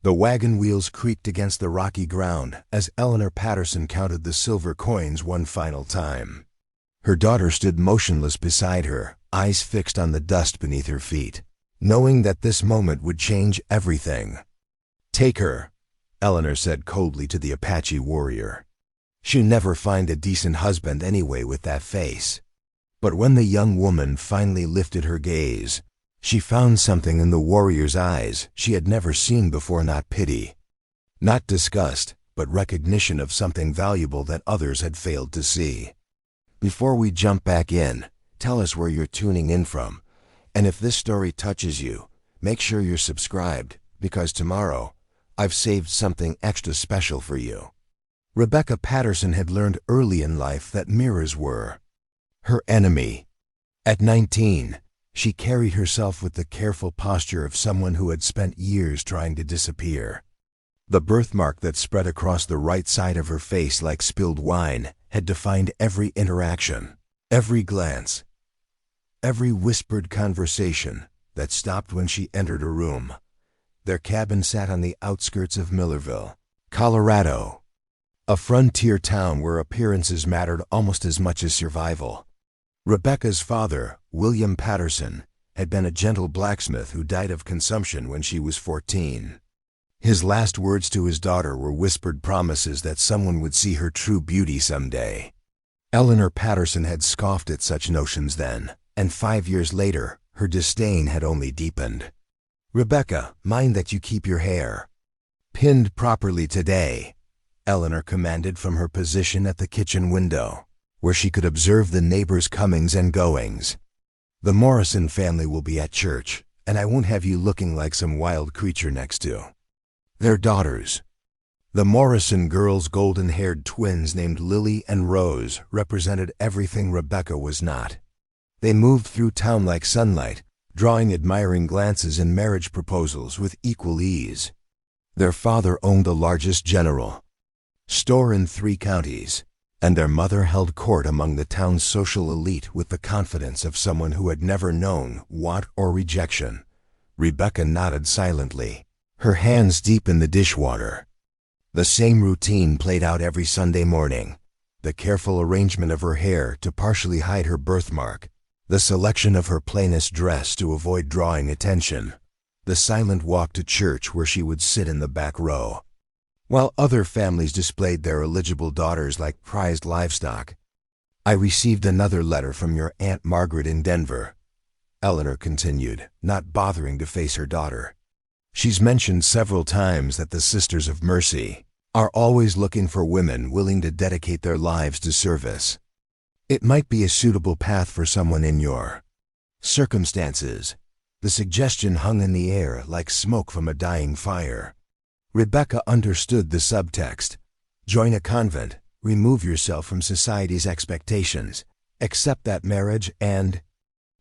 The wagon wheels creaked against the rocky ground as Eleanor Patterson counted the silver coins one final time. Her daughter stood motionless beside her, eyes fixed on the dust beneath her feet, knowing that this moment would change everything. "Take her," Eleanor said coldly to the Apache warrior. "She'll never find a decent husband anyway with that face." But when the young woman finally lifted her gaze, she found something in the warrior's eyes she had never seen before. Not pity, not disgust, but recognition of something valuable that others had failed to see. Before we jump back in, tell us where you're tuning in from, and if this story touches you, make sure you're subscribed, because tomorrow, I've saved something extra special for you. Rebecca Patterson had learned early in life that mirrors were her enemy. At 19, she carried herself with the careful posture of someone who had spent years trying to disappear. The birthmark that spread across the right side of her face like spilled wine had defined every interaction, every glance, every whispered conversation that stopped when she entered a room. Their cabin sat on the outskirts of Millerville, Colorado, a frontier town where appearances mattered almost as much as survival. Rebecca's father, William Patterson, had been a gentle blacksmith who died of consumption when she was 14. His last words to his daughter were whispered promises that someone would see her true beauty someday. Eleanor Patterson had scoffed at such notions then, and 5 years later, her disdain had only deepened. "Rebecca, mind that you keep your hair pinned properly today," Eleanor commanded from her position at the kitchen window, where she could observe the neighbors' comings and goings. "The Morrison family will be at church, and I won't have you looking like some wild creature next to their daughters." The Morrison girls' golden-haired twins named Lily and Rose represented everything Rebecca was not. They moved through town like sunlight, drawing admiring glances and marriage proposals with equal ease. Their father owned the largest general store in 3 counties, and their mother held court among the town's social elite with the confidence of someone who had never known want or rejection. Rebecca nodded silently, her hands deep in the dishwater. The same routine played out every Sunday morning. The careful arrangement of her hair to partially hide her birthmark, the selection of her plainest dress to avoid drawing attention, the silent walk to church where she would sit in the back row, while other families displayed their eligible daughters like prized livestock. "I received another letter from your Aunt Margaret in Denver," Eleanor continued, not bothering to face her daughter. "She's mentioned several times that the Sisters of Mercy are always looking for women willing to dedicate their lives to service. It might be a suitable path for someone in your circumstances." The suggestion hung in the air like smoke from a dying fire. Rebecca understood the subtext. Join a convent, remove yourself from society's expectations, accept that marriage and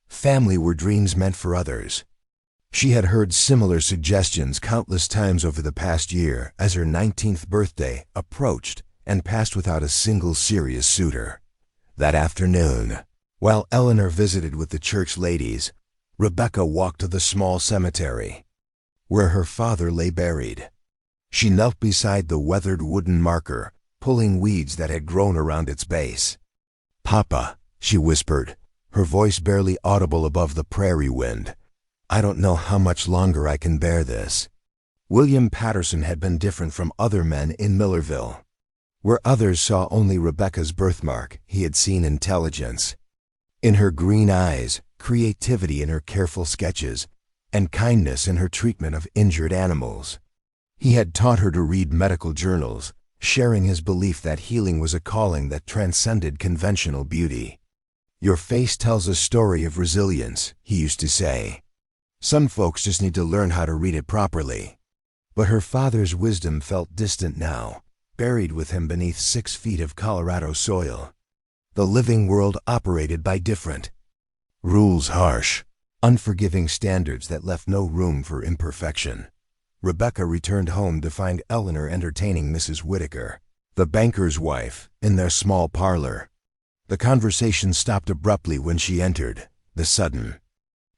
family were dreams meant for others. She had heard similar suggestions countless times over the past year as her 19th birthday approached and passed without a single serious suitor. That afternoon, while Eleanor visited with the church ladies, Rebecca walked to the small cemetery where her father lay buried. She knelt beside the weathered wooden marker, pulling weeds that had grown around its base. "Papa," she whispered, her voice barely audible above the prairie wind, "I don't know how much longer I can bear this." William Patterson had been different from other men in Millerville. Where others saw only Rebecca's birthmark, he had seen intelligence. In her green eyes, creativity in her careful sketches, and kindness in her treatment of injured animals. He had taught her to read medical journals, sharing his belief that healing was a calling that transcended conventional beauty. "Your face tells a story of resilience," he used to say. "Some folks just need to learn how to read it properly." But her father's wisdom felt distant now, buried with him beneath 6 feet of Colorado soil. The living world operated by different rules, harsh, unforgiving standards that left no room for imperfection. Rebecca returned home to find Eleanor entertaining Mrs. Whitaker, the banker's wife, in their small parlor. The conversation stopped abruptly when she entered, the sudden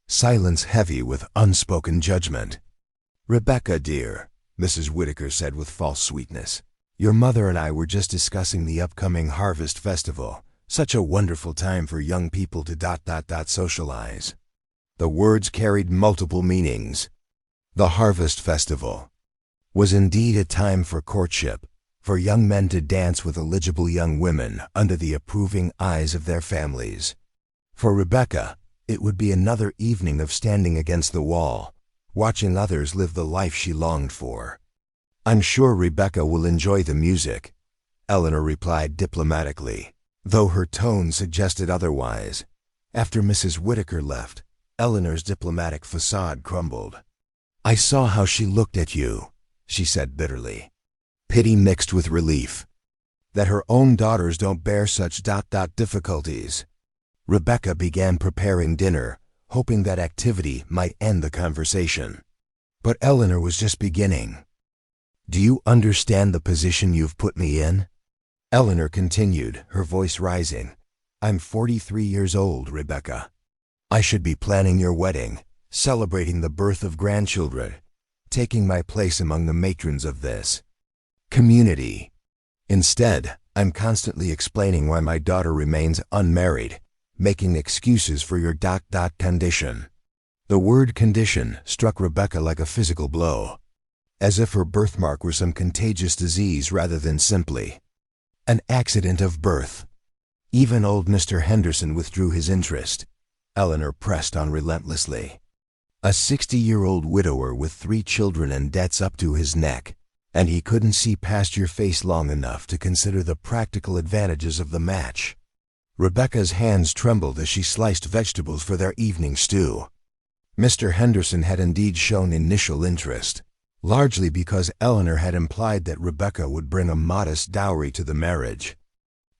silence heavy with unspoken judgment. "Rebecca, dear," Mrs. Whitaker said with false sweetness. Your mother and I were just discussing the upcoming Harvest Festival. Such a wonderful time for young people to socialize. The words carried multiple meanings. The Harvest Festival was indeed a time for courtship, for young men to dance with eligible young women under the approving eyes of their families. For Rebecca, it would be another evening of standing against the wall, watching others live the life she longed for. I'm sure Rebecca will enjoy the music, Eleanor replied diplomatically, though her tone suggested otherwise. After Mrs. Whitaker left, Eleanor's diplomatic facade crumbled. I saw how she looked at you, she said bitterly. Pity mixed with relief. That her own daughters don't bear such difficulties. Rebecca began preparing dinner, hoping that activity might end the conversation. But Eleanor was just beginning. Do you understand the position you've put me in? Eleanor continued, her voice rising. I'm 43 years old, Rebecca. I should be planning your wedding, celebrating the birth of grandchildren, taking my place among the matrons of this community. Instead, I'm constantly explaining why my daughter remains unmarried, making excuses for your condition. The word condition struck Rebecca like a physical blow, as if her birthmark were some contagious disease rather than simply an accident of birth. Even old Mr. Henderson withdrew his interest. Eleanor pressed on relentlessly. A 60-year-old widower with 3 children and debts up to his neck, and he couldn't see past your face long enough to consider the practical advantages of the match. Rebecca's hands trembled as she sliced vegetables for their evening stew. Mr. Henderson had indeed shown initial interest, largely because Eleanor had implied that Rebecca would bring a modest dowry to the marriage.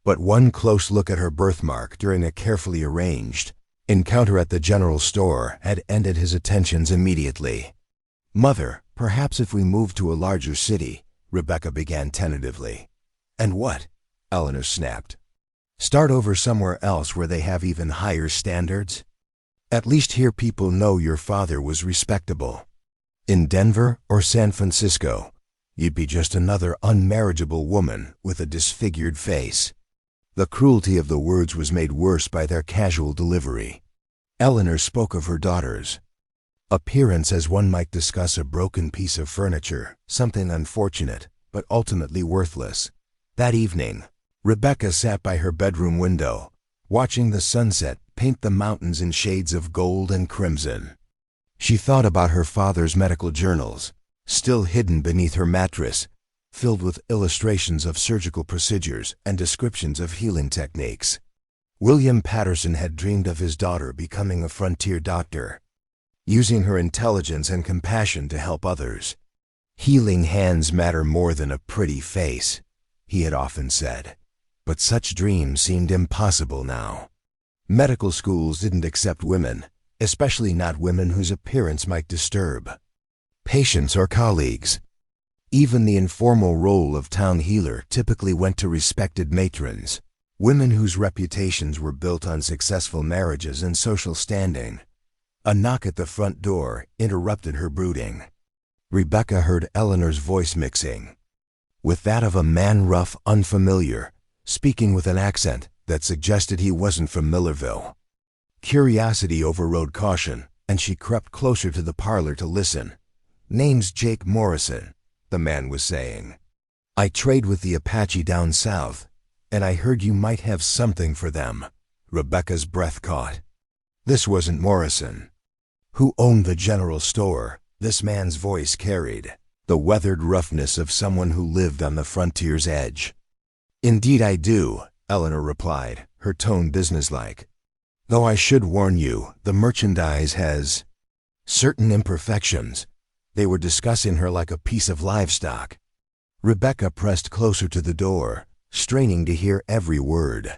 But one close look at her birthmark during a carefully arranged encounter at the general store had ended his attentions immediately. Mother, perhaps if we moved to a larger city, Rebecca began tentatively. And what? Eleanor snapped. Start over somewhere else where they have even higher standards? At least here people know your father was respectable. In Denver or San Francisco, you'd be just another unmarriageable woman with a disfigured face. The cruelty of the words was made worse by their casual delivery. Eleanor spoke of her daughters' appearance as one might discuss a broken piece of furniture, something unfortunate, but ultimately worthless. That evening, Rebecca sat by her bedroom window, watching the sunset paint the mountains in shades of gold and crimson. She thought about her father's medical journals, still hidden beneath her mattress, filled with illustrations of surgical procedures and descriptions of healing techniques. William Patterson had dreamed of his daughter becoming a frontier doctor, using her intelligence and compassion to help others. Healing hands matter more than a pretty face, he had often said, but such dreams seemed impossible now. Medical schools didn't accept women, especially not women whose appearance might disturb patients or colleagues. Even the informal role of town healer typically went to respected matrons, women whose reputations were built on successful marriages and social standing. A knock at the front door interrupted her brooding. Rebecca heard Eleanor's voice mixing with that of a man rough, unfamiliar, speaking with an accent that suggested he wasn't from Millerville. Curiosity overrode caution, and she crept closer to the parlor to listen. Name's Jake Morrison, the man was saying. I trade with the Apache down south, and I heard you might have something for them. Rebecca's breath caught. This wasn't Morrison, who owned the general store. This man's voice carried the weathered roughness of someone who lived on the frontier's edge. Indeed I do, Eleanor replied, her tone businesslike. Though I should warn you, the merchandise has certain imperfections. They were discussing her like a piece of livestock. Rebecca pressed closer to the door, straining to hear every word.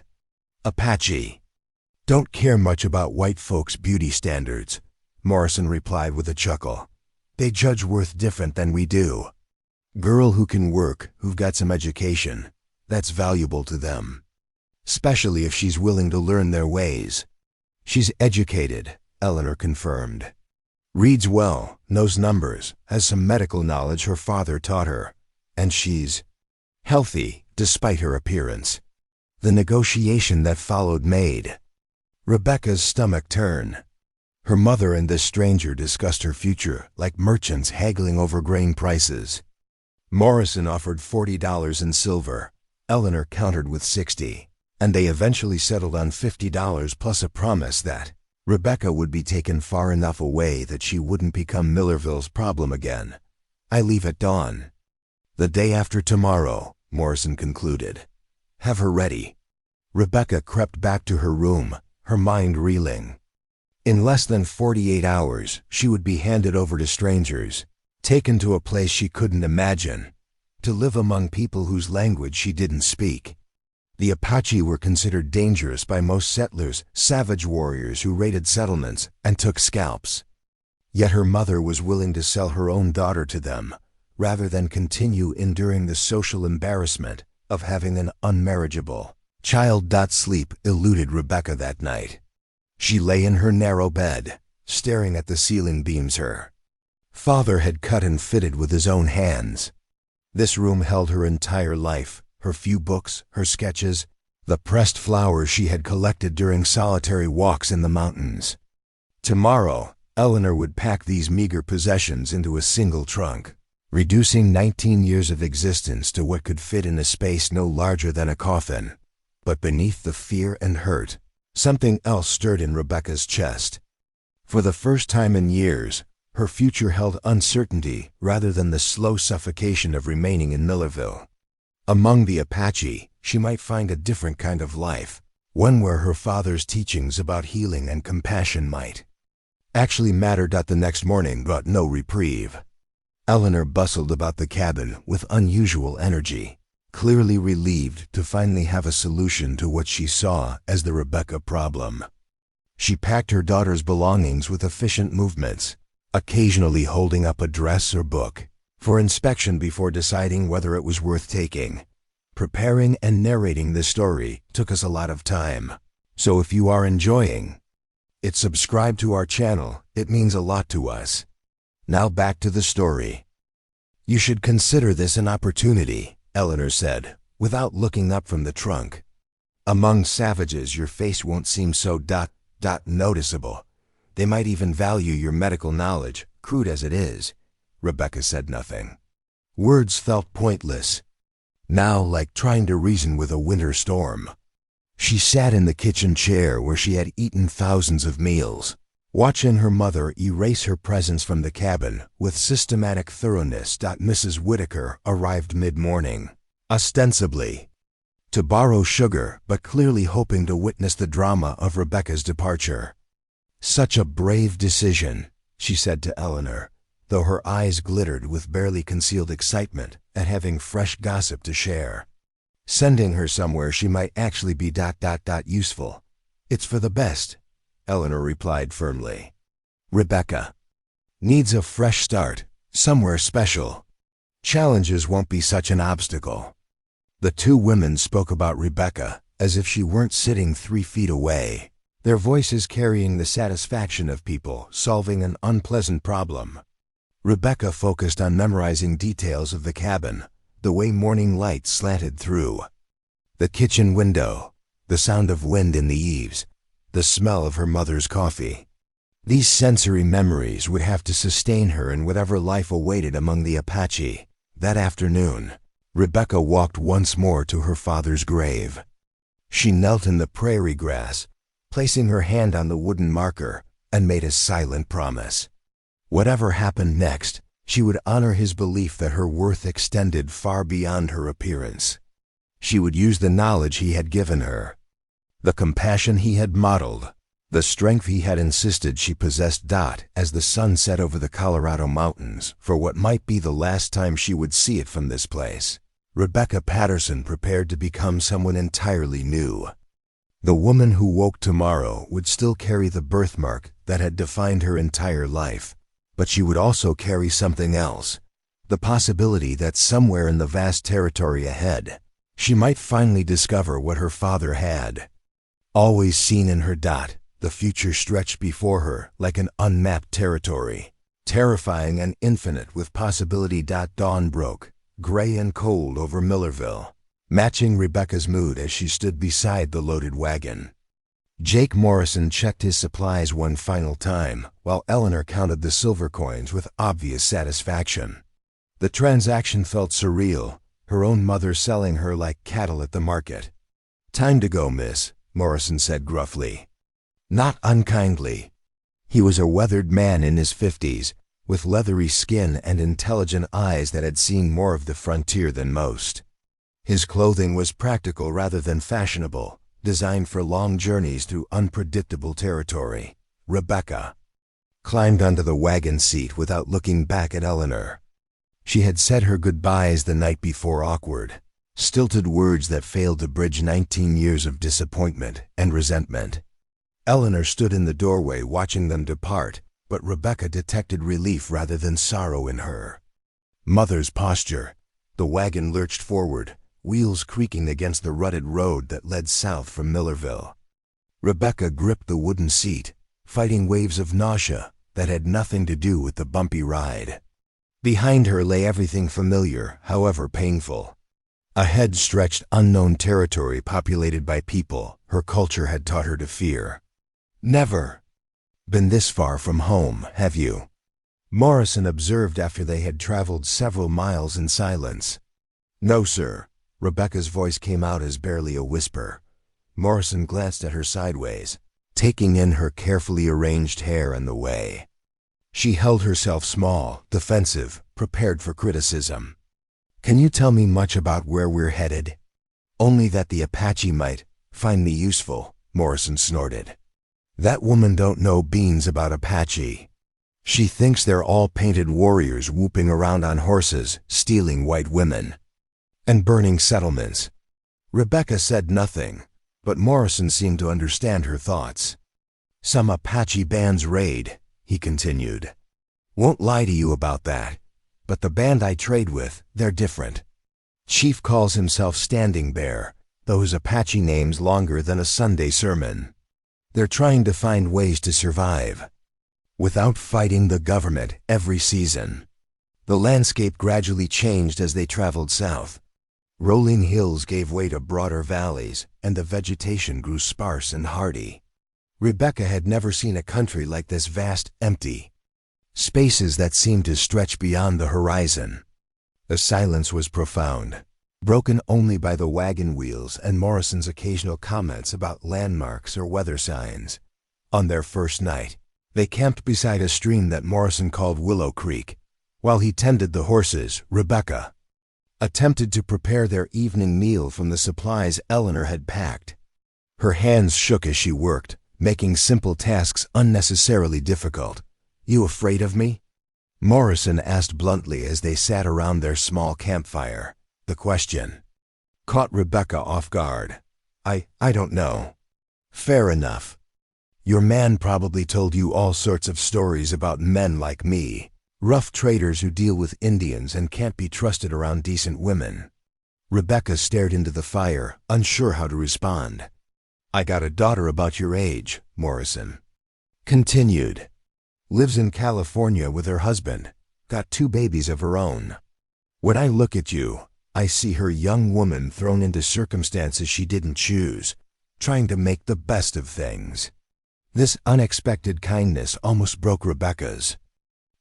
Apache don't care much about white folks' beauty standards, Morrison replied with a chuckle. They judge worth different than we do. Girl who can work, who've got some education, that's valuable to them. Especially if she's willing to learn their ways. She's educated, Eleanor confirmed. Reads well, knows numbers, has some medical knowledge her father taught her, and she's healthy despite her appearance. The negotiation that followed made Rebecca's stomach turn. Her mother and this stranger discussed her future like merchants haggling over grain prices. Morrison offered $40 in silver. Eleanor countered with $60, and they eventually settled on $50 plus a promise that Rebecca would be taken far enough away that she wouldn't become Millerville's problem again. I leave at dawn. The day after tomorrow, Morrison concluded. Have her ready. Rebecca crept back to her room, her mind reeling. In less than 48 hours, she would be handed over to strangers, taken to a place she couldn't imagine, to live among people whose language she didn't speak. The Apache were considered dangerous by most settlers, savage warriors who raided settlements and took scalps. Yet her mother was willing to sell her own daughter to them, rather than continue enduring the social embarrassment of having an unmarriageable child. Sleep eluded Rebecca that night. She lay in her narrow bed, staring at the ceiling beams her father had cut and fitted with his own hands. This room held her entire life, her few books, her sketches, the pressed flowers she had collected during solitary walks in the mountains. Tomorrow, Eleanor would pack these meager possessions into a single trunk, reducing 19 years of existence to what could fit in a space no larger than a coffin. But beneath the fear and hurt, something else stirred in Rebecca's chest. For the first time in years, her future held uncertainty rather than the slow suffocation of remaining in Millerville. Among the Apache, she might find a different kind of life, one where her father's teachings about healing and compassion might actually matter. The next morning brought no reprieve. Eleanor bustled about the cabin with unusual energy, clearly relieved to finally have a solution to what she saw as the Rebecca problem. She packed her daughter's belongings with efficient movements, occasionally holding up a dress or book for inspection before deciding whether it was worth taking. Preparing and narrating this story took us a lot of time, so if you are enjoying it, subscribe to our channel. It means a lot to us. Now back to the story. You should consider this an opportunity, Eleanor said, without looking up from the trunk. Among savages, your face won't seem so noticeable. They might even value your medical knowledge, crude as it is. Rebecca said nothing. Words felt pointless, now like trying to reason with a winter storm. She sat in the kitchen chair where she had eaten thousands of meals, watching her mother erase her presence from the cabin with systematic thoroughness. Mrs. Whitaker arrived mid-morning, ostensibly to borrow sugar, but clearly hoping to witness the drama of Rebecca's departure. Such a brave decision, she said to Eleanor, though her eyes glittered with barely concealed excitement at having fresh gossip to share. Sending her somewhere she might actually be useful. It's for the best, Eleanor replied firmly. Rebecca needs a fresh start, somewhere special. Challenges won't be such an obstacle. The two women spoke about Rebecca as if she weren't sitting 3 feet away, their voices carrying the satisfaction of people solving an unpleasant problem. Rebecca focused on memorizing details of the cabin, the way morning light slanted through the kitchen window, the sound of wind in the eaves, the smell of her mother's coffee. These sensory memories would have to sustain her in whatever life awaited among the Apache. That afternoon, Rebecca walked once more to her father's grave. She knelt in the prairie grass, placing her hand on the wooden marker, and made a silent promise. Whatever happened next, she would honor his belief that her worth extended far beyond her appearance. She would use the knowledge he had given her, the compassion he had modeled, the strength he had insisted she possessed. As the sun set over the Colorado mountains, for what might be the last time she would see it from this place, Rebecca Patterson prepared to become someone entirely new. The woman who woke tomorrow would still carry the birthmark that had defined her entire life, but she would also carry something else, the possibility that somewhere in the vast territory ahead, she might finally discover what her father had always seen in her. The future stretched before her like an unmapped territory, terrifying and infinite with possibility. Dawn broke, gray and cold over Millerville, matching Rebecca's mood as she stood beside the loaded wagon. Jake Morrison checked his supplies one final time, while Eleanor counted the silver coins with obvious satisfaction. The transaction felt surreal, her own mother selling her like cattle at the market. "Time to go, miss," Morrison said gruffly. Not unkindly. He was a weathered man in his 50s, with leathery skin and intelligent eyes that had seen more of the frontier than most. His clothing was practical rather than fashionable, designed for long journeys through unpredictable territory. Rebecca climbed onto the wagon seat without looking back at Eleanor. She had said her goodbyes the night before, awkward, stilted words that failed to bridge 19 years of disappointment and resentment. Eleanor stood in the doorway watching them depart, but Rebecca detected relief rather than sorrow in her mother's posture. The wagon lurched forward, wheels creaking against the rutted road that led south from Millerville. Rebecca gripped the wooden seat, fighting waves of nausea that had nothing to do with the bumpy ride. Behind her lay everything familiar, however painful. Ahead stretched unknown territory populated by people her culture had taught her to fear. "Never been this far from home, have you?" Morrison observed after they had traveled several miles in silence. "No, sir." Rebecca's voice came out as barely a whisper. Morrison glanced at her sideways, taking in her carefully arranged hair and the way she held herself, small, defensive, prepared for criticism. "Can you tell me much about where we're headed?" "Only that the Apache might find me useful," Morrison snorted. "That woman don't know beans about Apache. She thinks they're all painted warriors whooping around on horses, stealing white women, and burning settlements." Rebecca said nothing, but Morrison seemed to understand her thoughts. "Some Apache bands raid," he continued. "Won't lie to you about that, but the band I trade with, they're different. Chief calls himself Standing Bear, though his Apache name's longer than a Sunday sermon. They're trying to find ways to survive without fighting the government every season." The landscape gradually changed as they traveled south. Rolling hills gave way to broader valleys, and the vegetation grew sparse and hardy. Rebecca had never seen a country like this: vast, empty spaces that seemed to stretch beyond the horizon. The silence was profound, broken only by the wagon wheels and Morrison's occasional comments about landmarks or weather signs. On their first night, they camped beside a stream that Morrison called Willow Creek. While he tended the horses, Rebecca attempted to prepare their evening meal from the supplies Eleanor had packed. Her hands shook as she worked, making simple tasks unnecessarily difficult. "You afraid of me?" Morrison asked bluntly as they sat around their small campfire. The question caught Rebecca off guard. I don't know." "Fair enough. Your man probably told you all sorts of stories about men like me, rough traders who deal with Indians and can't be trusted around decent women." Rebecca stared into the fire, unsure how to respond. "I got a daughter about your age," Morrison continued. "Lives in California with her husband. Got 2 babies of her own. When I look at you, I see her young woman thrown into circumstances she didn't choose, trying to make the best of things." This unexpected kindness almost broke Rebecca's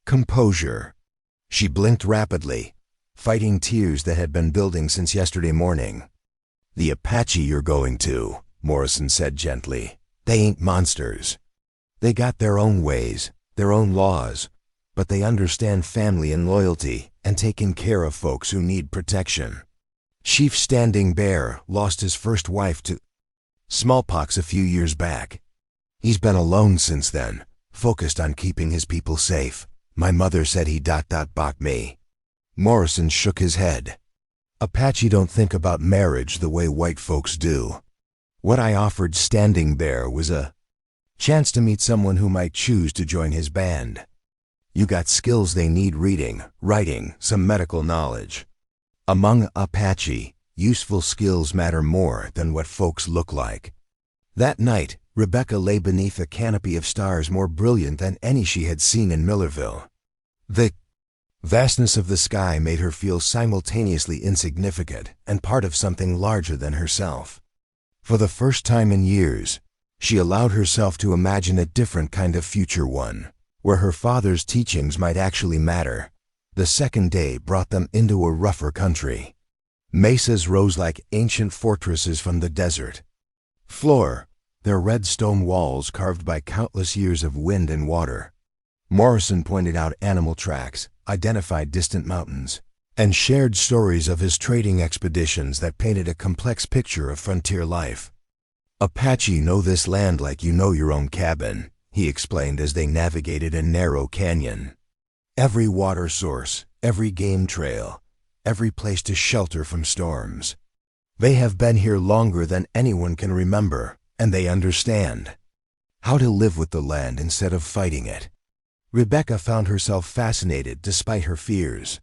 composure. She blinked rapidly, fighting tears that had been building since yesterday morning. "The Apache you're going to," Morrison said gently. "They ain't monsters. They got their own ways, their own laws, but they understand family and loyalty and taking care of folks who need protection. Chief Standing Bear lost his first wife to smallpox a few years back. He's been alone since then, focused on keeping his people safe. My mother said he bought me." Morrison shook his head. "Apache don't think about marriage the way white folks do. What I offered Standing Bear was a chance to meet someone who might choose to join his band. You got skills they need: reading, writing, some medical knowledge. Among Apache, useful skills matter more than what folks look like." That night, Rebecca lay beneath a canopy of stars more brilliant than any she had seen in Millerville. The vastness of the sky made her feel simultaneously insignificant and part of something larger than herself. For the first time in years, she allowed herself to imagine a different kind of future, one where her father's teachings might actually matter. The second day brought them into a rougher country. Mesas rose like ancient fortresses from the desert floor, their red stone walls carved by countless years of wind and water. Morrison pointed out animal tracks, identified distant mountains, and shared stories of his trading expeditions that painted a complex picture of frontier life. "Apache know this land like you know your own cabin," he explained as they navigated a narrow canyon. "Every water source, every game trail, every place to shelter from storms. They have been here longer than anyone can remember, and they understand how to live with the land instead of fighting it." Rebecca found herself fascinated despite her fears.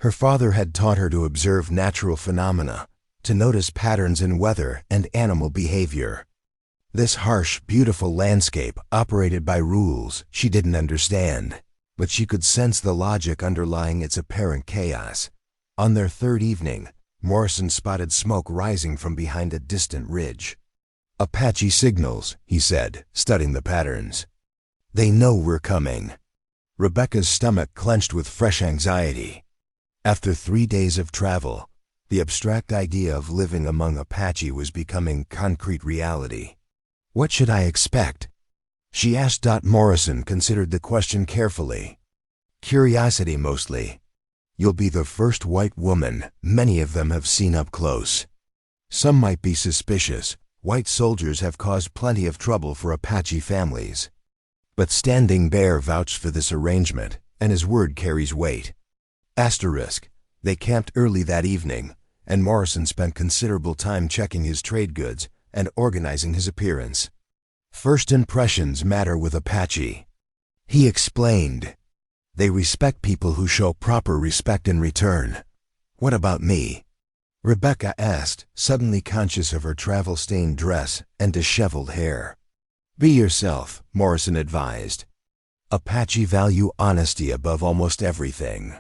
Her father had taught her to observe natural phenomena, to notice patterns in weather and animal behavior. This harsh, beautiful landscape operated by rules she didn't understand, but she could sense the logic underlying its apparent chaos. On their third evening, Morrison spotted smoke rising from behind a distant ridge. "Apache signals," he said, studying the patterns. "They know we're coming." Rebecca's stomach clenched with fresh anxiety. After 3 days of travel, the abstract idea of living among Apache was becoming concrete reality. "What should I expect?" she asked. Morrison considered the question carefully. "Curiosity mostly. You'll be the first white woman many of them have seen up close. Some might be suspicious. White soldiers have caused plenty of trouble for Apache families. But Standing Bear vouched for this arrangement, and his word carries weight." Asterisk. They camped early that evening, and Morrison spent considerable time checking his trade goods and organizing his appearance. "First impressions matter with Apache," he explained. "They respect people who show proper respect in return." "What about me?" Rebecca asked, suddenly conscious of her travel-stained dress and disheveled hair. "Be yourself," Morrison advised. "Apache value honesty above almost everything.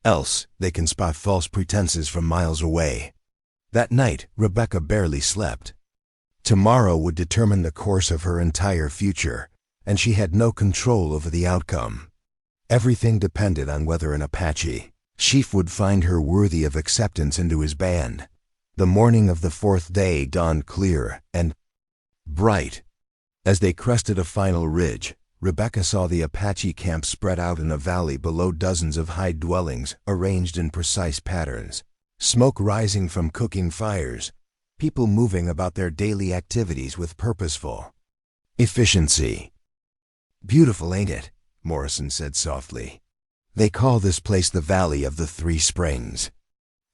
Else, they can spot false pretenses from miles away." That night, Rebecca barely slept. Tomorrow would determine the course of her entire future, and she had no control over the outcome. Everything depended on whether an Apache chief would find her worthy of acceptance into his band. The morning of the fourth day dawned clear and bright. As they crested a final ridge, Rebecca saw the Apache camp spread out in a valley below dozens of hide dwellings arranged in precise patterns. Smoke rising from cooking fires, people moving about their daily activities with purposeful efficiency. "Beautiful, ain't it?" Morrison said softly. "They call this place the Valley of the Three Springs.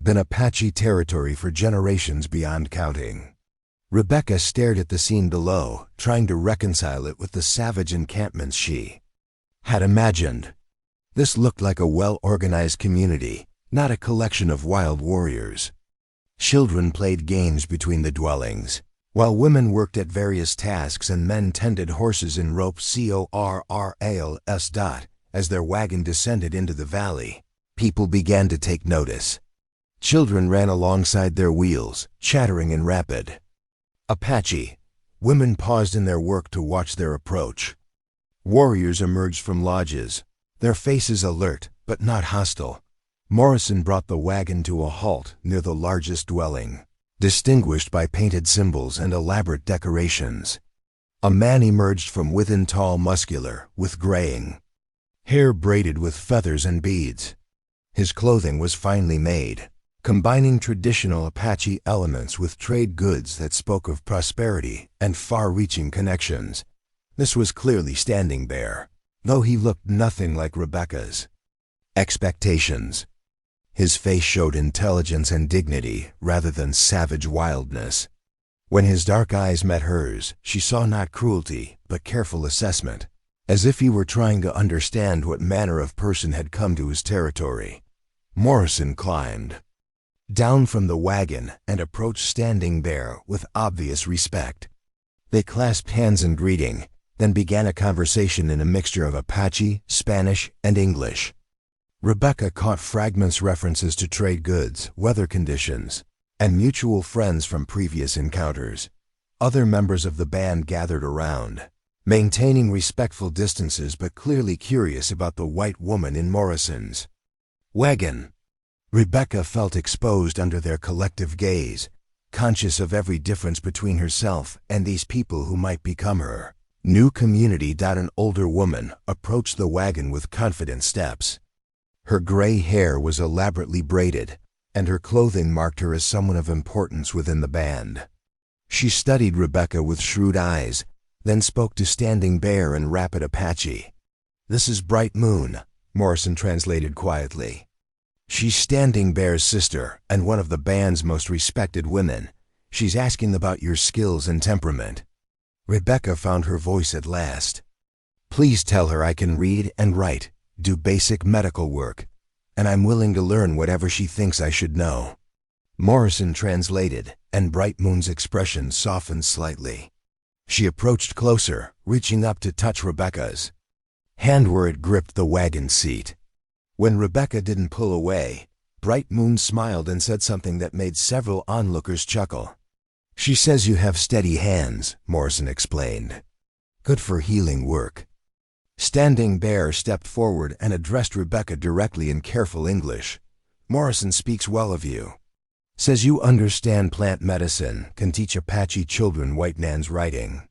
Been Apache territory for generations beyond counting." Rebecca stared at the scene below, trying to reconcile it with the savage encampments she had imagined. This looked like a well-organized community, not a collection of wild warriors. Children played games between the dwellings, while women worked at various tasks and men tended horses in ropes. CORRALS. As their wagon descended into the valley, people began to take notice. Children ran alongside their wheels, chattering in rapid Apache. Women paused in their work to watch their approach. Warriors emerged from lodges, their faces alert but not hostile. Morrison brought the wagon to a halt near the largest dwelling, distinguished by painted symbols and elaborate decorations. A man emerged from within, tall, muscular, with graying hair braided with feathers and beads. His clothing was finely made, combining traditional Apache elements with trade goods that spoke of prosperity and far-reaching connections. This was clearly Standing Bear, though he looked nothing like Rebecca's expectations. His face showed intelligence and dignity rather than savage wildness. When his dark eyes met hers, she saw not cruelty, but careful assessment, as if he were trying to understand what manner of person had come to his territory. Morrison climbed down from the wagon and approached Standing Bear with obvious respect. They clasped hands in greeting, then began a conversation in a mixture of Apache, Spanish, and English. Rebecca caught fragments references to trade goods, weather conditions, and mutual friends from previous encounters. Other members of the band gathered around, maintaining respectful distances but clearly curious about the white woman in Morrison's wagon. Rebecca felt exposed under their collective gaze, conscious of every difference between herself and these people who might become her new community. An older woman approached the wagon with confident steps. Her gray hair was elaborately braided, and her clothing marked her as someone of importance within the band. She studied Rebecca with shrewd eyes, then spoke to Standing Bear in rapid Apache. "This is Bright Moon," Morrison translated quietly. "She's Standing Bear's sister and one of the band's most respected women. She's asking about your skills and temperament." Rebecca found her voice at last. "Please tell her I can read and write, do basic medical work, and I'm willing to learn whatever she thinks I should know." Morrison translated, and Bright Moon's expression softened slightly. She approached closer, reaching up to touch Rebecca's hand where it gripped the wagon seat. When Rebecca didn't pull away, Bright Moon smiled and said something that made several onlookers chuckle. "She says you have steady hands," Morrison explained. "Good for healing work." Standing Bear stepped forward and addressed Rebecca directly in careful English. "Morrison speaks well of you. Says you understand plant medicine, can teach Apache children white man's writing."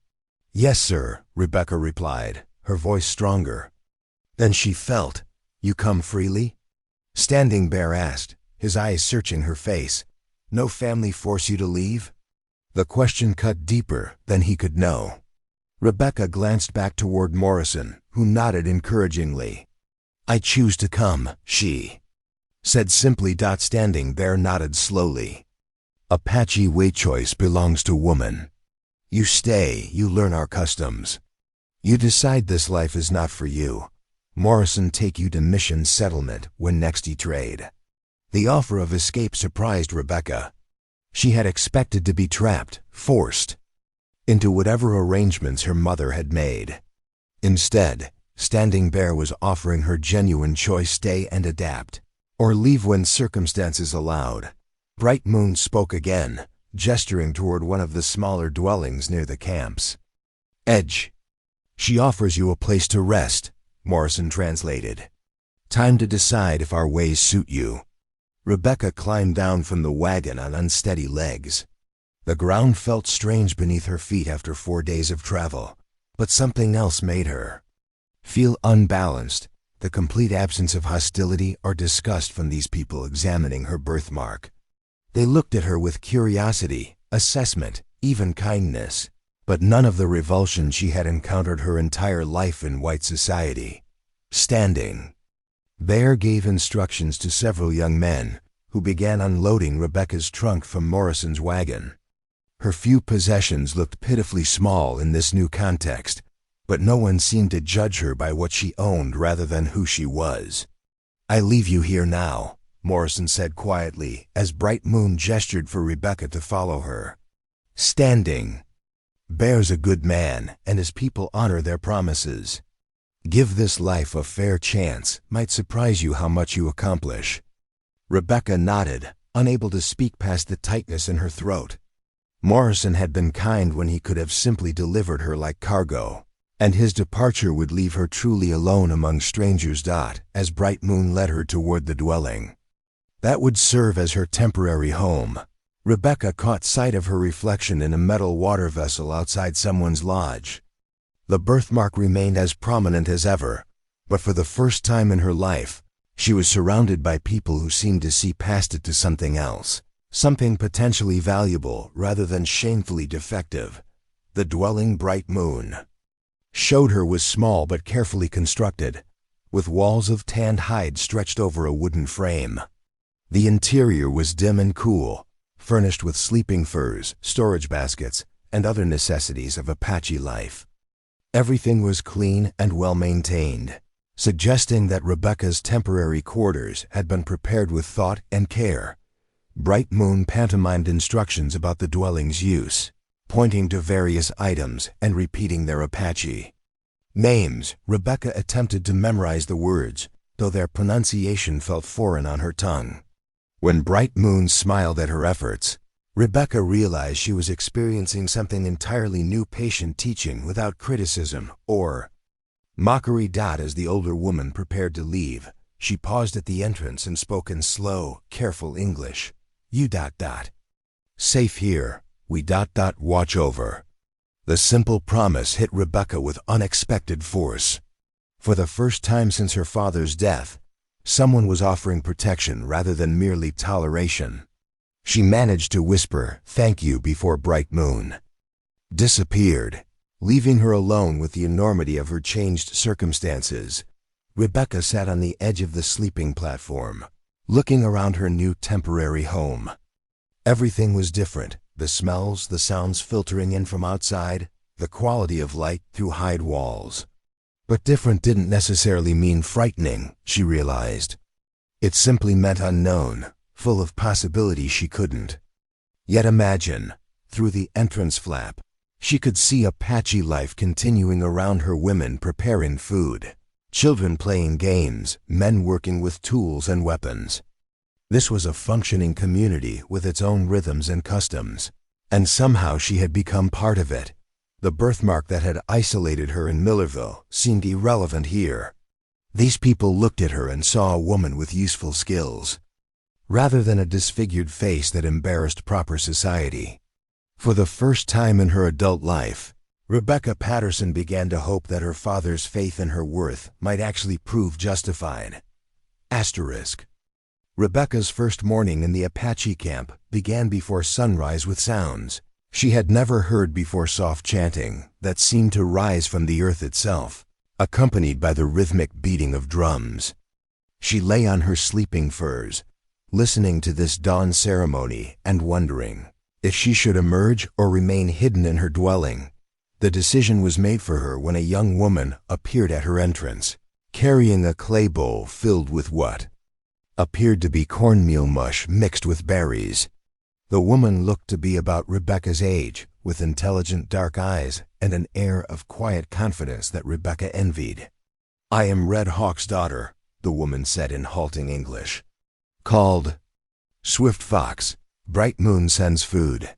"Yes, sir," Rebecca replied, her voice stronger. Then she felt, "You come freely?" Standing Bear asked, his eyes searching her face. "No family force you to leave?" The question cut deeper than he could know. Rebecca glanced back toward Morrison, who nodded encouragingly. "I choose to come," she said simply. Standing Bear nodded slowly. "Apache way choice belongs to woman. You stay, you learn our customs. You decide this life is not for you. Morrison take you to mission settlement when next he trade." The offer of escape surprised Rebecca. She had expected to be trapped, forced into whatever arrangements her mother had made. Instead, Standing Bear was offering her genuine choice: stay and adapt, or leave when circumstances allowed. Bright Moon spoke again, gesturing toward one of the smaller dwellings near the camp's edge. "She offers you a place to rest," Morrison translated. "Time to decide if our ways suit you." Rebecca climbed down from the wagon on unsteady legs. The ground felt strange beneath her feet after 4 days of travel, but something else made her feel unbalanced, the complete absence of hostility or disgust from these people examining her birthmark. They looked at her with curiosity, assessment, even kindness, but none of the revulsion she had encountered her entire life in white society. Standing Bear gave instructions to several young men, who began unloading Rebecca's trunk from Morrison's wagon. Her few possessions looked pitifully small in this new context, but no one seemed to judge her by what she owned rather than who she was. "I leave you here now," Morrison said quietly as Bright Moon gestured for Rebecca to follow her. Standing Bear's a good man, and his people honor their promises. Give this life a fair chance, might surprise you how much you accomplish. Rebecca nodded, unable to speak past the tightness in her throat. Morrison had been kind when he could have simply delivered her like cargo, and his departure would leave her truly alone among strangers. As Bright Moon led her toward the dwelling that would serve as her temporary home, Rebecca caught sight of her reflection in a metal water vessel outside someone's lodge. The birthmark remained as prominent as ever, but for the first time in her life, she was surrounded by people who seemed to see past it to something else, something potentially valuable rather than shamefully defective. The dwelling Bright Moon showed her was small but carefully constructed, with walls of tanned hide stretched over a wooden frame. The interior was dim and cool, furnished with sleeping furs, storage baskets, and other necessities of Apache life. Everything was clean and well-maintained, suggesting that Rebecca's temporary quarters had been prepared with thought and care. Bright Moon pantomimed instructions about the dwelling's use, pointing to various items and repeating their Apache names. Rebecca attempted to memorize the words, though their pronunciation felt foreign on her tongue. When Bright Moon smiled at her efforts, Rebecca realized she was experiencing something entirely new: patient teaching without criticism or mockery. As the older woman prepared to leave, she paused at the entrance and spoke in slow, careful English. You ... safe here, we ... watch over. The simple promise hit Rebecca with unexpected force. For the first time since her father's death, someone was offering protection rather than merely toleration. She managed to whisper, "Thank you," before Bright Moon disappeared, leaving her alone with the enormity of her changed circumstances. Rebecca sat on the edge of the sleeping platform, looking around her new temporary home. Everything was different: the smells, the sounds filtering in from outside, the quality of light through hide walls. But different didn't necessarily mean frightening, she realized. It simply meant unknown, full of possibilities she couldn't yet imagine. Through the entrance flap, she could see Apache life continuing around her: women preparing food, children playing games, men working with tools and weapons. This was a functioning community with its own rhythms and customs, and somehow she had become part of it. The birthmark that had isolated her in Millerville seemed irrelevant here. These people looked at her and saw a woman with useful skills, rather than a disfigured face that embarrassed proper society. For the first time in her adult life, Rebecca Patterson began to hope that her father's faith in her worth might actually prove justified. Asterisk. Rebecca's first morning in the Apache camp began before sunrise with sounds she had never heard before: soft chanting that seemed to rise from the earth itself, accompanied by the rhythmic beating of drums. She lay on her sleeping furs, listening to this dawn ceremony and wondering if she should emerge or remain hidden in her dwelling. The decision was made for her when a young woman appeared at her entrance, carrying a clay bowl filled with what appeared to be cornmeal mush mixed with berries. The woman looked to be about Rebecca's age, with intelligent dark eyes and an air of quiet confidence that Rebecca envied. "I am Red Hawk's daughter," the woman said in halting English. "Called Swift Fox. Bright Moon sends food."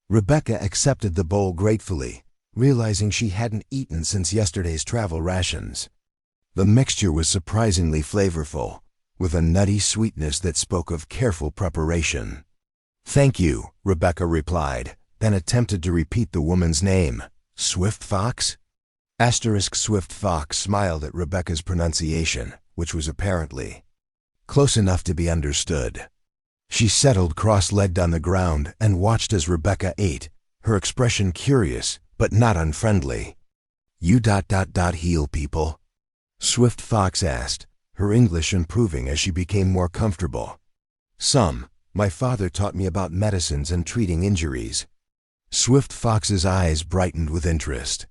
Rebecca accepted the bowl gratefully, realizing she hadn't eaten since yesterday's travel rations. The mixture was surprisingly flavorful, with a nutty sweetness that spoke of careful preparation. "Thank you," Rebecca replied, then attempted to repeat the woman's name. "Swift Fox?" Swift Fox smiled at Rebecca's pronunciation, which was apparently close enough to be understood. She settled cross-legged on the ground and watched as Rebecca ate, her expression curious but not unfriendly. "You ... heal people?" Swift Fox asked, her English improving as she became more comfortable. "Some. My father taught me about medicines and treating injuries." Swift Fox's eyes brightened with interest.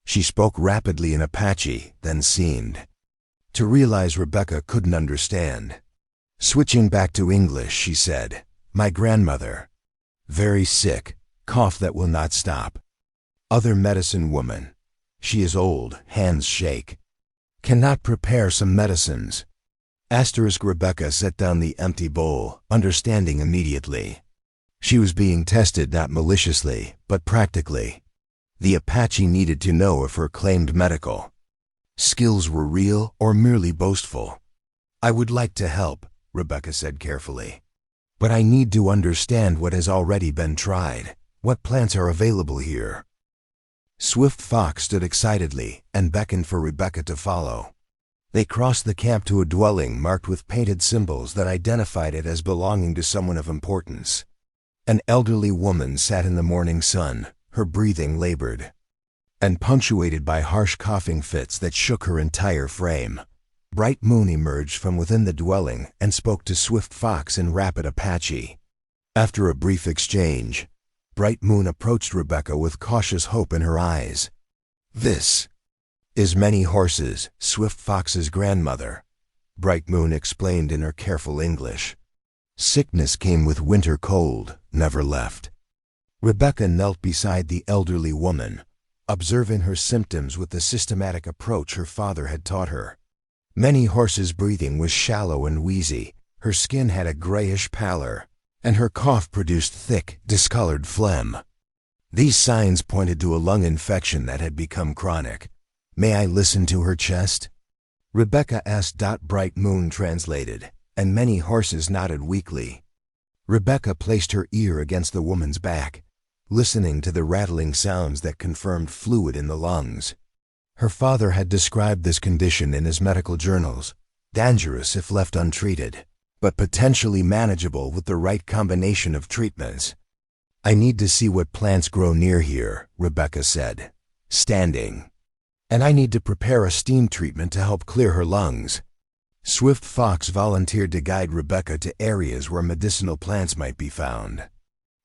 She spoke rapidly in Apache, then seemed to realize Rebecca couldn't understand. Switching back to English, she said, "My grandmother. Very sick, cough that will not stop. Other medicine woman. She is old, hands shake. Cannot prepare some medicines." Rebecca set down the empty bowl, understanding immediately. She was being tested not maliciously, but practically. The Apache needed to know if her claimed medical skills were real or merely boastful. "I would like to help," Rebecca said carefully. "But I need to understand what has already been tried. What plants are available here?" Swift Fox stood excitedly and beckoned for Rebecca to follow. They crossed the camp to a dwelling marked with painted symbols that identified it as belonging to someone of importance. An elderly woman sat in the morning sun, her breathing labored and punctuated by harsh coughing fits that shook her entire frame. Bright Moon emerged from within the dwelling and spoke to Swift Fox in rapid Apache. After a brief exchange, Bright Moon approached Rebecca with cautious hope in her eyes. "This is Many Horses, Swift Fox's grandmother," Bright Moon explained in her careful English. "Sickness came with winter cold, never left. Rebecca knelt beside the elderly woman, observing her symptoms with the systematic approach her father had taught her. Many Horse's breathing was shallow and wheezy, her skin had a grayish pallor, and her cough produced thick, discolored phlegm. These signs pointed to a lung infection that had become chronic. "May I listen to her chest?" Rebecca asked. Bright Moon translated, and Many Horses nodded weakly. Rebecca placed her ear against the woman's back, listening to the rattling sounds that confirmed fluid in the lungs. Her father had described this condition in his medical journals, dangerous if left untreated, but potentially manageable with the right combination of treatments. "I need to see what plants grow near here," Rebecca said, standing. "And I need to prepare a steam treatment to help clear her lungs." Swift Fox volunteered to guide Rebecca to areas where medicinal plants might be found.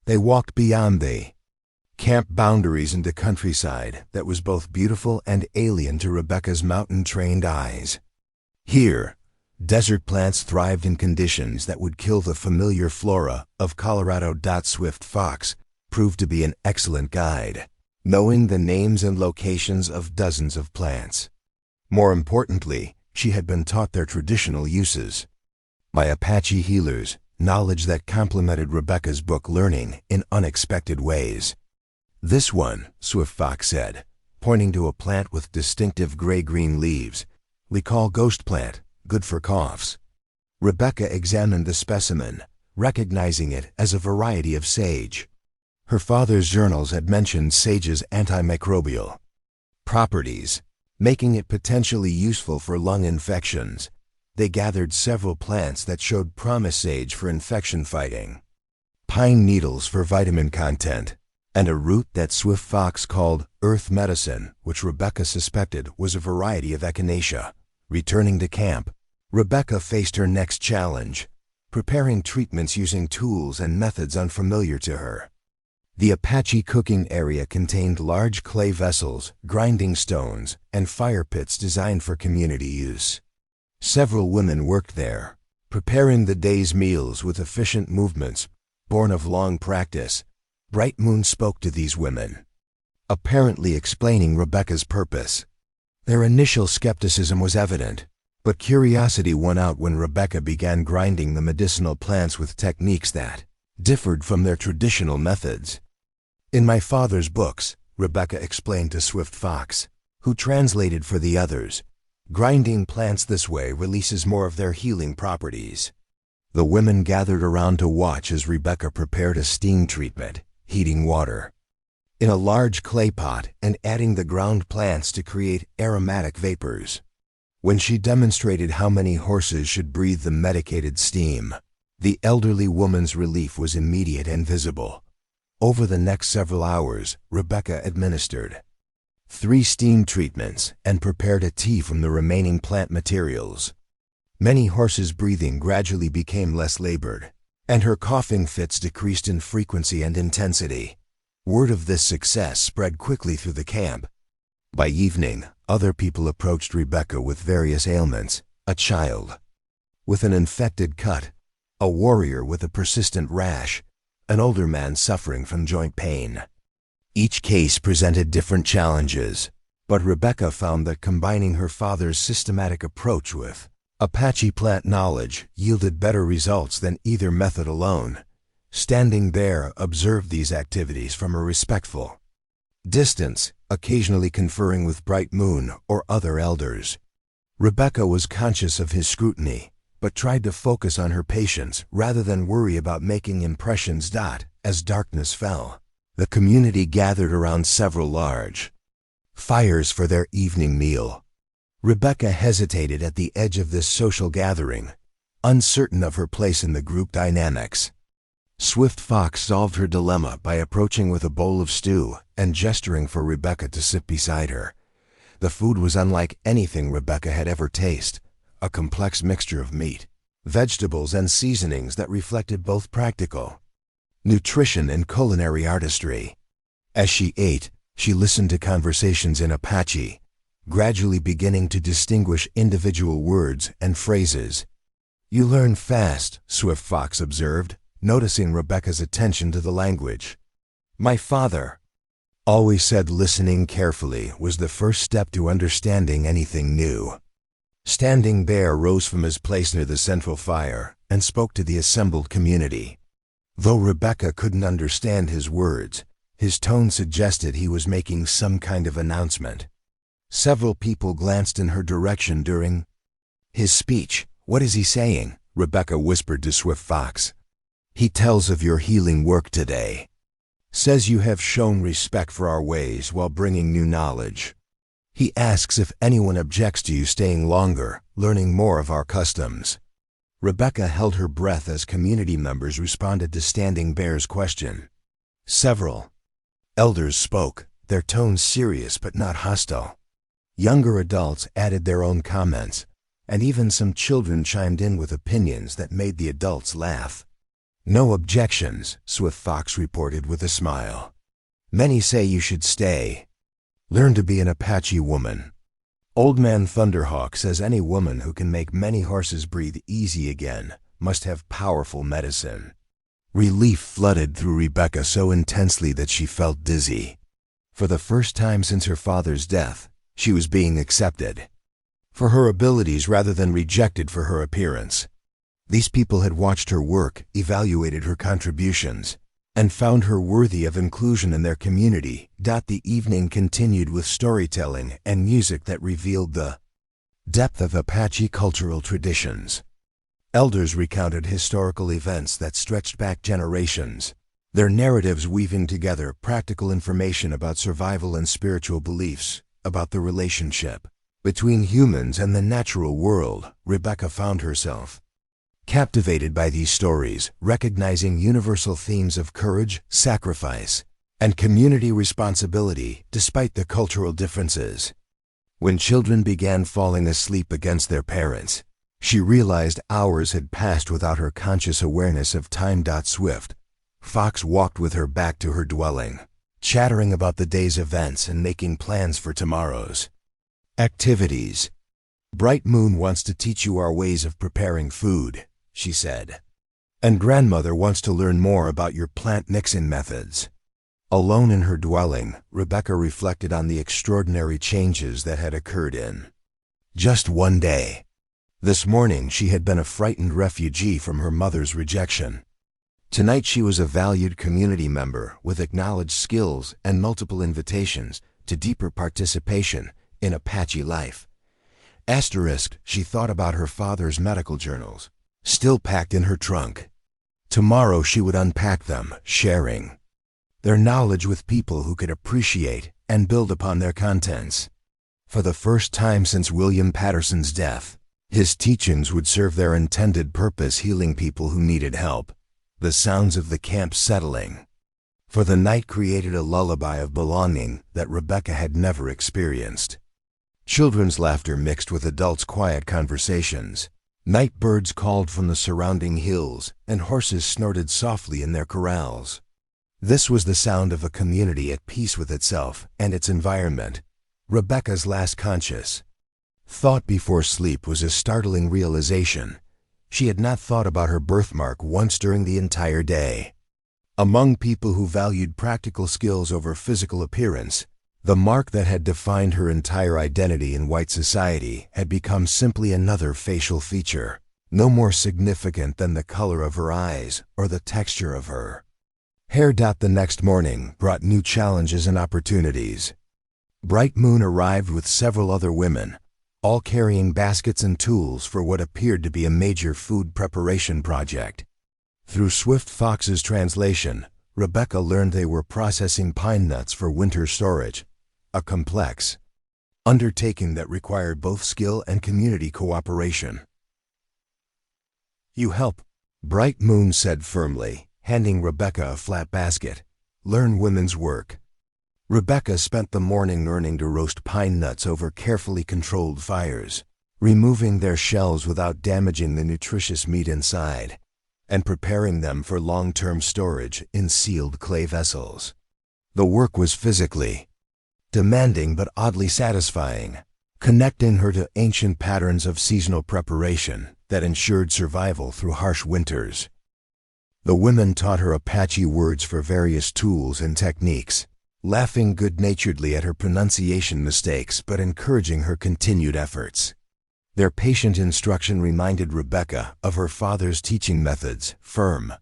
They walked beyond the camp boundaries into countryside that was both beautiful and alien to Rebecca's mountain-trained eyes. Here, desert plants thrived in conditions that would kill the familiar flora of Colorado. Swift Fox proved to be an excellent guide, knowing the names and locations of dozens of plants. More importantly, she had been taught their traditional uses by Apache healers, knowledge that complemented Rebecca's book learning in unexpected ways. "This one," Swift Fox said, pointing to a plant with distinctive gray-green leaves, "we call ghost plant, good for coughs." Rebecca examined the specimen, recognizing it as a variety of sage. Her father's journals had mentioned sage's antimicrobial properties, making it potentially useful for lung infections. They gathered several plants that showed promise: sage for infection fighting, pine needles for vitamin content, and a root that Swift Fox called earth medicine, which Rebecca suspected was a variety of echinacea. Returning to camp, Rebecca faced her next challenge, preparing treatments using tools and methods unfamiliar to her. The Apache cooking area contained large clay vessels, grinding stones, and fire pits designed for community use. Several women worked there, preparing the day's meals with efficient movements born of long practice. Bright Moon spoke to these women, apparently explaining Rebecca's purpose. Their initial skepticism was evident, but curiosity won out when Rebecca began grinding the medicinal plants with techniques that differed from their traditional methods. "In my father's books," Rebecca explained to Swift Fox, who translated for the others, "grinding plants this way releases more of their healing properties." The women gathered around to watch as Rebecca prepared a steam treatment, heating water in a large clay pot and adding the ground plants to create aromatic vapors. When she demonstrated how Many Horses should breathe the medicated steam, the elderly woman's relief was immediate and visible. Over the next several hours, Rebecca administered 3 steam treatments and prepared a tea from the remaining plant materials. Many Horses' breathing gradually became less labored, and her coughing fits decreased in frequency and intensity. Word of this success spread quickly through the camp. By evening, other people approached Rebecca with various ailments: a child with an infected cut, a warrior with a persistent rash, an older man suffering from joint pain. Each case presented different challenges, but Rebecca found that combining her father's systematic approach with Apache plant knowledge yielded better results than either method alone. Standing there, observed these activities from a respectful distance, occasionally conferring with Bright Moon or other elders. Rebecca was conscious of his scrutiny, but tried to focus on her patients rather than worry about making impressions. As darkness fell, the community gathered around several large fires for their evening meal. Rebecca hesitated at the edge of this social gathering, uncertain of her place in the group dynamics. Swift Fox solved her dilemma by approaching with a bowl of stew and gesturing for Rebecca to sit beside her. The food was unlike anything Rebecca had ever tasted, a complex mixture of meat, vegetables, and seasonings that reflected both practical nutrition and culinary artistry. As she ate, she listened to conversations in Apache, gradually beginning to distinguish individual words and phrases. "You learn fast," Swift Fox observed, noticing Rebecca's attention to the language. My father always said listening carefully was the first step to understanding anything new. Standing Bear rose from his place near the central fire and spoke to the assembled community. Though Rebecca couldn't understand his words, his tone suggested he was making some kind of announcement. Several people glanced in her direction during his speech. What is he saying? Rebecca whispered to Swift Fox. He tells of your healing work today. Says you have shown respect for our ways while bringing new knowledge. He asks if anyone objects to you staying longer, learning more of our customs. Rebecca held her breath as community members responded to Standing Bear's question. Several elders spoke, their tones serious but not hostile. Younger adults added their own comments, and even some children chimed in with opinions that made the adults laugh. No objections, Swift Fox reported with a smile. Many say you should stay. Learn to be an Apache woman. Old Man Thunderhawk says any woman who can make many horses breathe easy again must have powerful medicine. Relief flooded through Rebecca so intensely that she felt dizzy. For the first time since her father's death, she was being accepted for her abilities rather than rejected for her appearance. These people had watched her work, evaluated her contributions, and found her worthy of inclusion in their community. The evening continued with storytelling and music that revealed the depth of Apache cultural traditions. Elders recounted historical events that stretched back generations, their narratives weaving together practical information about survival and spiritual beliefs, about the relationship between humans and the natural world. Rebecca found herself captivated by these stories, recognizing universal themes of courage, sacrifice, and community responsibility despite the cultural differences. When children began falling asleep against their parents, she realized hours had passed without her conscious awareness of time. Swift Fox walked with her back to her dwelling, chattering about the day's events and making plans for tomorrow's activities. Bright Moon wants to teach you our ways of preparing food, she said. And Grandmother wants to learn more about your plant mixing methods. Alone in her dwelling, Rebecca reflected on the extraordinary changes that had occurred in just one day. This morning she had been a frightened refugee from her mother's rejection. Tonight she was a valued community member with acknowledged skills and multiple invitations to deeper participation in Apache life. She thought about her father's medical journals, still packed in her trunk. Tomorrow she would unpack them, sharing their knowledge with people who could appreciate and build upon their contents. For the first time since William Patterson's death, his teachings would serve their intended purpose, healing people who needed help. The sounds of the camp settling for the night created a lullaby of belonging that Rebecca had never experienced. Children's laughter mixed with adults' quiet conversations. Night birds called from the surrounding hills, and horses snorted softly in their corrals. This was the sound of a community at peace with itself and its environment. Rebecca's last conscious thought before sleep was a startling realization. She had not thought about her birthmark once during the entire day. Among people who valued practical skills over physical appearance, the mark that had defined her entire identity in white society had become simply another facial feature, no more significant than the color of her eyes or the texture of her hair. The next morning brought new challenges and opportunities. Bright Moon arrived with several other women, all carrying baskets and tools for what appeared to be a major food preparation project. Through Swift Fox's translation, Rebecca learned they were processing pine nuts for winter storage, a complex undertaking that required both skill and community cooperation. You help, Bright Moon said firmly, handing Rebecca a flat basket. Learn women's work. Rebecca spent the morning learning to roast pine nuts over carefully controlled fires, removing their shells without damaging the nutritious meat inside, and preparing them for long-term storage in sealed clay vessels. The work was physically demanding but oddly satisfying, connecting her to ancient patterns of seasonal preparation that ensured survival through harsh winters. The women taught her Apache words for various tools and techniques, laughing good-naturedly at her pronunciation mistakes but encouraging her continued efforts. Their patient instruction reminded Rebecca of her father's teaching methods, firm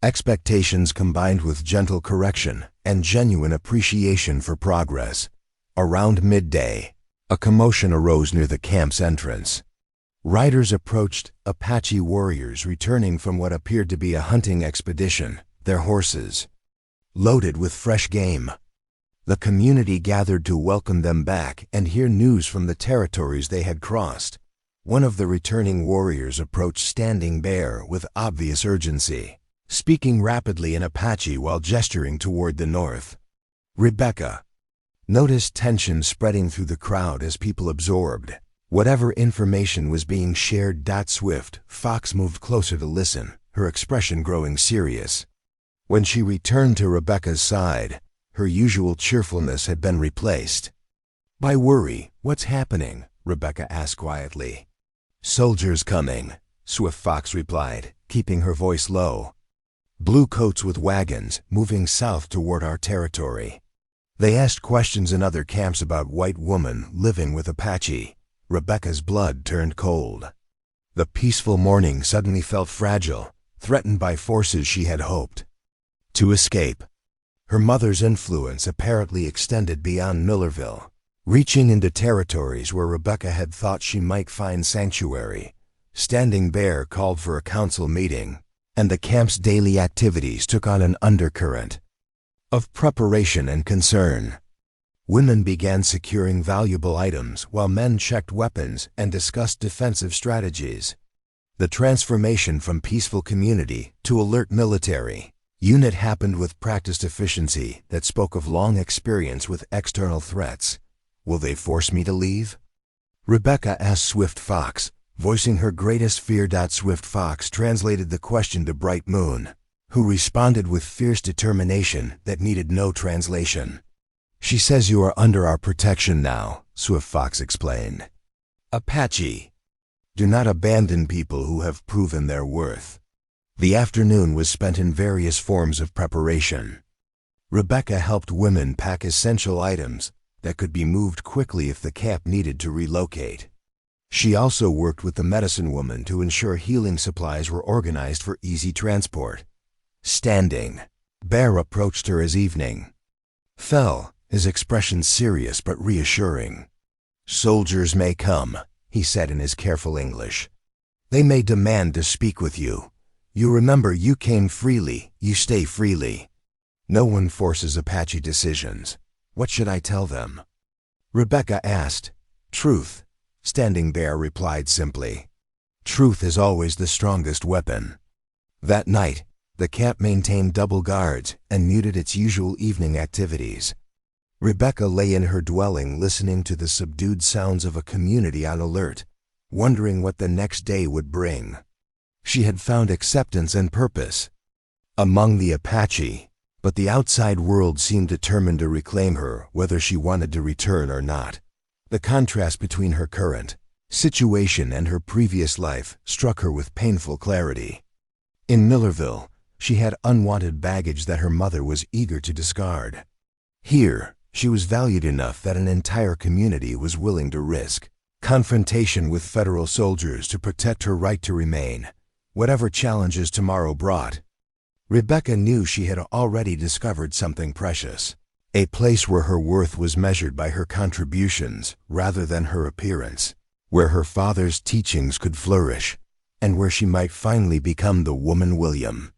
expectations combined with gentle correction and genuine appreciation for progress. Around midday, a commotion arose near the camp's entrance. Riders approached, Apache warriors returning from what appeared to be a hunting expedition, their horses loaded with fresh game. The community gathered to welcome them back and hear news from the territories they had crossed. One of the returning warriors approached Standing Bear with obvious urgency, speaking rapidly in Apache while gesturing toward the north. Rebecca noticed tension spreading through the crowd as people absorbed whatever information was being shared. Swift Fox moved closer to listen, her expression growing serious. When she returned to Rebecca's side, her usual cheerfulness had been replaced by worry. "What's happening?" Rebecca asked quietly. "Soldiers coming," Swift Fox replied, keeping her voice low. "Blue coats with wagons, moving south toward our territory." They asked questions in other camps about white women living with Apache. Rebecca's blood turned cold. The peaceful morning suddenly felt fragile, threatened by forces she had hoped to escape. Her mother's influence apparently extended beyond Millerville, reaching into territories where Rebecca had thought she might find sanctuary. Standing Bear called for a council meeting, and the camp's daily activities took on an undercurrent of preparation and concern. Women began securing valuable items while men checked weapons and discussed defensive strategies. The transformation from peaceful community to alert military unit happened with practiced efficiency that spoke of long experience with external threats. "Will they force me to leave?" Rebecca asked Swift Fox, voicing her greatest fear. Swift Fox translated the question to Bright Moon, who responded with fierce determination that needed no translation. "She says you are under our protection now," Swift Fox explained. "Apache do not abandon people who have proven their worth." The afternoon was spent in various forms of preparation. Rebecca helped women pack essential items that could be moved quickly if the camp needed to relocate. She also worked with the medicine woman to ensure healing supplies were organized for easy transport. Standing Bear approached her as evening fell, his expression serious but reassuring. "Soldiers may come," he said in his careful English. "They may demand to speak with you. You remember, you came freely, you stay freely. No one forces Apache decisions. What should I tell them?" Rebecca asked. "Truth," Standing Bear replied simply. "Truth is always the strongest weapon." That night, the camp maintained double guards and muted its usual evening activities. Rebecca lay in her dwelling listening to the subdued sounds of a community on alert, wondering what the next day would bring. She had found acceptance and purpose among the Apache, but the outside world seemed determined to reclaim her whether she wanted to return or not. The contrast between her current situation and her previous life struck her with painful clarity. In Millerville, she had unwanted baggage that her mother was eager to discard. Here, she was valued enough that an entire community was willing to risk confrontation with federal soldiers to protect her right to remain, whatever challenges tomorrow brought. Rebecca knew she had already discovered something precious, a place where her worth was measured by her contributions rather than her appearance, where her father's teachings could flourish, and where she might finally become the woman William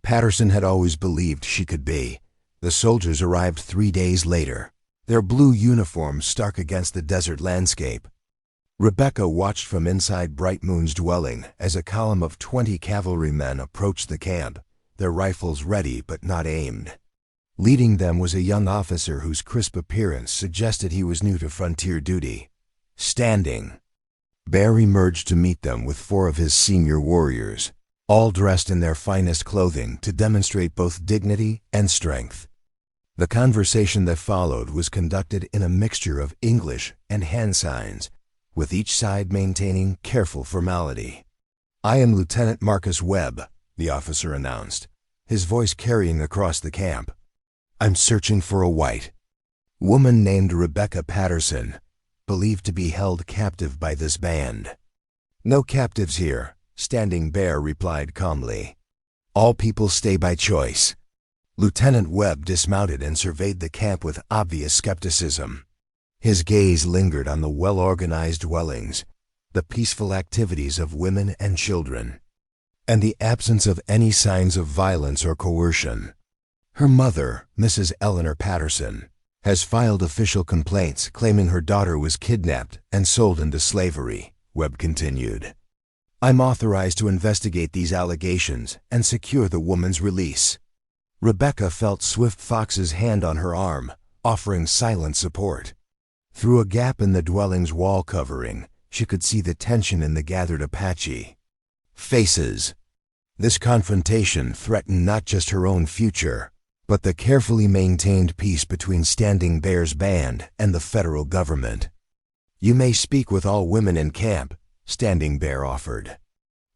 Patterson had always believed she could be. The soldiers arrived 3 days later, their blue uniforms stark against the desert landscape. Rebecca watched from inside Bright Moon's dwelling as a column of 20 cavalrymen approached the camp, their rifles ready but not aimed. Leading them was a young officer whose crisp appearance suggested he was new to frontier duty. Standing Bear emerged to meet them with 4 of his senior warriors, all dressed in their finest clothing to demonstrate both dignity and strength. The conversation that followed was conducted in a mixture of English and hand signs, with each side maintaining careful formality. "I am Lieutenant Marcus Webb," the officer announced, his voice carrying across the camp. "I'm searching for a white woman named Rebecca Patterson, believed to be held captive by this band." "No captives here," Standing Bear replied calmly. "All people stay by choice." Lieutenant Webb dismounted and surveyed the camp with obvious skepticism. His gaze lingered on the well-organized dwellings, the peaceful activities of women and children, and the absence of any signs of violence or coercion. "Her mother, Mrs. Eleanor Patterson, has filed official complaints claiming her daughter was kidnapped and sold into slavery," Webb continued. "I'm authorized to investigate these allegations and secure the woman's release." Rebecca felt Swift Fox's hand on her arm, offering silent support. Through a gap in the dwelling's wall covering, she could see the tension in the gathered Apache faces. This confrontation threatened not just her own future, but the carefully maintained peace between Standing Bear's band and the federal government. "You may speak with all women in camp," Standing Bear offered.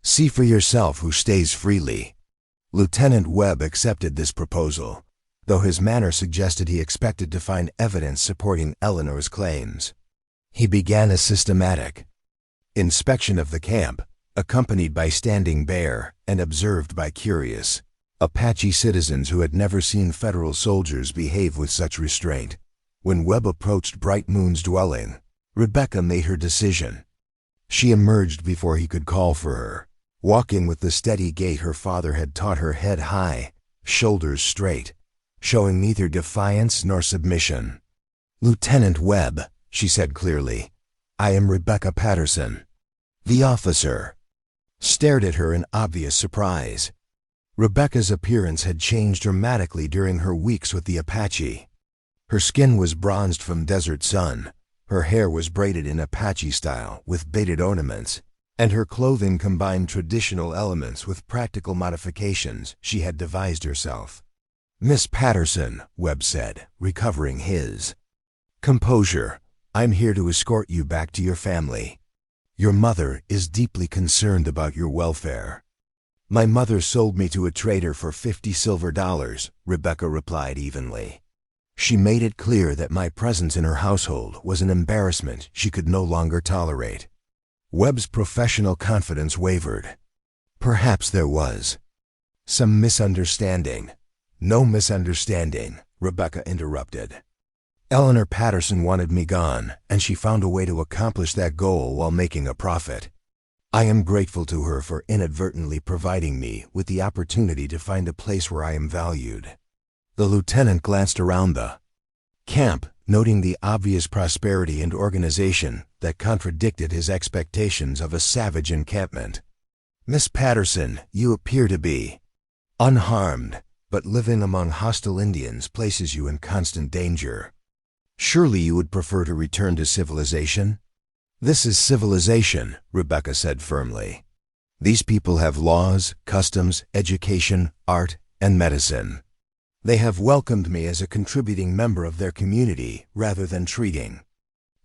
"See for yourself who stays freely." Lieutenant Webb accepted this proposal, though his manner suggested he expected to find evidence supporting Eleanor's claims. He began a systematic inspection of the camp, accompanied by Standing Bear and observed by curious Apache citizens who had never seen federal soldiers behave with such restraint. When Webb approached Bright Moon's dwelling, Rebecca made her decision. She emerged before he could call for her, walking with the steady gait her father had taught her, head high, shoulders straight, showing neither defiance nor submission. "Lieutenant Webb," she said clearly, "I am Rebecca Patterson." The officer stared at her in obvious surprise. Rebecca's appearance had changed dramatically during her weeks with the Apache. Her skin was bronzed from desert sun, her hair was braided in Apache style with beaded ornaments, and her clothing combined traditional elements with practical modifications she had devised herself. "Miss Patterson," Webb said, recovering his composure, "I'm here to escort you back to your family. Your mother is deeply concerned about your welfare." "My mother sold me to a trader for $50 silver, Rebecca replied evenly. She made it clear that my presence in her household was an embarrassment she could no longer tolerate. Webb's professional confidence wavered. Perhaps there was some misunderstanding. "No misunderstanding," Rebecca interrupted. "Eleanor Patterson wanted me gone, and she found a way to accomplish that goal while making a profit. I am grateful to her for inadvertently providing me with the opportunity to find a place where I am valued." The lieutenant glanced around the camp, noting the obvious prosperity and organization that contradicted his expectations of a savage encampment. "Miss Patterson, you appear to be unharmed, but living among hostile Indians places you in constant danger. Surely you would prefer to return to civilization?" "This is civilization," Rebecca said firmly. "These people have laws, customs, education, art, and medicine. They have welcomed me as a contributing member of their community rather than treating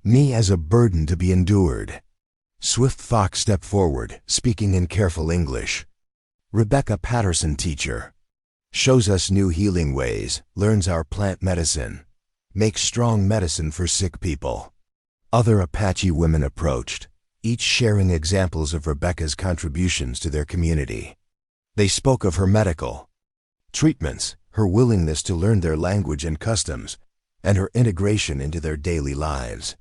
me as a burden to be endured." Swift Fox stepped forward, speaking in careful English. "Rebecca Patterson, teacher, shows us new healing ways, learns our plant medicine, makes strong medicine for sick people." Other Apache women approached, each sharing examples of Rebecca's contributions to their community. They spoke of her medical treatments, her willingness to learn their language and customs, and her integration into their daily lives.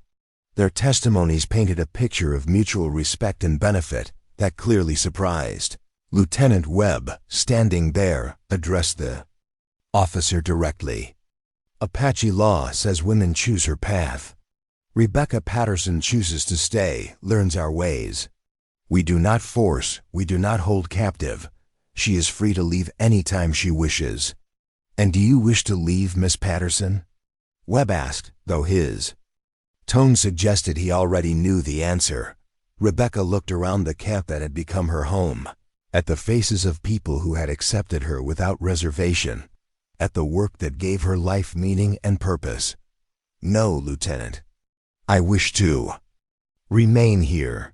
Their testimonies painted a picture of mutual respect and benefit that clearly surprised. Lieutenant Webb, Standing Bear, addressed the officer directly. "Apache law says women choose her path. Rebecca Patterson chooses to stay, learns our ways. We do not force, we do not hold captive. She is free to leave any time she wishes." "And do you wish to leave, Miss Patterson?" Webb asked, though his tone suggested he already knew the answer. Rebecca looked around the camp that had become her home, at the faces of people who had accepted her without reservation, at the work that gave her life meaning and purpose. "No, Lieutenant. I wish to remain here."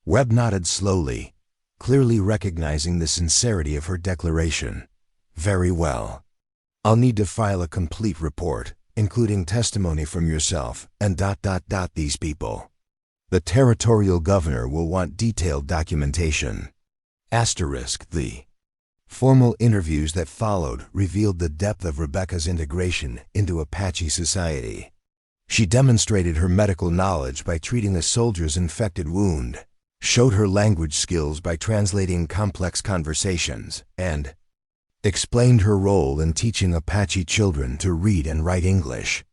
Webb nodded slowly, clearly recognizing the sincerity of her declaration. "Very well. I'll need to file a complete report, including testimony from yourself and these people. The territorial governor will want detailed documentation." The formal interviews that followed revealed the depth of Rebecca's integration into Apache society. She demonstrated her medical knowledge by treating a soldier's infected wound, showed her language skills by translating complex conversations, and explained her role in teaching Apache children to read and write English.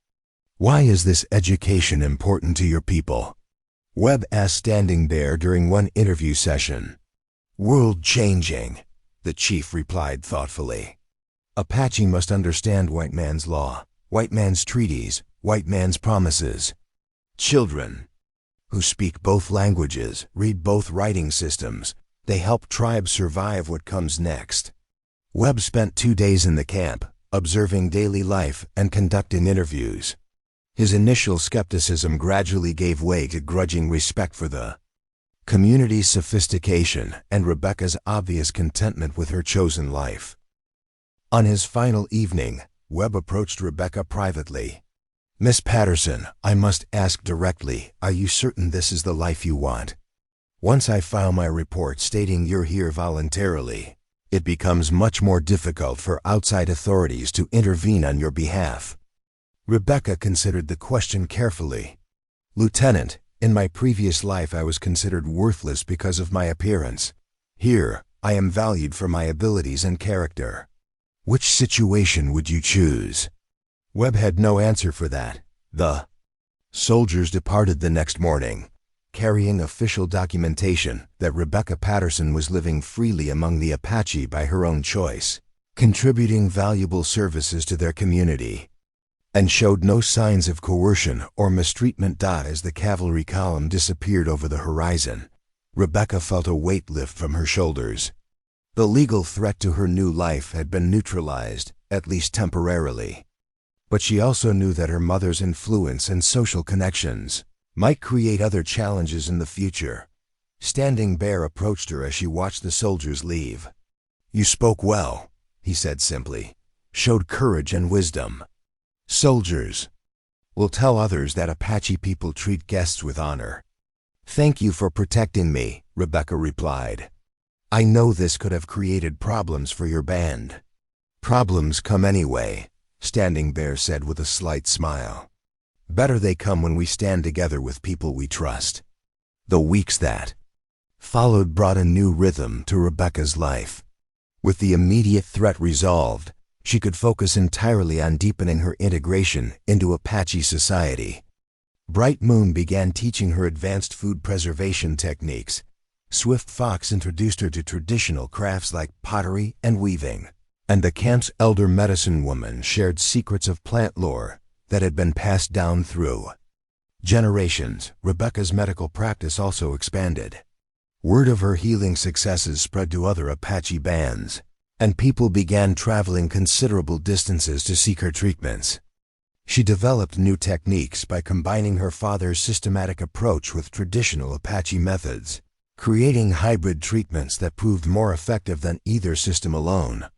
"Why is this education important to your people?" Webb asked Standing Bear during one interview session. "World-changing," the chief replied thoughtfully. "Apache must understand white man's law, white man's treaties, white man's promises. Children who speak both languages, read both writing systems, they help tribes survive what comes next." Webb spent 2 days in the camp, observing daily life and conducting interviews. His initial skepticism gradually gave way to grudging respect for the community's sophistication and Rebecca's obvious contentment with her chosen life. On his final evening, Webb approached Rebecca privately. "Miss Patterson, I must ask directly, are you certain this is the life you want? Once I file my report stating you're here voluntarily, it becomes much more difficult for outside authorities to intervene on your behalf." Rebecca considered the question carefully. "Lieutenant, in my previous life I was considered worthless because of my appearance. Here, I am valued for my abilities and character. Which situation would you choose?" Webb had no answer for that. The soldiers departed the next morning, carrying official documentation that Rebecca Patterson was living freely among the Apache by her own choice, contributing valuable services to their community, and showed no signs of coercion or mistreatment. As the cavalry column disappeared over the horizon, Rebecca felt a weight lift from her shoulders. The legal threat to her new life had been neutralized, at least temporarily. But she also knew that her mother's influence and social connections might create other challenges in the future. Standing Bear approached her as she watched the soldiers leave. "You spoke well," he said simply, "showed courage and wisdom. Soldiers will tell others that Apache people treat guests with honor." "Thank you for protecting me," Rebecca replied. "I know this could have created problems for your band." "Problems come anyway," Standing Bear said with a slight smile. "Better they come when we stand together with people we trust." The weeks that followed brought a new rhythm to Rebecca's life. With the immediate threat resolved, she could focus entirely on deepening her integration into Apache society. Bright Moon began teaching her advanced food preservation techniques. Swift Fox introduced her to traditional crafts like pottery and weaving, and the camp's elder medicine woman shared secrets of plant lore that had been passed down through generations. Rebecca's medical practice also expanded. Word of her healing successes spread to other Apache bands, and people began traveling considerable distances to seek her treatments. She developed new techniques by combining her father's systematic approach with traditional Apache methods, creating hybrid treatments that proved more effective than either system alone.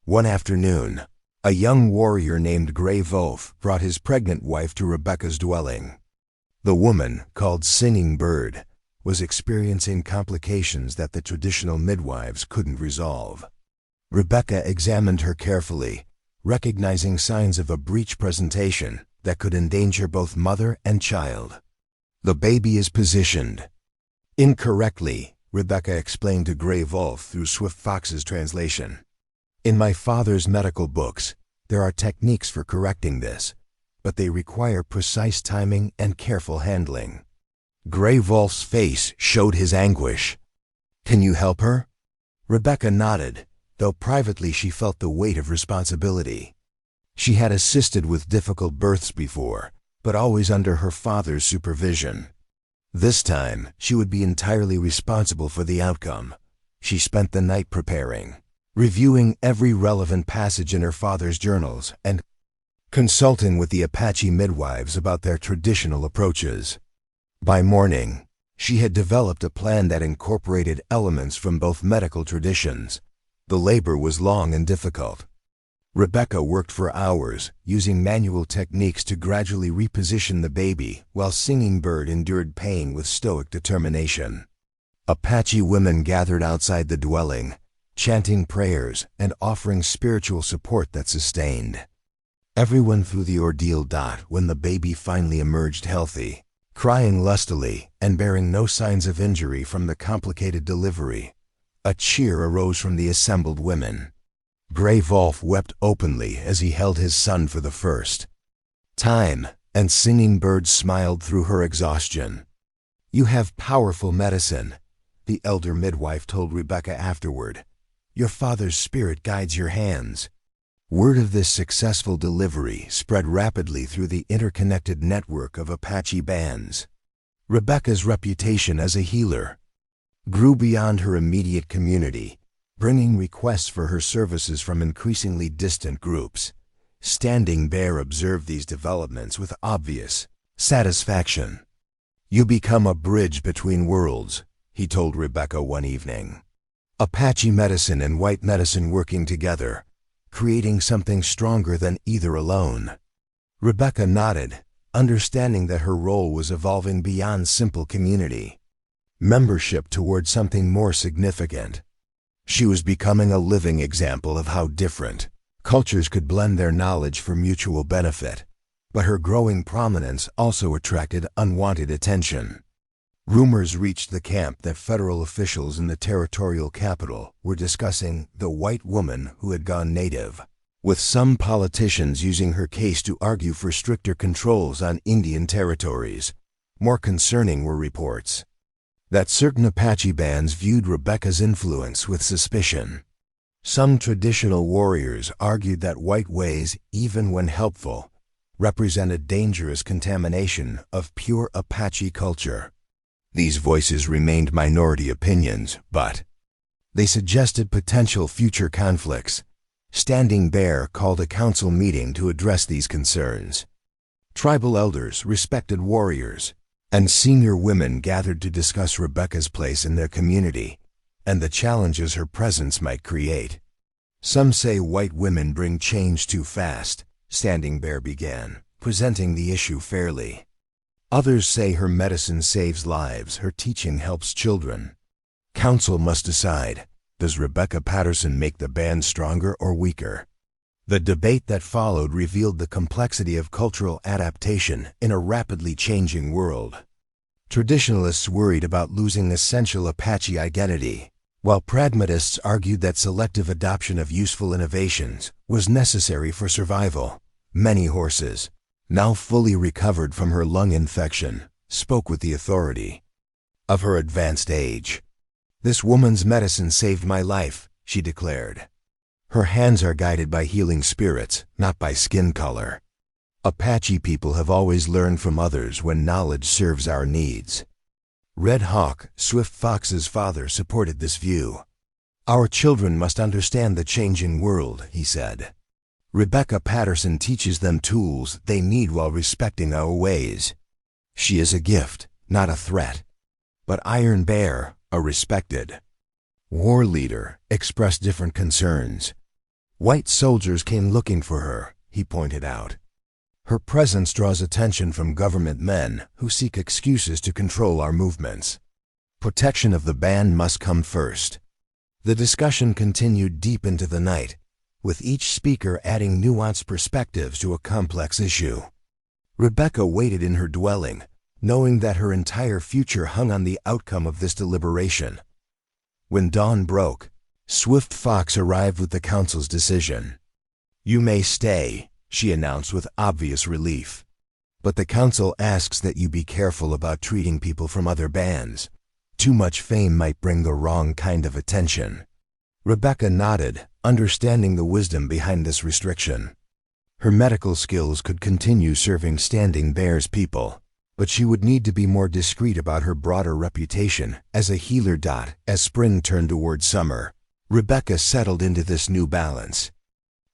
One afternoon, a young warrior named Gray Wolf brought his pregnant wife to Rebecca's dwelling. The woman, called Singing Bird, was experiencing complications that the traditional midwives couldn't resolve. Rebecca examined her carefully, recognizing signs of a breech presentation that could endanger both mother and child. "The baby is positioned incorrectly," Rebecca explained to Gray Wolf through Swift Fox's translation. "In my father's medical books, there are techniques for correcting this, but they require precise timing and careful handling." Gray Wolf's face showed his anguish. "Can you help her?" Rebecca nodded, though privately she felt the weight of responsibility. She had assisted with difficult births before, but always under her father's supervision. This time, she would be entirely responsible for the outcome. She spent the night preparing, reviewing every relevant passage in her father's journals, and consulting with the Apache midwives about their traditional approaches. By morning, She had developed a plan that incorporated elements from both medical traditions. The labor was long and difficult. Rebecca worked for hours, using manual techniques to gradually reposition the baby, while Singing Bird endured pain with stoic determination. Apache women gathered outside the dwelling, chanting prayers and offering spiritual support that sustained. Everyone through the ordeal. When the baby finally emerged healthy, crying lustily and bearing no signs of injury from the complicated delivery, a cheer arose from the assembled women. Grey Wolf wept openly as he held his son for the first time, and Singing Bird smiled through her exhaustion. "You have powerful medicine," the elder midwife told Rebecca afterward. "Your father's spirit guides your hands." Word of this successful delivery spread rapidly through the interconnected network of Apache bands. Rebecca's reputation as a healer grew beyond her immediate community, bringing requests for her services from increasingly distant groups. Standing Bear observed these developments with obvious satisfaction. "You become a bridge between worlds," he told Rebecca one evening. "Apache medicine and white medicine working together, creating something stronger than either alone." Rebecca nodded, understanding that her role was evolving beyond simple community membership toward something more significant. She was becoming a living example of how different cultures could blend their knowledge for mutual benefit. But her growing prominence also attracted unwanted attention. Rumors reached the camp that federal officials in the territorial capital were discussing the white woman who had gone native, with some politicians using her case to argue for stricter controls on Indian territories. More concerning were reports that certain Apache bands viewed Rebecca's influence with suspicion. Some traditional warriors argued that white ways, even when helpful, represented dangerous contamination of pure Apache culture. These voices remained minority opinions, but they suggested potential future conflicts. Standing Bear called a council meeting to address these concerns. Tribal elders, respected warriors, and senior women gathered to discuss Rebecca's place in their community and the challenges her presence might create. "Some say white women bring change too fast," Standing Bear began, presenting the issue fairly. "Others say her medicine saves lives, her teaching helps children. Council must decide, does Rebecca Patterson make the band stronger or weaker?" The debate that followed revealed the complexity of cultural adaptation in a rapidly changing world. Traditionalists worried about losing essential Apache identity, while pragmatists argued that selective adoption of useful innovations was necessary for survival. Many horses, now fully recovered from her lung infection, spoke with the authority of her advanced age. "This woman's medicine saved my life," she declared. "Her hands are guided by healing spirits, not by skin color. Apache people have always learned from others when knowledge serves our needs." Red Hawk, Swift Fox's father, supported this view. "Our children must understand the changing world," he said. "Rebecca Patterson teaches them tools they need while respecting our ways. She is a gift, not a threat." But Iron Bear, a respected war leader, expressed different concerns. "White soldiers came looking for her," he pointed out. "Her presence draws attention from government men who seek excuses to control our movements. Protection of the band must come first." The discussion continued deep into the night, with each speaker adding nuanced perspectives to a complex issue. Rebecca waited in her dwelling, knowing that her entire future hung on the outcome of this deliberation. When dawn broke, Swift Fox arrived with the council's decision. "You may stay," she announced with obvious relief. "But the council asks that you be careful about treating people from other bands. Too much fame might bring the wrong kind of attention." Rebecca nodded, understanding the wisdom behind this restriction. Her medical skills could continue serving Standing Bear's people, but she would need to be more discreet about her broader reputation as a healer. As spring turned toward summer, Rebecca settled into this new balance.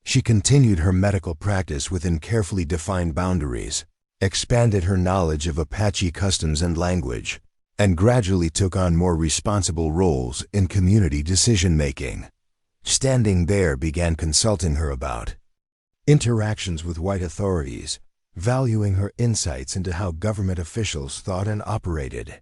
She continued her medical practice within carefully defined boundaries, expanded her knowledge of Apache customs and language, and gradually took on more responsible roles in community decision-making. Standing Bear began consulting her about interactions with white authorities, valuing her insights into how government officials thought and operated.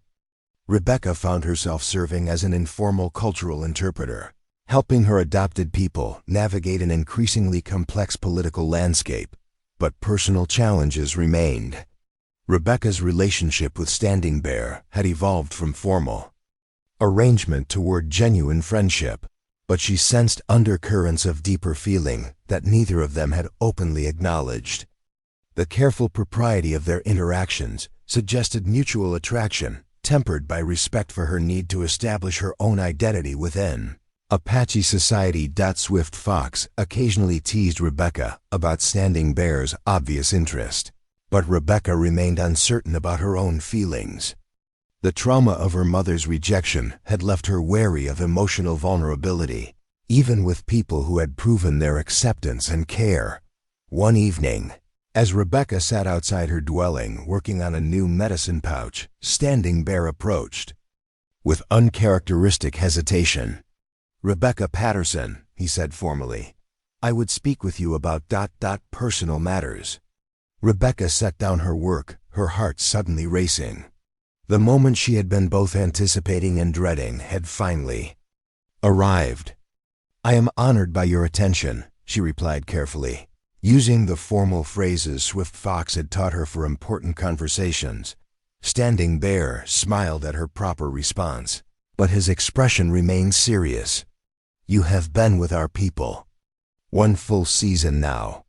Rebecca found herself serving as an informal cultural interpreter, helping her adopted people navigate an increasingly complex political landscape. But personal challenges remained. Rebecca's relationship with Standing Bear had evolved from formal arrangement toward genuine friendship, but she sensed undercurrents of deeper feeling that neither of them had openly acknowledged. The careful propriety of their interactions suggested mutual attraction, tempered by respect for her need to establish her own identity within Apache society. Swift Fox occasionally teased Rebecca about Standing Bear's obvious interest, but Rebecca remained uncertain about her own feelings. The trauma of her mother's rejection had left her wary of emotional vulnerability, even with people who had proven their acceptance and care. One evening, as Rebecca sat outside her dwelling working on a new medicine pouch, Standing Bear approached. With uncharacteristic hesitation, "Rebecca Patterson," he said formally, "I would speak with you about personal matters." Rebecca set down her work, her heart suddenly racing. The moment she had been both anticipating and dreading had finally arrived. "I am honored by your attention," she replied carefully, using the formal phrases Swift Fox had taught her for important conversations. Standing Bear smiled at her proper response, but his expression remained serious. "You have been with our people 1 full season now.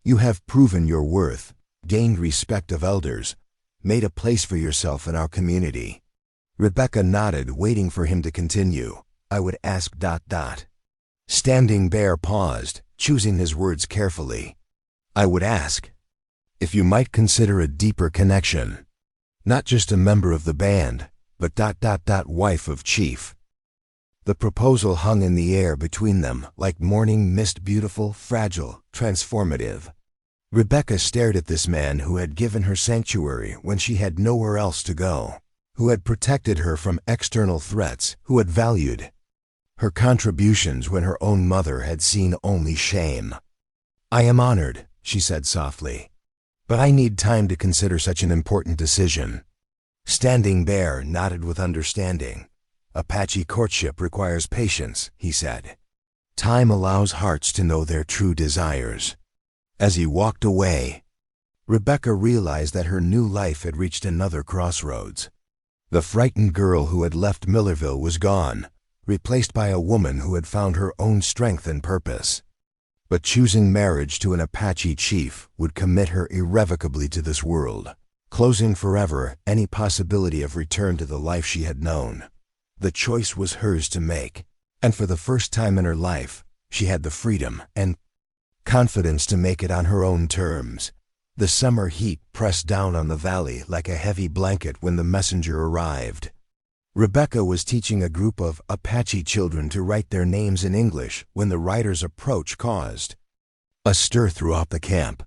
You have proven your worth, gained respect of elders, made a place for yourself in our community." Rebecca nodded, waiting for him to continue. "I would ask ... Standing Bear paused, choosing his words carefully. "I would ask if you might consider a deeper connection. Not just a member of the band, but ... wife of Chief." The proposal hung in the air between them like morning mist, beautiful, fragile, transformative. Rebecca stared at this man who had given her sanctuary when she had nowhere else to go, who had protected her from external threats, who had valued her contributions when her own mother had seen only shame. "I am honored," she said softly, "but I need time to consider such an important decision." Standing Bear nodded with understanding. "Apache courtship requires patience," he said. "Time allows hearts to know their true desires." As he walked away, Rebecca realized that her new life had reached another crossroads. The frightened girl who had left Millerville was gone, replaced by a woman who had found her own strength and purpose. But choosing marriage to an Apache chief would commit her irrevocably to this world, closing forever any possibility of return to the life she had known. The choice was hers to make, and for the first time in her life, she had the freedom and confidence to make it on her own terms. The summer heat pressed down on the valley like a heavy blanket when the messenger arrived. Rebecca was teaching a group of Apache children to write their names in English when the writer's approach caused a stir throughout the camp.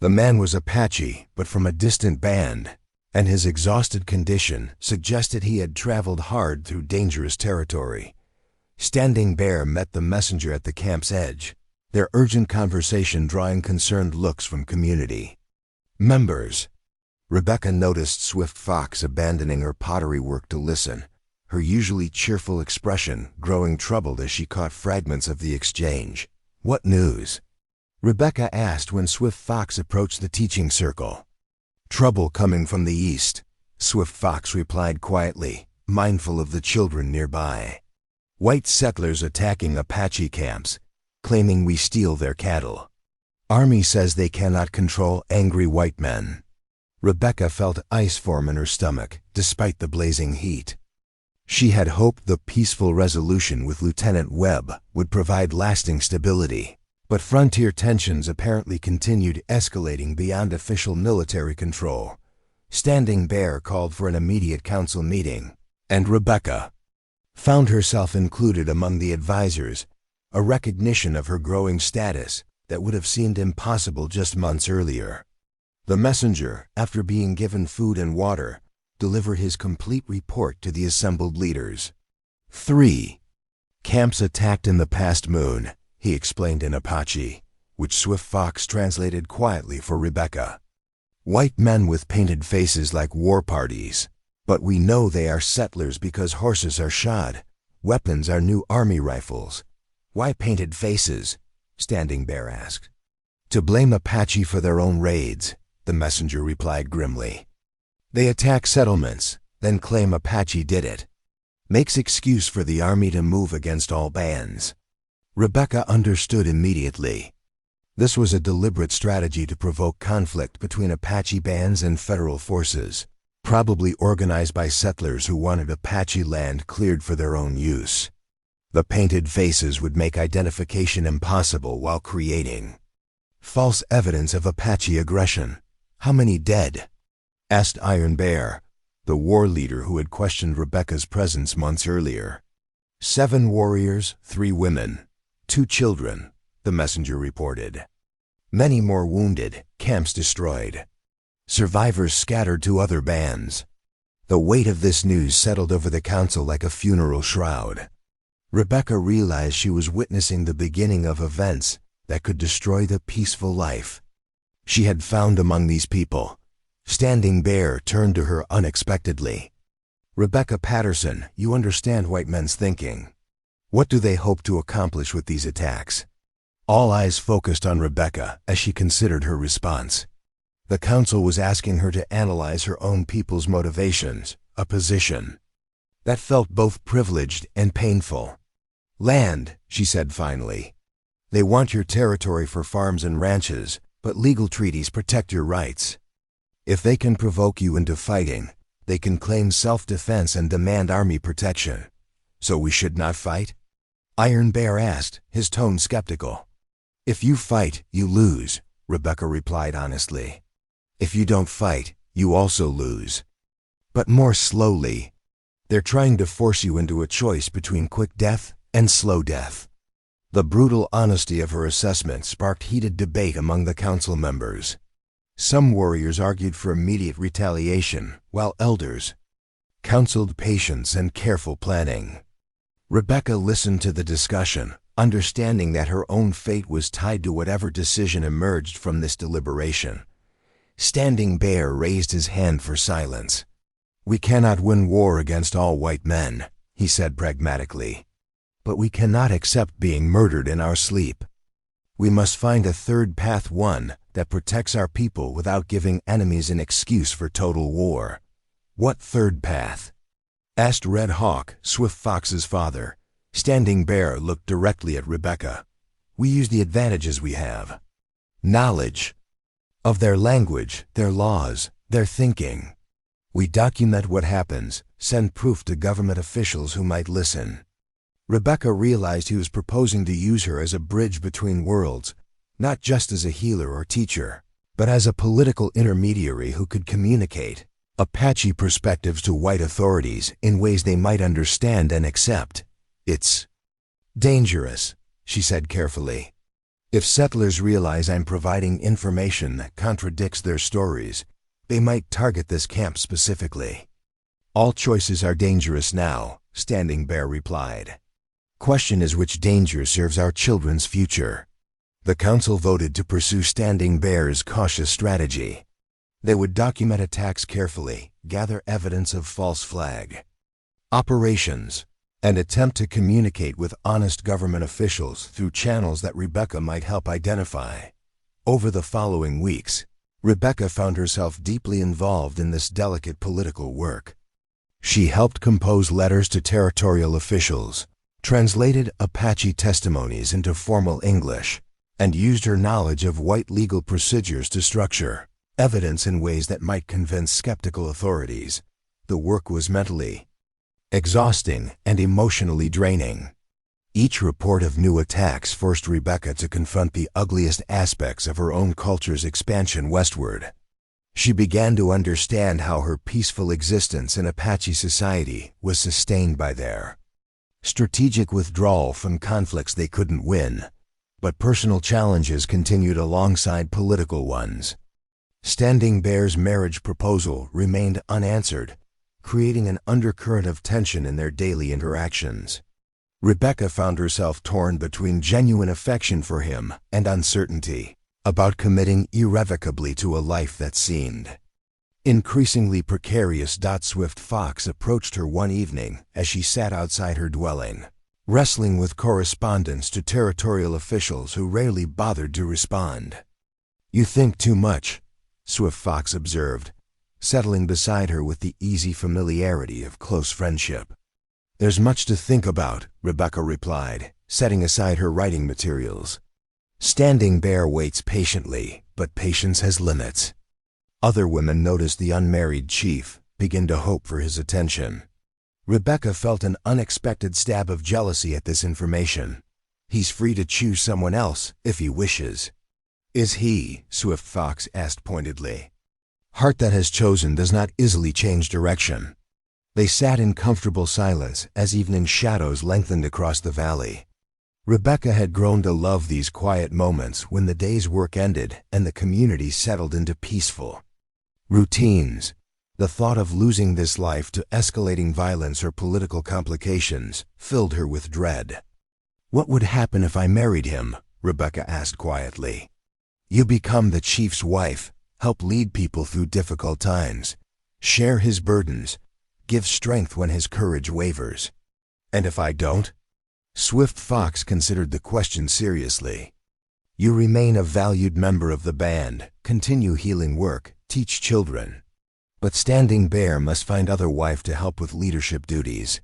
The man was Apache, but from a distant band, and his exhausted condition suggested he had traveled hard through dangerous territory. Standing Bear met the messenger at the camp's edge, their urgent conversation drawing concerned looks from community members. Rebecca noticed Swift Fox abandoning her pottery work to listen, her usually cheerful expression growing troubled as she caught fragments of the exchange. "What news?" Rebecca asked when Swift Fox approached the teaching circle. "Trouble coming from the east," Swift Fox replied quietly, mindful of the children nearby. "White settlers attacking Apache camps, claiming we steal their cattle. Army says they cannot control angry white men." Rebecca felt ice form in her stomach, despite the blazing heat. She had hoped the peaceful resolution with Lieutenant Webb would provide lasting stability, but frontier tensions apparently continued, escalating beyond official military control. Standing Bear called for an immediate council meeting, and Rebecca found herself included among the advisors, a recognition of her growing status that would have seemed impossible just months earlier. The messenger, after being given food and water, deliver his complete report to the assembled leaders. 3. Camps attacked in the past moon, he explained in Apache, which Swift Fox translated quietly for Rebecca. White men with painted faces like war parties. But we know they are settlers because horses are shod. Weapons are new army rifles. Why painted faces? Standing Bear asked. To blame Apache for their own raids, the messenger replied grimly. They attack settlements, then claim Apache did it. Makes excuse for the army to move against all bands. Rebecca understood immediately. This was a deliberate strategy to provoke conflict between Apache bands and federal forces, probably organized by settlers who wanted Apache land cleared for their own use. The painted faces would make identification impossible while creating false evidence of Apache aggression. How many dead? Asked Iron Bear, the war leader who had questioned Rebecca's presence months earlier. 7 warriors, 3 women, 2 children, the messenger reported. Many more wounded, camps destroyed. Survivors scattered to other bands. The weight of this news settled over the council like a funeral shroud. Rebecca realized she was witnessing the beginning of events that could destroy the peaceful life she had found among these people. Standing Bear turned to her unexpectedly. Rebecca Patterson, you understand white men's thinking. What do they hope to accomplish with these attacks? All eyes focused on Rebecca as she considered her response. The council was asking her to analyze her own people's motivations, a position that felt both privileged and painful. Land, she said finally. They want your territory for farms and ranches, but legal treaties protect your rights. If they can provoke you into fighting, they can claim self-defense and demand army protection. So we should not fight? Iron Bear asked, his tone skeptical. If you fight, you lose, Rebecca replied honestly. If you don't fight, you also lose. But more slowly. They're trying to force you into a choice between quick death and slow death. The brutal honesty of her assessment sparked heated debate among the council members. Some warriors argued for immediate retaliation, while elders counseled patience and careful planning. Rebecca listened to the discussion, understanding that her own fate was tied to whatever decision emerged from this deliberation. Standing Bear raised his hand for silence. We cannot win war against all white men, he said pragmatically. But we cannot accept being murdered in our sleep. We must find a third path, one that protects our people without giving enemies an excuse for total war. What third path? Asked Red Hawk, Swift Fox's father. Standing Bear looked directly at Rebecca. We use the advantages we have. Knowledge of their language, their laws, their thinking. We document what happens, send proof to government officials who might listen. Rebecca realized he was proposing to use her as a bridge between worlds, not just as a healer or teacher, but as a political intermediary who could communicate Apache perspectives to white authorities in ways they might understand and accept. It's dangerous, she said carefully. If settlers realize I'm providing information that contradicts their stories, they might target this camp specifically. All choices are dangerous now, Standing Bear replied. Question is which danger serves our children's future. The council voted to pursue Standing Bear's cautious strategy. They would document attacks carefully, gather evidence of false flag operations, and attempt to communicate with honest government officials through channels that Rebecca might help identify. Over the following weeks, Rebecca found herself deeply involved in this delicate political work. She helped compose letters to territorial officials, translated Apache testimonies into formal English, and used her knowledge of white legal procedures to structure evidence in ways that might convince skeptical authorities. The work was mentally exhausting and emotionally draining. Each report of new attacks forced Rebecca to confront the ugliest aspects of her own culture's expansion westward. She began to understand how her peaceful existence in Apache society was sustained by their strategic withdrawal from conflicts they couldn't win, but personal challenges continued alongside political ones. Standing Bear's marriage proposal remained unanswered, creating an undercurrent of tension in their daily interactions. Rebecca found herself torn between genuine affection for him and uncertainty about committing irrevocably to a life that seemed increasingly precarious. Swift Fox approached her one evening as she sat outside her dwelling, wrestling with correspondence to territorial officials who rarely bothered to respond. "You think too much," Swift Fox observed, settling beside her with the easy familiarity of close friendship. "There's much to think about," Rebecca replied, setting aside her writing materials. Standing Bear waits patiently, but patience has limits. Other women noticed the unmarried chief, begin to hope for his attention. Rebecca felt an unexpected stab of jealousy at this information. "He's free to choose someone else if he wishes." "Is he?" Swift Fox asked pointedly. "Heart that has chosen does not easily change direction." They sat in comfortable silence as evening shadows lengthened across the valley. Rebecca had grown to love these quiet moments when the day's work ended and the community settled into peaceful routines. The thought of losing this life to escalating violence or political complications filled her with dread. "What would happen if I married him?" Rebecca asked quietly. "You become the chief's wife, help lead people through difficult times, share his burdens, give strength when his courage wavers. And if I don't?" Swift Fox considered the question seriously. "You remain a valued member of the band, continue healing work, teach children. But Standing Bear must find other wife to help with leadership duties."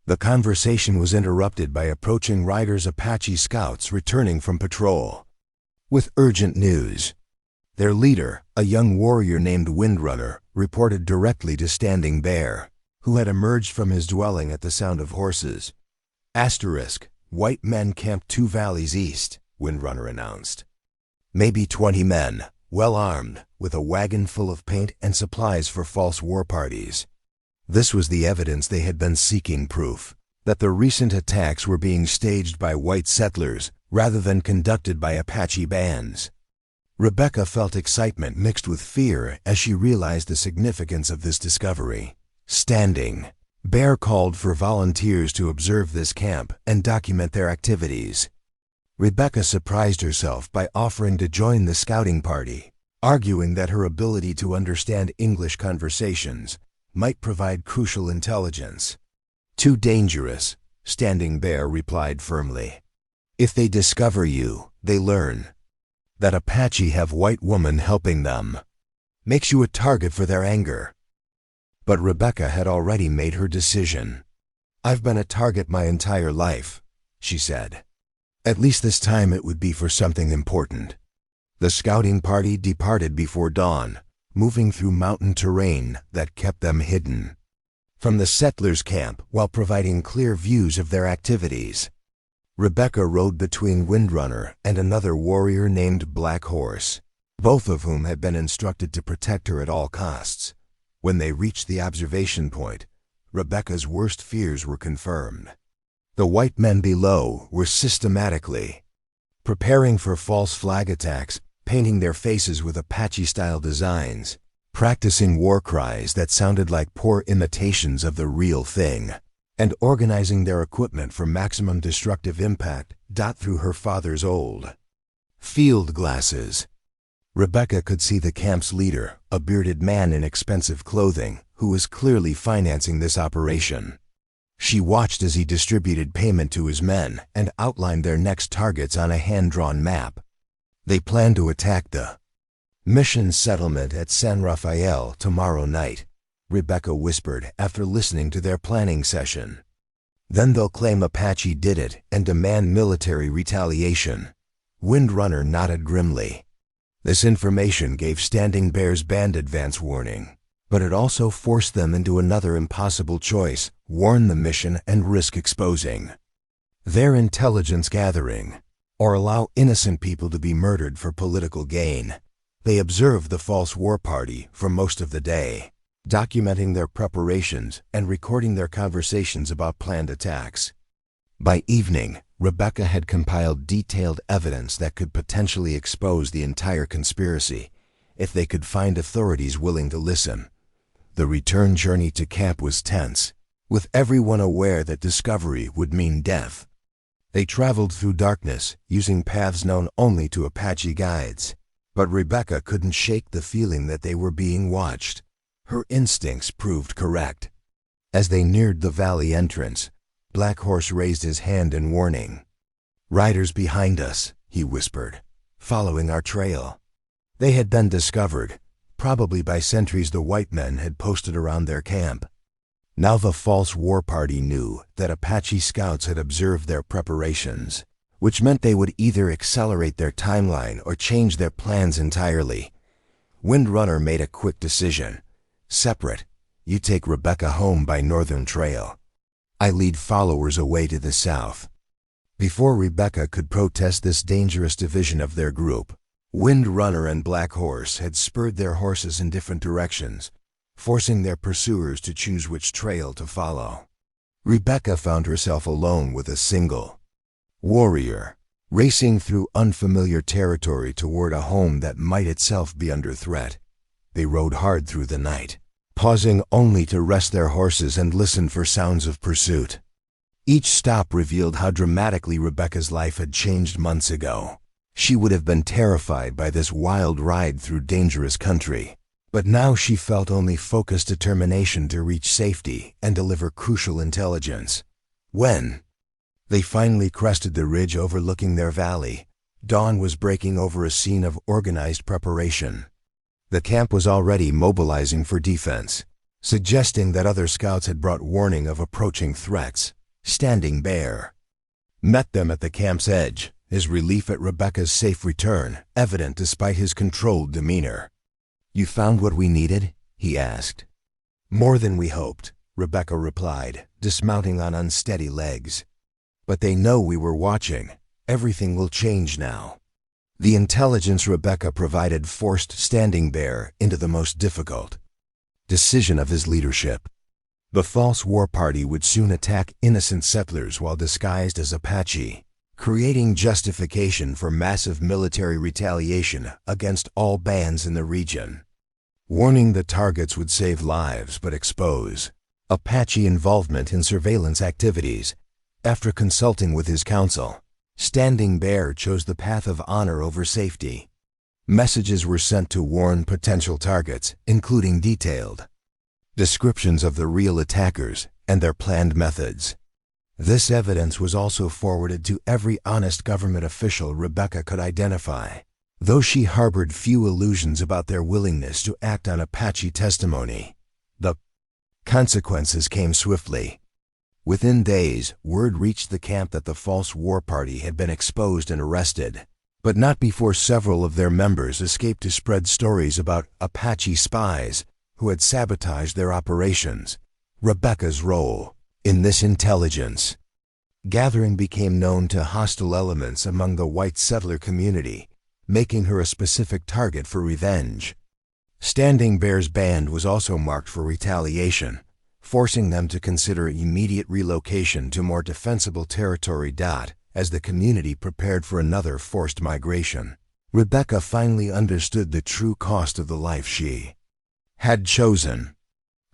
The conversation was interrupted by approaching riders Apache scouts returning from patrol with urgent news. Their leader, a young warrior named Windrunner, reported directly to Standing Bear, who had emerged from his dwelling at the sound of horses. "White men camped 2 valleys east," Windrunner announced. "Maybe 20 men, well armed, with a wagon full of paint and supplies for false war parties." This was the evidence they had been seeking, proof that the recent attacks were being staged by white settlers rather than conducted by Apache bands. Rebecca felt excitement mixed with fear as she realized the significance of this discovery. Standing Bear called for volunteers to observe this camp and document their activities. Rebecca surprised herself by offering to join the scouting party, arguing that her ability to understand English conversations might provide crucial intelligence. "Too dangerous," Standing Bear replied firmly. "If they discover you, they learn that Apache have white women helping them. Makes you a target for their anger." But Rebecca had already made her decision. "I've been a target my entire life," she said. "At least this time it would be for something important." The scouting party departed before dawn, moving through mountain terrain that kept them hidden from the settlers' camp while providing clear views of their activities. Rebecca rode between Windrunner and another warrior named Black Horse, both of whom had been instructed to protect her at all costs. When they reached the observation point, Rebecca's worst fears were confirmed. The white men below were systematically preparing for false flag attacks, painting their faces with Apache-style designs, practicing war cries that sounded like poor imitations of the real thing, and organizing their equipment for maximum destructive impact. Through her father's old field glasses, Rebecca could see the camp's leader, a bearded man in expensive clothing, who was clearly financing this operation. She watched as he distributed payment to his men and outlined their next targets on a hand-drawn map. They planned to attack the mission settlement at San Rafael tomorrow night, Rebecca whispered after listening to their planning session. "Then they'll claim Apache did it and demand military retaliation." Windrunner nodded grimly. This information gave Standing Bear's band advance warning, but it also forced them into another impossible choice: warn the mission and risk exposing their intelligence gathering, or allow innocent people to be murdered for political gain. They observed the false war party for most of the day, documenting their preparations and recording their conversations about planned attacks. By evening, Rebecca had compiled detailed evidence that could potentially expose the entire conspiracy if they could find authorities willing to listen. The return journey to camp was tense, with everyone aware that discovery would mean death. They traveled through darkness, using paths known only to Apache guides. But Rebecca couldn't shake the feeling that they were being watched. Her instincts proved correct. As they neared the valley entrance, Black Horse raised his hand in warning. "Riders behind us," he whispered, "following our trail." They had been discovered, probably by sentries the white men had posted around their camp. Now the false war party knew that Apache scouts had observed their preparations, which meant they would either accelerate their timeline or change their plans entirely. Windrunner made a quick decision. "Separate. You take Rebecca home by Northern Trail. I lead followers away to the south." Before Rebecca could protest this dangerous division of their group, Windrunner and Black Horse had spurred their horses in different directions, forcing their pursuers to choose which trail to follow. Rebecca found herself alone with a single warrior, racing through unfamiliar territory toward a home that might itself be under threat. They rode hard through the night, pausing only to rest their horses and listen for sounds of pursuit. Each stop revealed how dramatically Rebecca's life had changed months ago. She would have been terrified by this wild ride through dangerous country, but now she felt only focused determination to reach safety and deliver crucial intelligence. When they finally crested the ridge overlooking their valley, dawn was breaking over a scene of organized preparation. The camp was already mobilizing for defense, suggesting that other scouts had brought warning of approaching threats. Standing Bear met them at the camp's edge, his relief at Rebecca's safe return evident despite his controlled demeanor. "You found what we needed?" he asked. "More than we hoped," Rebecca replied, dismounting on unsteady legs. "But they know we were watching. Everything will change now." The intelligence Rebecca provided forced Standing Bear into the most difficult decision of his leadership. The false war party would soon attack innocent settlers while disguised as Apache, creating justification for massive military retaliation against all bands in the region. Warning the targets would save lives but expose Apache involvement in surveillance activities. After consulting with his council, Standing Bear chose the path of honor over safety. Messages were sent to warn potential targets, including detailed descriptions of the real attackers and their planned methods. This evidence was also forwarded to every honest government official Rebecca could identify, though she harbored few illusions about their willingness to act on Apache testimony. The consequences came swiftly. Within days, word reached the camp that the false war party had been exposed and arrested, but not before several of their members escaped to spread stories about Apache spies who had sabotaged their operations. Rebecca's role in this intelligence gathering became known to hostile elements among the white settler community, making her a specific target for revenge. Standing Bear's band was also marked for retaliation, forcing them to consider immediate relocation to more defensible territory. As the community prepared for another forced migration, Rebecca finally understood the true cost of the life she had chosen.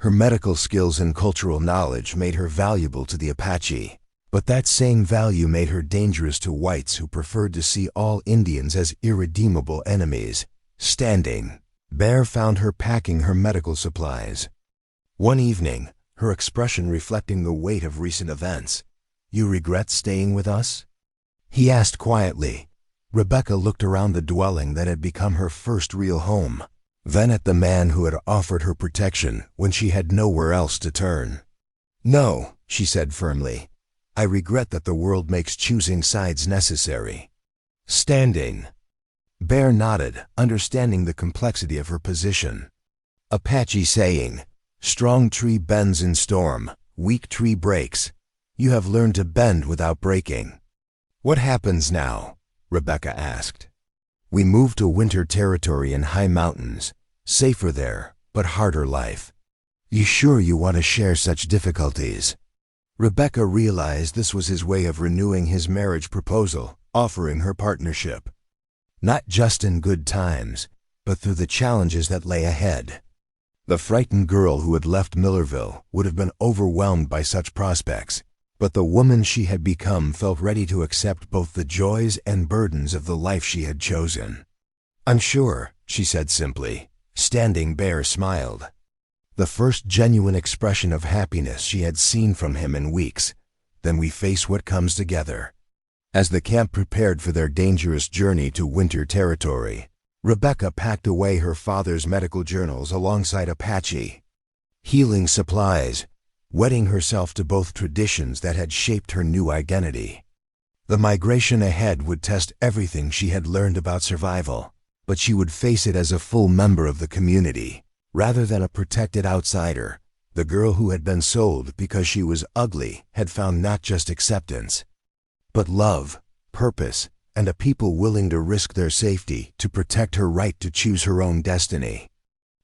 Her medical skills and cultural knowledge made her valuable to the Apache, but that same value made her dangerous to whites who preferred to see all Indians as irredeemable enemies. Standing Bear found her packing her medical supplies. One evening, her expression reflecting the weight of recent events. "You regret staying with us?" he asked quietly. Rebecca looked around the dwelling that had become her first real home, then at the man who had offered her protection when she had nowhere else to turn. "No," she said firmly. "I regret that the world makes choosing sides necessary." Standing Bear nodded, understanding the complexity of her position. Apache saying, "Strong tree bends in storm, weak tree breaks. You have learned to bend without breaking." "What happens now?" Rebecca asked. "We move to winter territory in high mountains. Safer there, but harder life. You sure you want to share such difficulties?" Rebecca realized this was his way of renewing his marriage proposal, offering her partnership. Not just in good times, but through the challenges that lay ahead. The frightened girl who had left Millerville would have been overwhelmed by such prospects, but the woman she had become felt ready to accept both the joys and burdens of the life she had chosen. "I'm sure," she said simply. Standing Bear smiled. The first genuine expression of happiness she had seen from him in weeks. "Then we face what comes together." As the camp prepared for their dangerous journey to winter territory, Rebecca packed away her father's medical journals alongside Apache, healing supplies, wedding herself to both traditions that had shaped her new identity. The migration ahead would test everything she had learned about survival, but she would face it as a full member of the community, rather than a protected outsider. The girl who had been sold because she was ugly had found not just acceptance, but love, purpose, and a people willing to risk their safety to protect her right to choose her own destiny.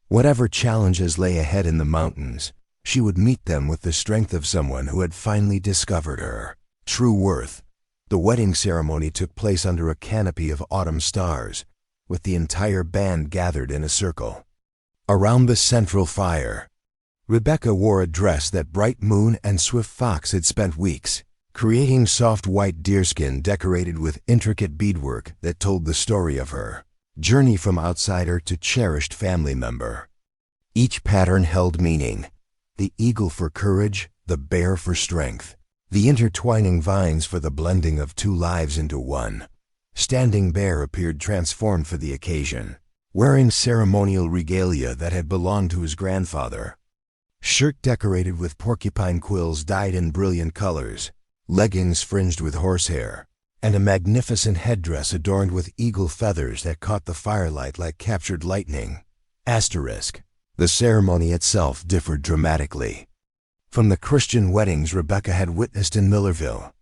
Whatever challenges lay ahead in the mountains, she would meet them with the strength of someone who had finally discovered her true worth. The wedding ceremony took place under a canopy of autumn stars, with the entire band gathered in a circle. Around the central fire, Rebecca wore a dress that Bright Moon and Swift Fox had spent weeks creating, soft white deerskin decorated with intricate beadwork that told the story of her journey from outsider to cherished family member. Each pattern held meaning: the eagle for courage, the bear for strength, the intertwining vines for the blending of two lives into one. Standing Bear appeared transformed for the occasion, wearing ceremonial regalia that had belonged to his grandfather. Shirt decorated with porcupine quills dyed in brilliant colors, leggings fringed with horsehair, and a magnificent headdress adorned with eagle feathers that caught the firelight like captured lightning. The ceremony itself differed dramatically from the Christian weddings Rebecca had witnessed in Millerville.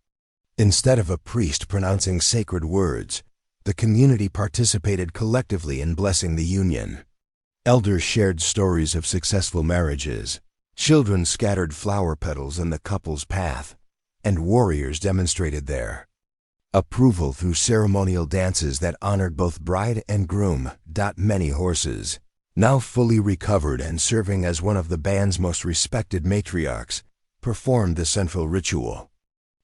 Instead of a priest pronouncing sacred words, the community participated collectively in blessing the union. Elders shared stories of successful marriages, children scattered flower petals in the couple's path, and warriors demonstrated their approval through ceremonial dances that honored both bride and groom. Many horses, now fully recovered and serving as one of the band's most respected matriarchs, performed the central ritual.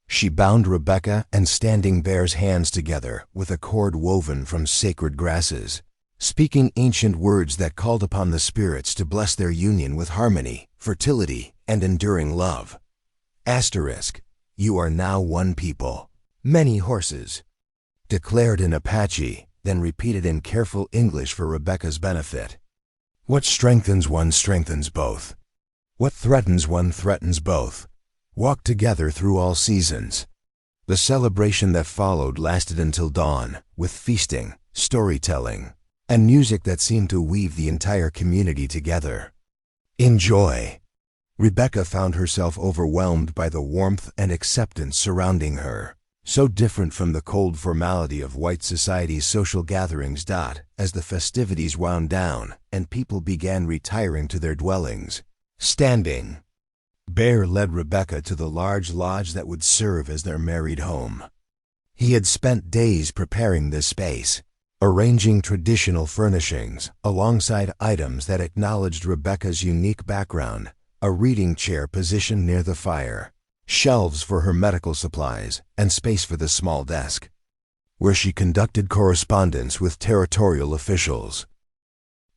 She bound Rebecca and Standing Bear's hands together with a cord woven from sacred grasses, speaking ancient words that called upon the spirits to bless their union with harmony, fertility, and enduring love. You are now one people, many horses, declared in Apache, then repeated in careful English for Rebecca's benefit. What strengthens one strengthens both. What threatens one threatens both. Walk together through all seasons. The celebration that followed lasted until dawn, with feasting, storytelling, and music that seemed to weave the entire community together. Enjoy. Rebecca found herself overwhelmed by the warmth and acceptance surrounding her, so different from the cold formality of white society's social gatherings. As the festivities wound down and people began retiring to their dwellings, Standing Bear led Rebecca to the large lodge that would serve as their married home. He had spent days preparing this space, arranging traditional furnishings alongside items that acknowledged Rebecca's unique background: a reading chair positioned near the fire, shelves for her medical supplies, and space for the small desk, where she conducted correspondence with territorial officials.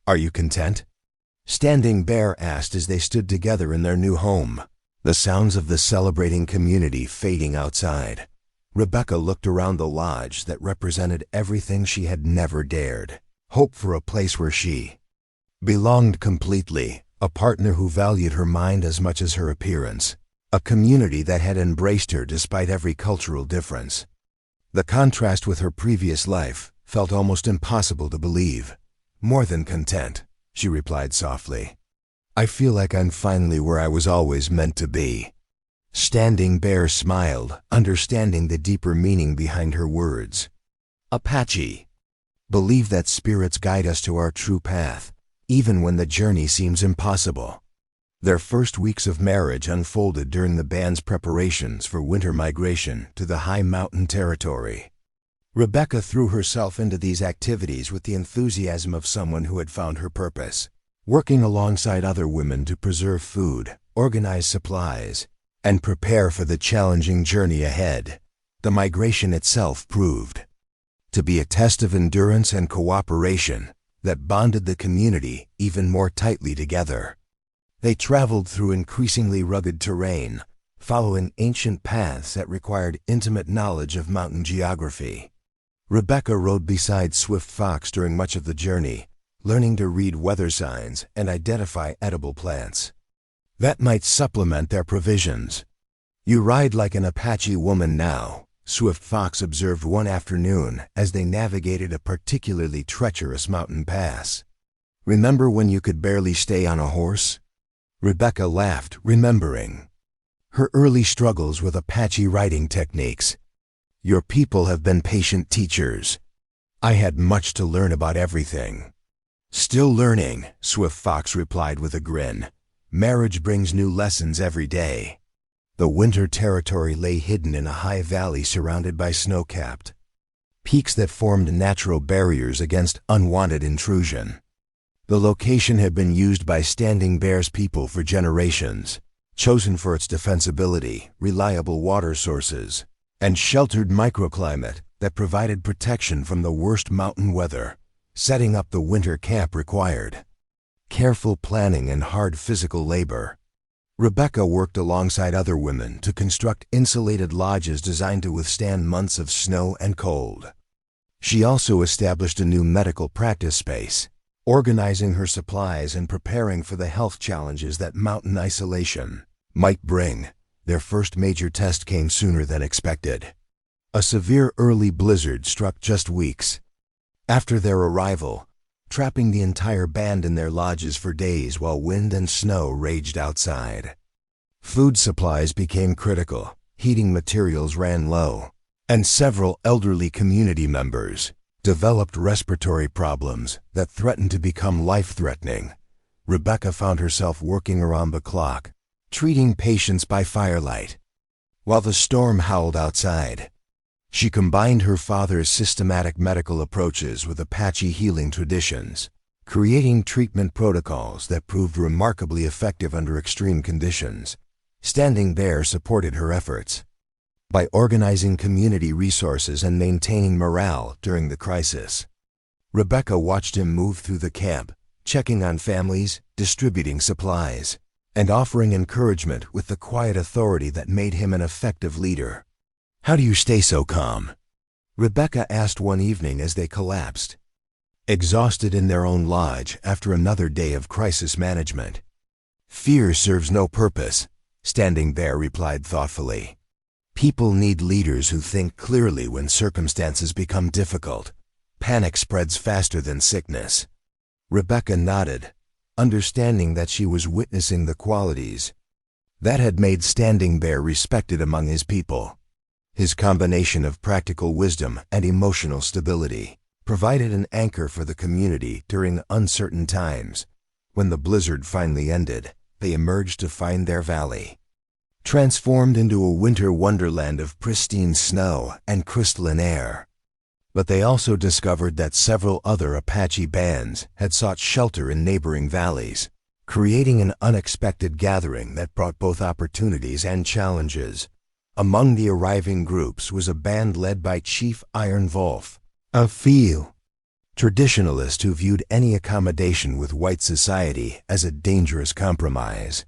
"Are you content?" Standing Bear asked as they stood together in their new home, the sounds of the celebrating community fading outside. Rebecca looked around the lodge that represented everything she had never dared hope for: a place where she belonged completely, a partner who valued her mind as much as her appearance, a community that had embraced her despite every cultural difference. The contrast with her previous life felt almost impossible to believe. "More than content," she replied softly. "I feel like I'm finally where I was always meant to be." Standing Bear smiled, understanding the deeper meaning behind her words. Apache believe that spirits guide us to our true path, even when the journey seems impossible. Their first weeks of marriage unfolded during the band's preparations for winter migration to the high mountain territory. Rebecca threw herself into these activities with the enthusiasm of someone who had found her purpose, working alongside other women to preserve food, organize supplies, and prepare for the challenging journey ahead. The migration itself proved to be a test of endurance and cooperation that bonded the community even more tightly together. They traveled through increasingly rugged terrain, following ancient paths that required intimate knowledge of mountain geography. Rebecca rode beside Swift Fox during much of the journey, learning to read weather signs and identify edible plants that might supplement their provisions. "You ride like an Apache woman now," Swift Fox observed one afternoon as they navigated a particularly treacherous mountain pass. "Remember when you could barely stay on a horse?" Rebecca laughed, remembering her early struggles with Apache riding techniques. "Your people have been patient teachers. I had much to learn about everything." "Still learning," Swift Fox replied with a grin. "Marriage brings new lessons every day." The winter territory lay hidden in a high valley surrounded by snow-capped peaks that formed natural barriers against unwanted intrusion. The location had been used by Standing Bear's people for generations, chosen for its defensibility, reliable water sources, and sheltered microclimate that provided protection from the worst mountain weather. Setting up the winter camp required careful planning and hard physical labor. Rebecca worked alongside other women to construct insulated lodges designed to withstand months of snow and cold. She also established a new medical practice space, organizing her supplies and preparing for the health challenges that mountain isolation might bring. Their first major test came sooner than expected. A severe early blizzard struck just weeks after their arrival, trapping the entire band in their lodges for days while wind and snow raged outside. Food supplies became critical, heating materials ran low, and several elderly community members developed respiratory problems that threatened to become life-threatening. Rebecca found herself working around the clock, treating patients by firelight, while the storm howled outside. She combined her father's systematic medical approaches with Apache healing traditions, creating treatment protocols that proved remarkably effective under extreme conditions. Standing Bear supported her efforts by organizing community resources and maintaining morale during the crisis. Rebecca watched him move through the camp, checking on families, distributing supplies, and offering encouragement with the quiet authority that made him an effective leader. "How do you stay so calm?" Rebecca asked one evening as they collapsed, exhausted in their own lodge after another day of crisis management. "Fear serves no purpose," Standing Bear replied thoughtfully. "People need leaders who think clearly when circumstances become difficult. Panic spreads faster than sickness." Rebecca nodded, understanding that she was witnessing the qualities that had made Standing Bear respected among his people. His combination of practical wisdom and emotional stability provided an anchor for the community during uncertain times. When the blizzard finally ended, they emerged to find their valley transformed into a winter wonderland of pristine snow and crystalline air. But they also discovered that several other Apache bands had sought shelter in neighboring valleys, creating an unexpected gathering that brought both opportunities and challenges. Among the arriving groups was a band led by Chief Iron Wolf, a fiel traditionalist who viewed any accommodation with white society as a dangerous compromise.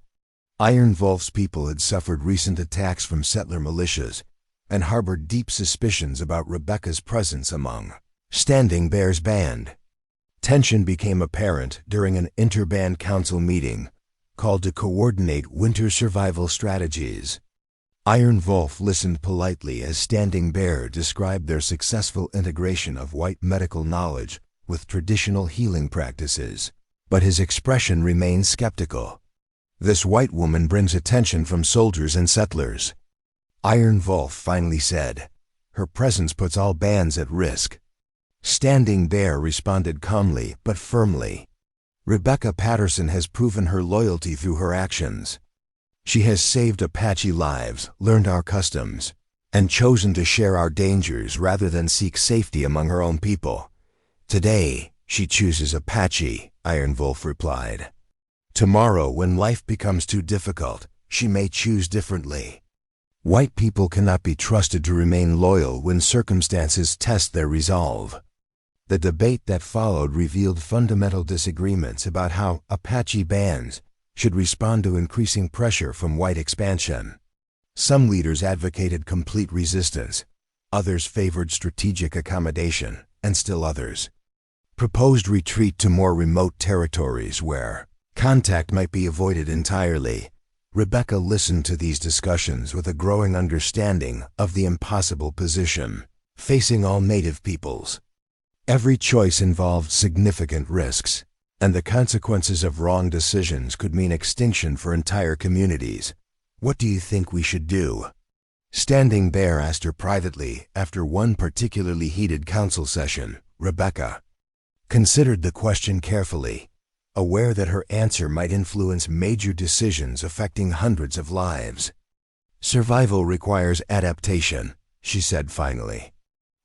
Iron Wolf's people had suffered recent attacks from settler militias and harbored deep suspicions about Rebecca's presence among Standing Bear's band. Tension became apparent during an interband council meeting called to coordinate winter survival strategies. Iron Wolf listened politely as Standing Bear described their successful integration of white medical knowledge with traditional healing practices, but his expression remained skeptical. "This white woman brings attention from soldiers and settlers," Iron Wolf finally said. "Her presence puts all bands at risk." Standing Bear responded calmly but firmly. "Rebecca Patterson has proven her loyalty through her actions. She has saved Apache lives, learned our customs, and chosen to share our dangers rather than seek safety among her own people. Today, she chooses Apache Iron Wolf replied. Tomorrow, when life becomes too difficult, she may choose differently. White people cannot be trusted to remain loyal when circumstances test their resolve. The debate that followed revealed fundamental disagreements about how Apache bands should respond to increasing pressure from white expansion. Some leaders advocated complete resistance, others favored strategic accommodation, and still others proposed retreat to more remote territories where contact might be avoided entirely. Rebecca listened to these discussions with a growing understanding of the impossible position facing all native peoples. Every choice involved significant risks, and the consequences of wrong decisions could mean extinction for entire communities. What do you think we should do? Standing Bear asked her privately after one particularly heated council session. Rebecca considered the question carefully, aware that her answer might influence major decisions affecting hundreds of lives. Survival requires adaptation, she said finally.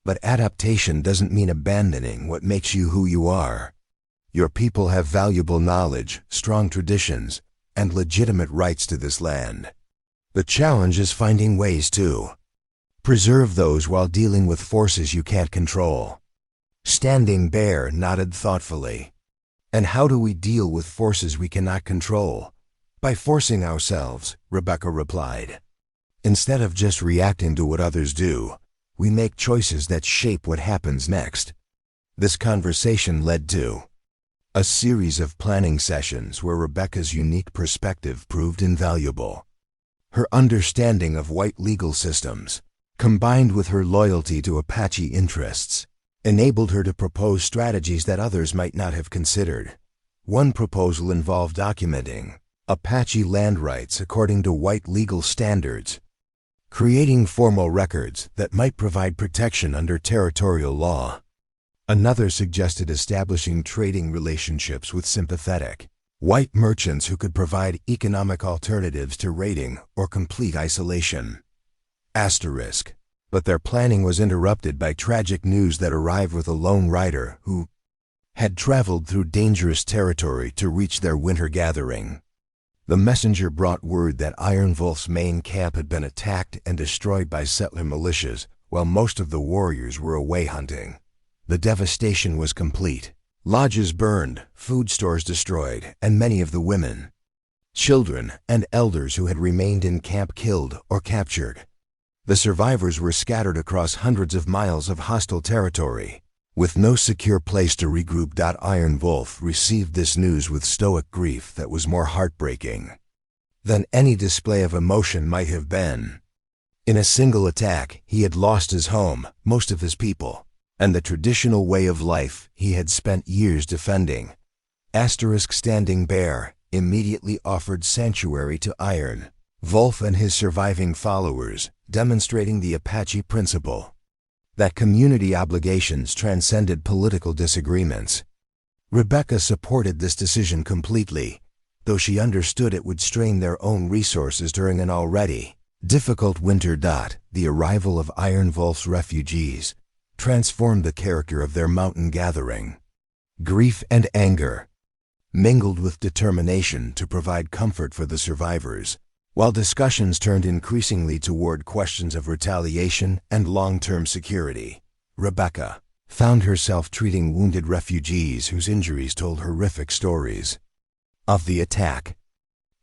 But adaptation doesn't mean abandoning what makes you who you are. Your people have valuable knowledge, strong traditions, and legitimate rights to this land. The challenge is finding ways to preserve those while dealing with forces you can't control. Standing Bear nodded thoughtfully. And how do we deal with forces we cannot control? By forcing ourselves, Rebecca replied. Instead of just reacting to what others do, we make choices that shape what happens next. This conversation led to a series of planning sessions where Rebecca's unique perspective proved invaluable. Her understanding of white legal systems, combined with her loyalty to Apache interests, enabled her to propose strategies that others might not have considered. One proposal involved documenting Apache land rights according to white legal standards, creating formal records that might provide protection under territorial law. Another suggested establishing trading relationships with sympathetic white merchants who could provide economic alternatives to raiding or complete isolation. Asterisk. But their planning was interrupted by tragic news that arrived with a lone rider who had traveled through dangerous territory to reach their winter gathering. The messenger brought word that Iron Wolf's main camp had been attacked and destroyed by settler militias, while most of the warriors were away hunting. The devastation was complete. Lodges burned, food stores destroyed, and many of the women, children, and elders who had remained in camp killed or captured. The survivors were scattered across hundreds of miles of hostile territory, with no secure place to regroup. Iron Wolf received this news with stoic grief that was more heartbreaking than any display of emotion might have been. In a single attack, he had lost his home, most of his people, and the traditional way of life he had spent years defending. Standing Bear immediately offered sanctuary to Iron Wolf and his surviving followers, demonstrating the Apache principle that community obligations transcended political disagreements. Rebecca supported this decision completely, though she understood it would strain their own resources during an already difficult winter. The arrival of Iron Wolf's refugees transformed the character of their mountain gathering. Grief and anger mingled with determination to provide comfort for the survivors, while discussions turned increasingly toward questions of retaliation and long-term security. Rebecca found herself treating wounded refugees whose injuries told horrific stories of the attack.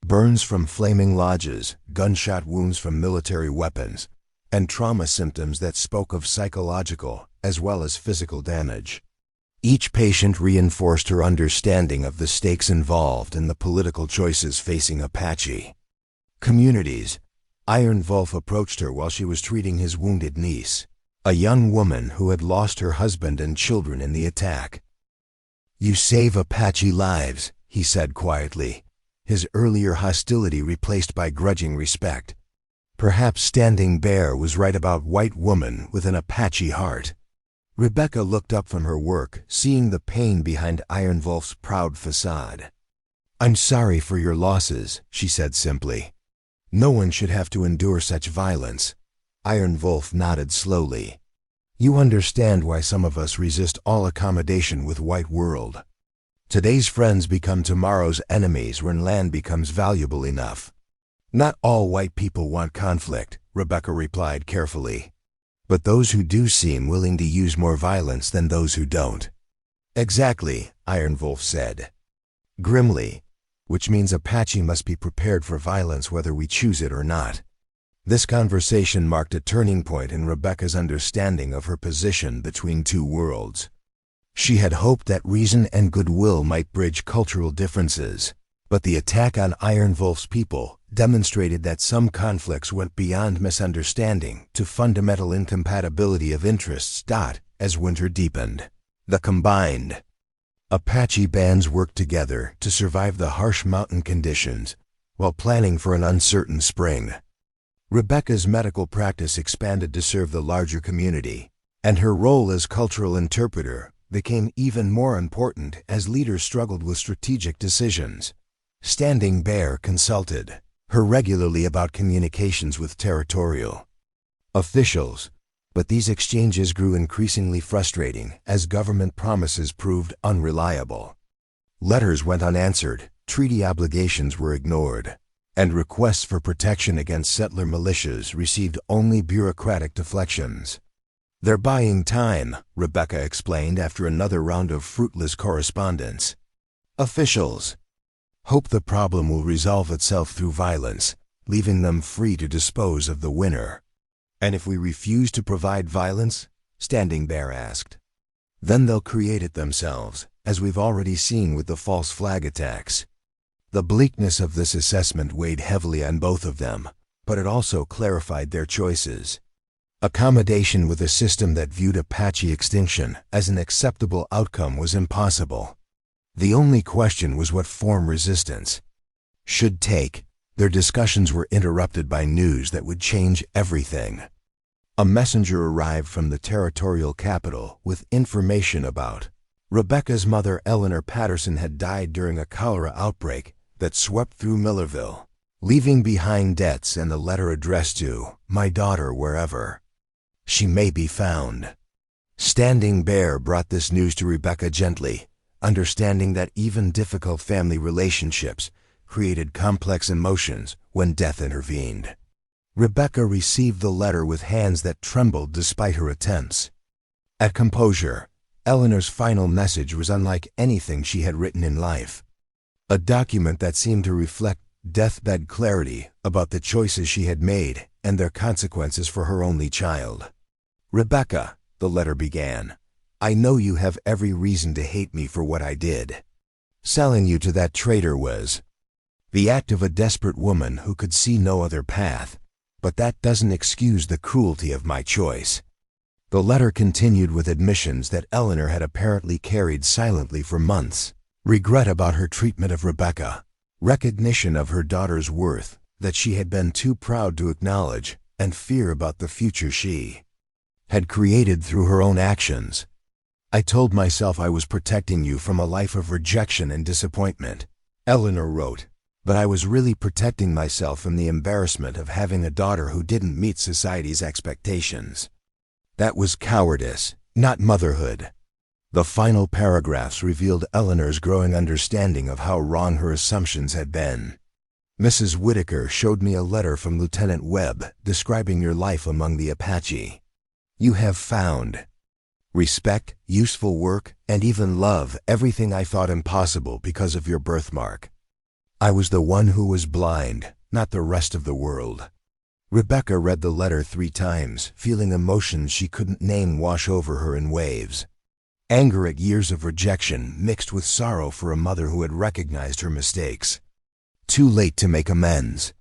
Burns from flaming lodges, gunshot wounds from military weapons, and trauma symptoms that spoke of psychological as well as physical damage. Each patient reinforced her understanding of the stakes involved in the political choices facing Apache communities. Iron Wolf approached her while she was treating his wounded niece, a young woman who had lost her husband and children in the attack. "You save Apache lives," he said quietly, his earlier hostility replaced by grudging respect. Perhaps Standing Bear was right about white woman with an Apache heart. Rebecca looked up from her work, seeing the pain behind Iron Wolf's proud facade. "I'm sorry for your losses," she said simply. "No one should have to endure such violence." Iron Wolf nodded slowly. "You understand why some of us resist all accommodation with white world. Today's friends become tomorrow's enemies when land becomes valuable enough. Not all white people want conflict, Rebecca replied carefully. But those who do seem willing to use more violence than those who don't. Exactly, Iron Wolf said. Grimly, which means Apache must be prepared for violence whether we choose it or not. This conversation marked a turning point in Rebecca's understanding of her position between two worlds. She had hoped that reason and goodwill might bridge cultural differences, but the attack on Iron Wolf's people demonstrated that some conflicts went beyond misunderstanding to fundamental incompatibility of interests. As winter deepened, the combined Apache bands worked together to survive the harsh mountain conditions while planning for an uncertain spring. Rebecca's medical practice expanded to serve the larger community, and her role as cultural interpreter became even more important as leaders struggled with strategic decisions. Standing Bear consulted her regularly about communications with territorial officials, but these exchanges grew increasingly frustrating as government promises proved unreliable. Letters went unanswered, treaty obligations were ignored, and requests for protection against settler militias received only bureaucratic deflections. They're buying time, Rebecca explained after another round of fruitless correspondence. Officials hope the problem will resolve itself through violence, leaving them free to dispose of the winner. And if we refuse to provide violence? Standing Bear asked. Then they'll create it themselves, as we've already seen with the false flag attacks. The bleakness of this assessment weighed heavily on both of them, but it also clarified their choices. Accommodation with a system that viewed Apache extinction as an acceptable outcome was impossible. The only question was what form resistance should take. Their discussions were interrupted by news that would change everything. A messenger arrived from the territorial capital with information about Rebecca's mother. Eleanor Patterson had died during a cholera outbreak that swept through Millerville, leaving behind debts and a letter addressed to "My daughter wherever she may be found." Standing Bear brought this news to Rebecca gently, understanding that even difficult family relationships created complex emotions when death intervened. Rebecca received the letter with hands that trembled despite her attempts at composure. Eleanor's final message was unlike anything she had written in life. A document that seemed to reflect deathbed clarity about the choices she had made and their consequences for her only child. Rebecca, the letter began, I know you have every reason to hate me for what I did. Selling you to that traitor was the act of a desperate woman who could see no other path, but that doesn't excuse the cruelty of my choice. The letter continued with admissions that Eleanor had apparently carried silently for months. Regret about her treatment of Rebecca, recognition of her daughter's worth that she had been too proud to acknowledge, and fear about the future she had created through her own actions. I told myself I was protecting you from a life of rejection and disappointment, Eleanor wrote, but I was really protecting myself from the embarrassment of having a daughter who didn't meet society's expectations. That was cowardice, not motherhood. The final paragraphs revealed Eleanor's growing understanding of how wrong her assumptions had been. Mrs. Whitaker showed me a letter from Lieutenant Webb describing your life among the Apache. You have found respect, useful work, and even love, everything I thought impossible because of your birthmark. I was the one who was blind, not the rest of the world. Rebecca read the letter 3 times, feeling emotions she couldn't name wash over her in waves. Anger at years of rejection mixed with sorrow for a mother who had recognized her mistakes. Too late to make amends.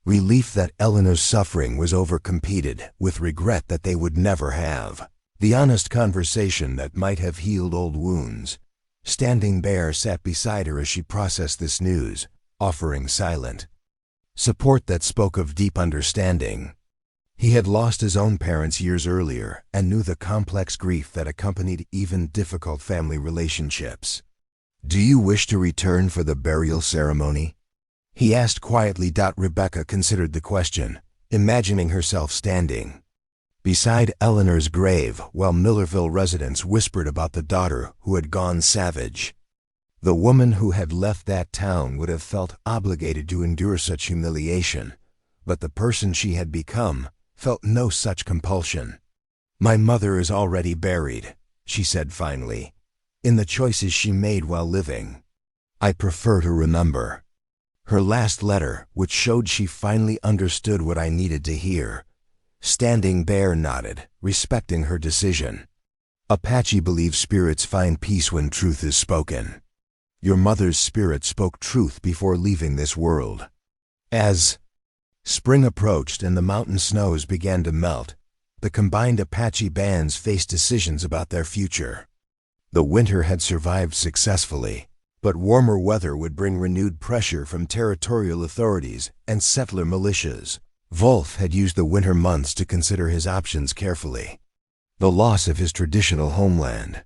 Relief that Eleanor's suffering was overcompeted with regret that they would never have. The honest conversation that might have healed old wounds. Standing Bear sat beside her as she processed this news, offering silent support that spoke of deep understanding. He had lost his own parents years earlier and knew the complex grief that accompanied even difficult family relationships. Do you wish to return for the burial ceremony? He asked quietly. Rebecca considered the question, imagining herself standing beside Eleanor's grave while Millerville residents whispered about the daughter who had gone savage. The woman who had left that town would have felt obligated to endure such humiliation, but the person she had become felt no such compulsion. "My mother is already buried," she said finally, "in the choices she made while living. I prefer to remember." Her last letter, which showed she finally understood what I needed to hear. Standing Bear nodded, respecting her decision. "Apache believes spirits find peace when truth is spoken. Your mother's spirit spoke truth before leaving this world." As spring approached and the mountain snows began to melt, the combined Apache bands faced decisions about their future. The winter had survived successfully, but warmer weather would bring renewed pressure from territorial authorities and settler militias. Wolf had used the winter months to consider his options carefully. The loss of his traditional homeland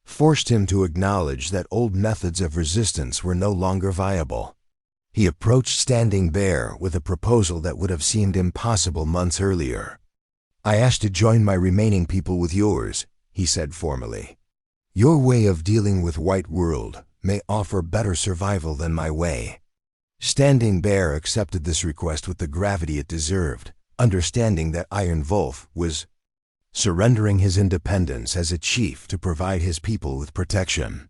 forced him to acknowledge that old methods of resistance were no longer viable. He approached Standing Bear with a proposal that would have seemed impossible months earlier. "I asked to join my remaining people with yours," he said formally. "Your way of dealing with White World may offer better survival than my way." Standing Bear accepted this request with the gravity it deserved, understanding that Iron Wolf was surrendering his independence as a chief to provide his people with protection.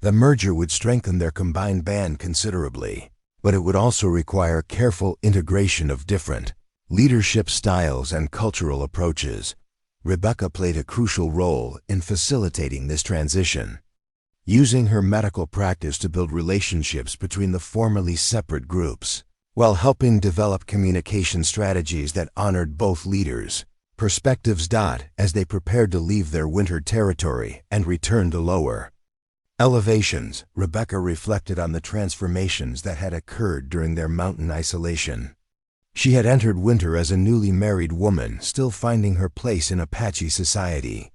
The merger would strengthen their combined band considerably, but it would also require careful integration of different leadership styles and cultural approaches. Rebecca played a crucial role in facilitating this transition, using her medical practice to build relationships between the formerly separate groups, while helping develop communication strategies that honored both leaders' perspectives. As they prepared to leave their winter territory and return to lower elevations, Rebecca reflected on the transformations that had occurred during their mountain isolation. She had entered winter as a newly married woman, still finding her place in Apache society.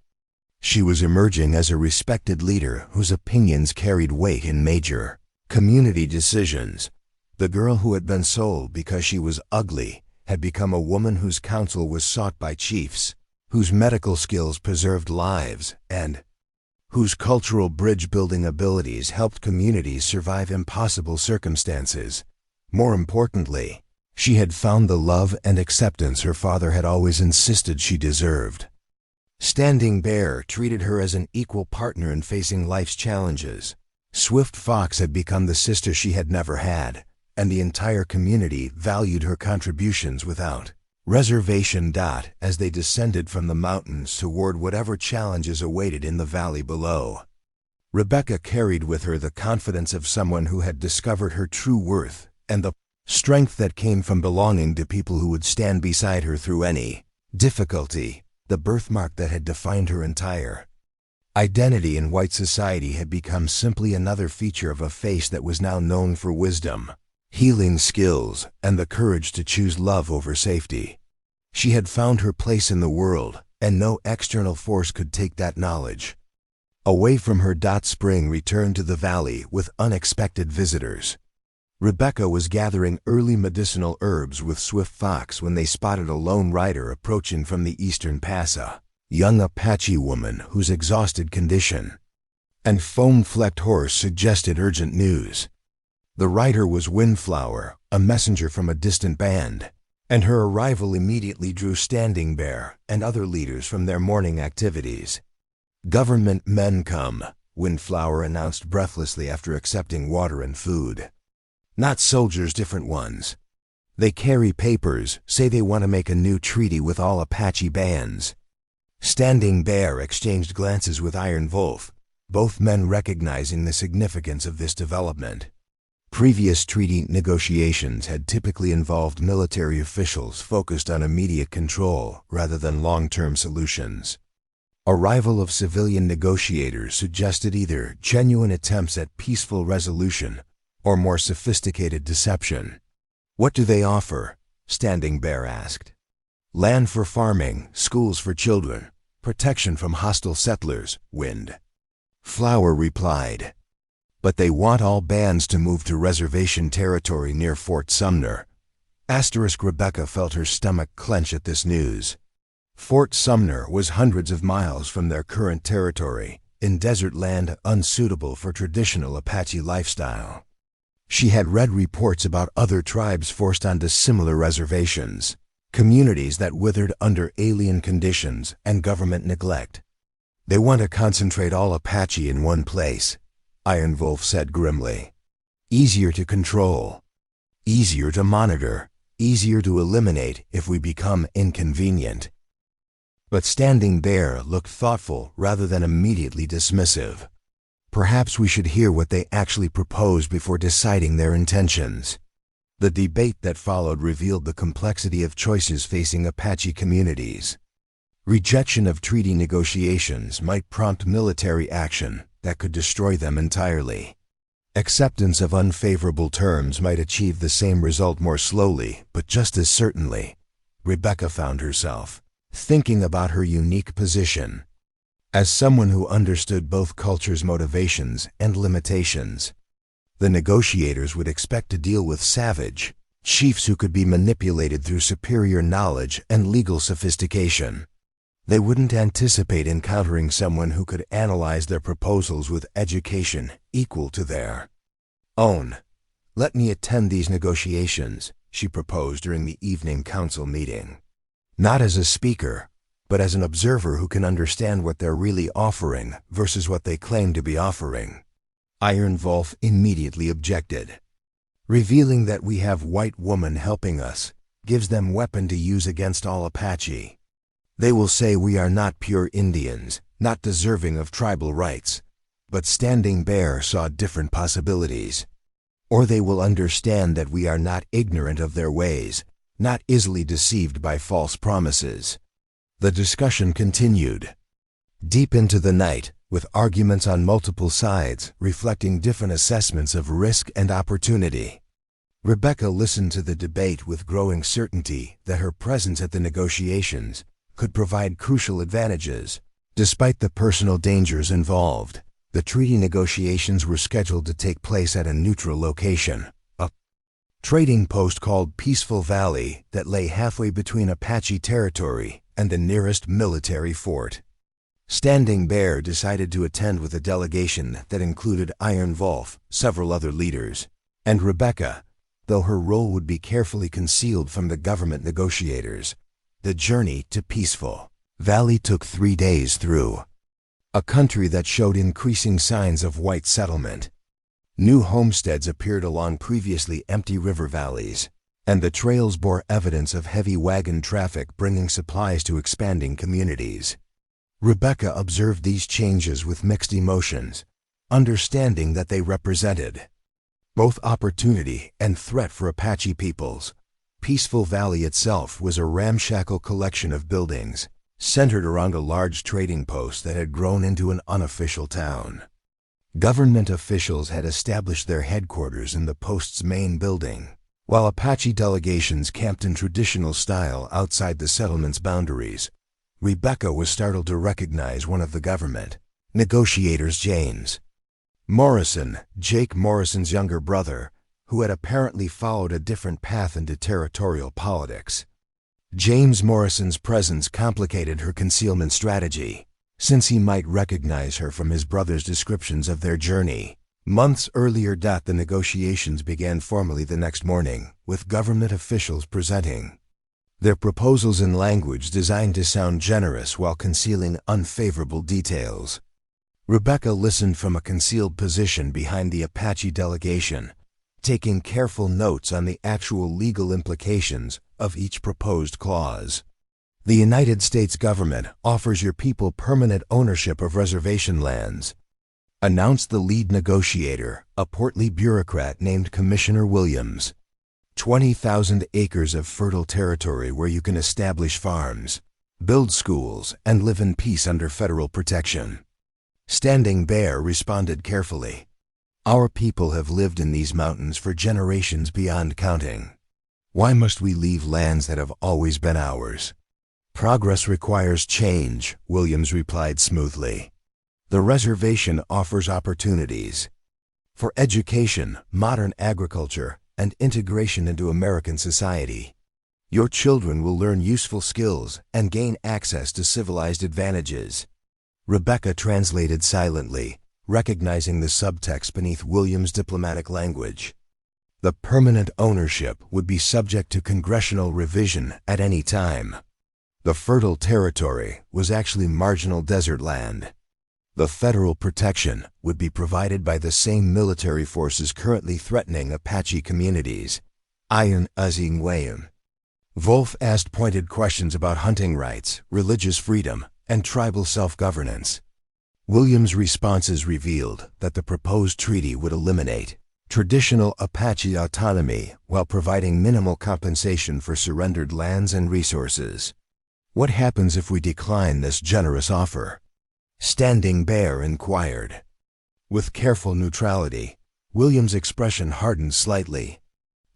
She was emerging as a respected leader whose opinions carried weight in major community decisions. The girl who had been sold because she was ugly had become a woman whose counsel was sought by chiefs, whose medical skills preserved lives, and whose cultural bridge-building abilities helped communities survive impossible circumstances. More importantly, she had found the love and acceptance her father had always insisted she deserved. Standing Bear treated her as an equal partner in facing life's challenges. Swift Fox had become the sister she had never had, and the entire community valued her contributions without reservation. As they descended from the mountains toward whatever challenges awaited in the valley below, Rebecca carried with her the confidence of someone who had discovered her true worth and the strength that came from belonging to people who would stand beside her through any difficulty. The birthmark that had defined her entire identity in white society had become simply another feature of a face that was now known for wisdom, healing skills, and the courage to choose love over safety. She had found her place in the world, and no external force could take that knowledge away from her. Spring returned to the valley with unexpected visitors. Rebecca was gathering early medicinal herbs with Swift Fox when they spotted a lone rider approaching from the eastern pass, a young Apache woman whose exhausted condition and foam-flecked horse suggested urgent news. The rider was Windflower, a messenger from a distant band, and her arrival immediately drew Standing Bear and other leaders from their morning activities. "Government men come," Windflower announced breathlessly after accepting water and food. "Not soldiers, different ones. They carry papers, say they want to make a new treaty with all Apache bands." Standing Bear exchanged glances with Iron Wolf, both men recognizing the significance of this development. Previous treaty negotiations had typically involved military officials focused on immediate control rather than long-term solutions. Arrival of civilian negotiators suggested either genuine attempts at peaceful resolution or more sophisticated deception. "What do they offer?" Standing Bear asked. "Land for farming, schools for children, protection from hostile settlers," Windflower replied. "But they want all bands to move to reservation territory near Fort Sumner." Rebecca felt her stomach clench at this news. Fort Sumner was hundreds of miles from their current territory, in desert land unsuitable for traditional Apache lifestyle. She had read reports about other tribes forced onto similar reservations, communities that withered under alien conditions and government neglect. "They want to concentrate all Apache in one place," Unwavering said grimly. "Easier to control, easier to monitor, easier to eliminate if we become inconvenient." But Standing Bear looked thoughtful rather than immediately dismissive. "Perhaps we should hear what they actually proposed before deciding their intentions." The debate that followed revealed the complexity of choices facing Apache communities. Rejection of treaty negotiations might prompt military action that could destroy them entirely. Acceptance of unfavorable terms might achieve the same result more slowly, but just as certainly. Rebecca found herself thinking about her unique position. As someone who understood both cultures' motivations and limitations, the negotiators would expect to deal with savage chiefs who could be manipulated through superior knowledge and legal sophistication. They wouldn't anticipate encountering someone who could analyze their proposals with education equal to their own. "Let me attend these negotiations," she proposed during the evening council meeting. "Not as a speaker, but as an observer who can understand what they're really offering versus what they claim to be offering." Unwavering immediately objected. "Revealing that we have white woman helping us gives them weapon to use against all Apache. They will say we are not pure Indians, not deserving of tribal rights." But Standing Bear saw different possibilities. "Or they will understand that we are not ignorant of their ways, not easily deceived by false promises." The discussion continued deep into the night, with arguments on multiple sides reflecting different assessments of risk and opportunity. Rebecca listened to the debate with growing certainty that her presence at the negotiations could provide crucial advantages. Despite the personal dangers involved, the treaty negotiations were scheduled to take place at a neutral location, a trading post called Peaceful Valley that lay halfway between Apache territory and the nearest military fort. Standing Bear decided to attend with a delegation that included Unwavering, several other leaders, and Rebecca, though her role would be carefully concealed from the government negotiators. The journey to Peaceful Valley took 3 days through a country that showed increasing signs of white settlement. New homesteads appeared along previously empty river valleys, and the trails bore evidence of heavy wagon traffic bringing supplies to expanding communities. Rebecca observed these changes with mixed emotions, understanding that they represented both opportunity and threat for Apache peoples. Peaceful Valley itself was a ramshackle collection of buildings, centered around a large trading post that had grown into an unofficial town. Government officials had established their headquarters in the post's main building, while Apache delegations camped in traditional style outside the settlement's boundaries. Rebecca was startled to recognize one of the government negotiators, James Morrison, Jake Morrison's younger brother, who had apparently followed a different path into territorial politics. James Morrison's presence complicated her concealment strategy, since he might recognize her from his brother's descriptions of their journey. Months earlier, the negotiations began formally the next morning, with government officials presenting their proposals in language designed to sound generous while concealing unfavorable details. Rebecca listened from a concealed position behind the Apache delegation, taking careful notes on the actual legal implications of each proposed clause. "The United States government offers your people permanent ownership of reservation lands," announced the lead negotiator, a portly bureaucrat named Commissioner Williams. 20,000 acres of fertile territory where you can establish farms, build schools, and live in peace under federal protection. Standing Bear responded carefully. "Our people have lived in these mountains for generations beyond counting. Why must we leave lands that have always been ours?" "Progress requires change," Williams replied smoothly. "The reservation offers opportunities for education, modern agriculture, and integration into American society. Your children will learn useful skills and gain access to civilized advantages. Rebecca translated silently, recognizing the subtext beneath William's diplomatic language. The permanent ownership would be subject to congressional revision at any time. The fertile territory was actually marginal desert land. The federal protection would be provided by the same military forces currently threatening Apache communities. Unwavering. Wolf asked pointed questions about hunting rights, religious freedom, and tribal self-governance. William's responses revealed that the proposed treaty would eliminate traditional Apache autonomy while providing minimal compensation for surrendered lands and resources. What happens if we decline this generous offer? Standing Bear inquired. With careful neutrality, William's expression hardened slightly.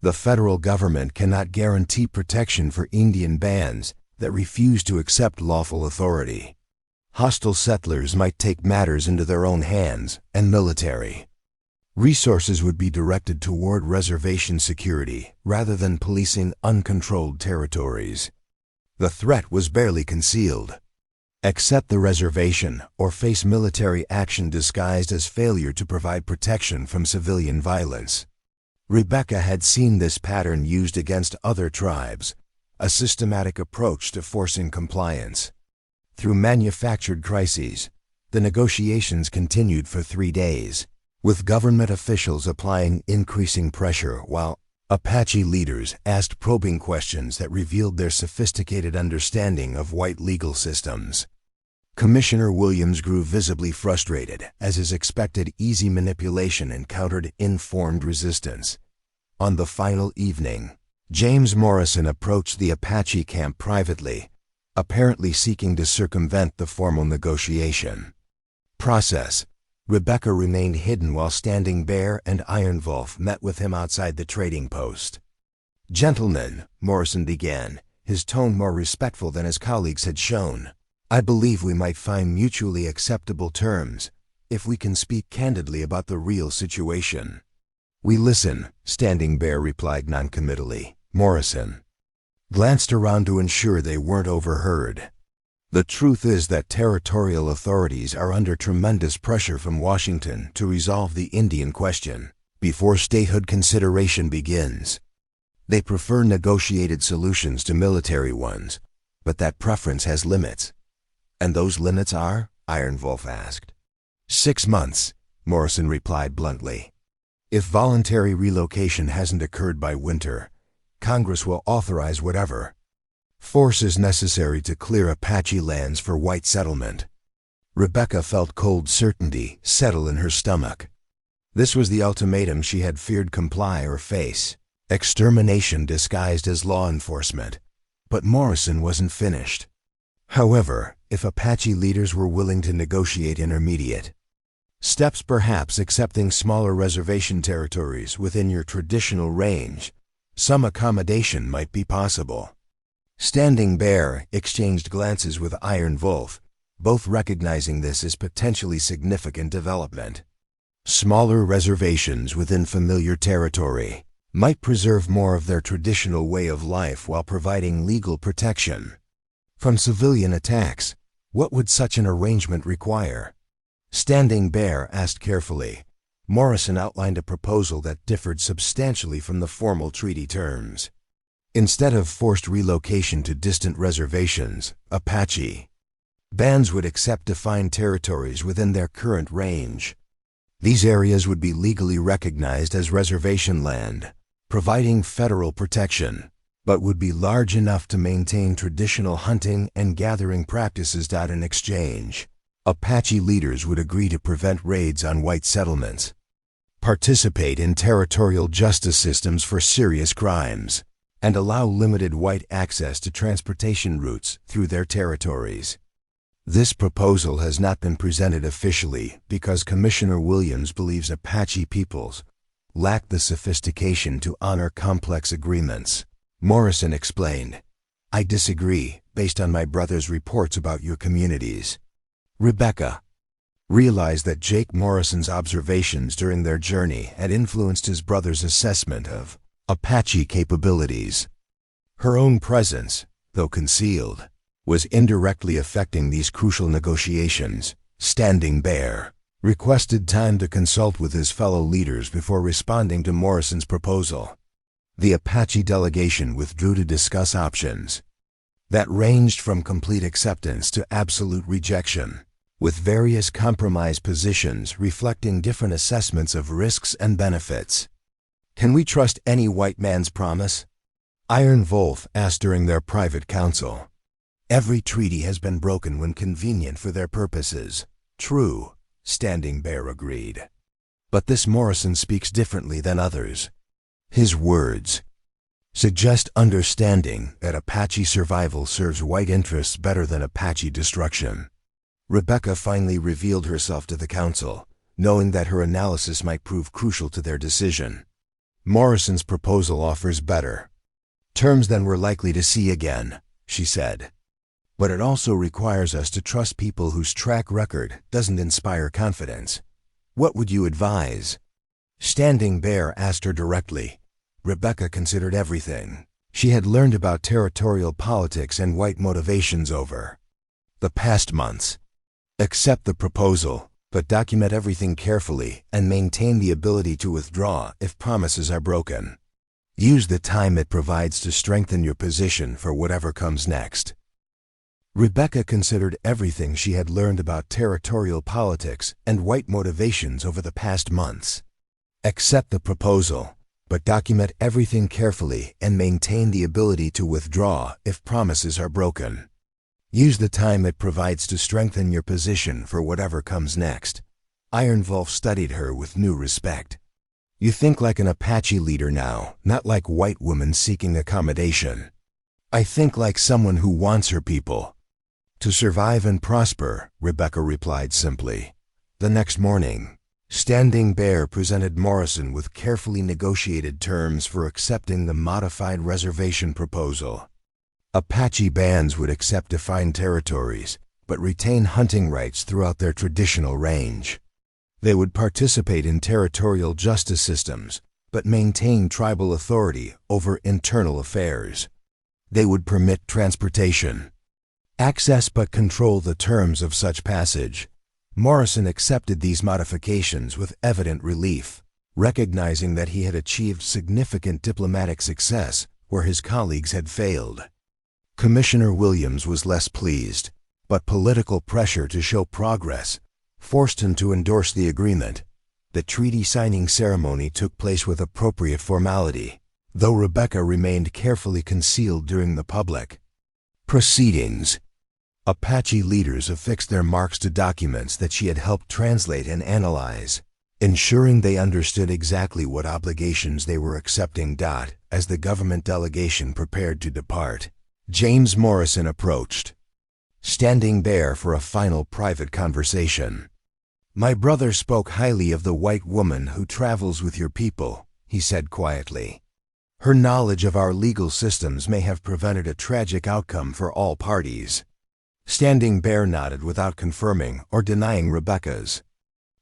The federal government cannot guarantee protection for Indian bands that refuse to accept lawful authority. Hostile settlers might take matters into their own hands, and military resources would be directed toward reservation security rather than policing uncontrolled territories. The threat was barely concealed. Accept the reservation or face military action disguised as failure to provide protection from civilian violence. Rebecca had seen this pattern used against other tribes, a systematic approach to forcing compliance. Through manufactured crises, the negotiations continued for 3 days, with government officials applying increasing pressure while Apache leaders asked probing questions that revealed their sophisticated understanding of white legal systems. Commissioner Williams grew visibly frustrated as his expected easy manipulation encountered informed resistance. On the final evening, James Morrison approached the Apache camp privately, apparently seeking to circumvent the formal negotiation process. Rebecca remained hidden while Standing Bear and Iron Wolf met with him outside the trading post. "Gentlemen," Morrison began, his tone more respectful than his colleagues had shown, "I believe we might find mutually acceptable terms if we can speak candidly about the real situation." "We listen," Standing Bear replied noncommittally. Morrison glanced around to ensure they weren't overheard. "The truth is that territorial authorities are under tremendous pressure from Washington to resolve the Indian question before statehood consideration begins. They prefer negotiated solutions to military ones, but that preference has limits." "And those limits are?" Iron Wolf asked. 6 months, Morrison replied bluntly. "If voluntary relocation hasn't occurred by winter, Congress will authorize whatever force is necessary to clear Apache lands for white settlement." Rebecca felt cold certainty settle in her stomach. This was the ultimatum she had feared: comply or face extermination disguised as law enforcement. But Morrison wasn't finished. However, if Apache leaders were willing to negotiate intermediate steps, perhaps accepting smaller reservation territories within your traditional range, some accommodation might be possible. Standing Bear exchanged glances with Iron Wolf, both recognizing this as potentially significant development. Smaller reservations within familiar territory might preserve more of their traditional way of life while providing legal protection from civilian attacks. What would such an arrangement require? Standing Bear asked carefully. Morrison outlined a proposal that differed substantially from the formal treaty terms. Instead of forced relocation to distant reservations, Apache bands would accept defined territories within their current range. These areas would be legally recognized as reservation land, providing federal protection, but would be large enough to maintain traditional hunting and gathering practices. In exchange, Apache leaders would agree to prevent raids on white settlements, participate in territorial justice systems for serious crimes, and allow limited white access to transportation routes through their territories. This proposal has not been presented officially because Commissioner Williams believes Apache peoples lack the sophistication to honor complex agreements. Morrison explained, "I disagree based on my brother's reports about your communities." Rebecca realized that Jake Morrison's observations during their journey had influenced his brother's assessment of Apache capabilities. Her own presence, though concealed, was indirectly affecting these crucial negotiations. Standing Bear requested time to consult with his fellow leaders before responding to Morrison's proposal. The Apache delegation withdrew to discuss options that ranged from complete acceptance to absolute rejection, with various compromise positions reflecting different assessments of risks and benefits. "Can we trust any white man's promise?" Iron Wolf asked during their private council. "Every treaty has been broken when convenient for their purposes." "True," Standing Bear agreed. "But this Morrison speaks differently than others. His words suggest understanding that Apache survival serves white interests better than Apache destruction." Rebecca finally revealed herself to the council, knowing that her analysis might prove crucial to their decision. "Morrison's proposal offers better terms than we're likely to see again," she said. "But it also requires us to trust people whose track record doesn't inspire confidence. What would you advise?" Standing Bear asked her directly. Rebecca considered everything she had learned about territorial politics and white motivations over the past months. "Accept the proposal, but document everything carefully and maintain the ability to withdraw if promises are broken. Use the time it provides to strengthen your position for whatever comes next." Rebecca considered everything she had learned about territorial politics and white motivations over the past months. "Accept the proposal, but document everything carefully and maintain the ability to withdraw if promises are broken. Use the time it provides to strengthen your position for whatever comes next." Iron Wolf studied her with new respect. "You think like an Apache leader now, not like white women seeking accommodation." "I think like someone who wants her people to survive and prosper," Rebecca replied simply. The next morning, Standing Bear presented Morrison with carefully negotiated terms for accepting the modified reservation proposal. Apache bands would accept defined territories, but retain hunting rights throughout their traditional range. They would participate in territorial justice systems, but maintain tribal authority over internal affairs. They would permit transportation access but control the terms of such passage. Morrison accepted these modifications with evident relief, recognizing that he had achieved significant diplomatic success where his colleagues had failed. Commissioner Williams was less pleased, but political pressure to show progress forced him to endorse the agreement. The treaty signing ceremony took place with appropriate formality, though Rebecca remained carefully concealed during the public proceedings. Apache leaders affixed their marks to documents that she had helped translate and analyze, ensuring they understood exactly what obligations they were accepting. As the government delegation prepared to depart, James Morrison approached Standing Bear for a final private conversation. "My brother spoke highly of the white woman who travels with your people," he said quietly. "Her knowledge of our legal systems may have prevented a tragic outcome for all parties." Standing Bear nodded without confirming or denying Rebecca's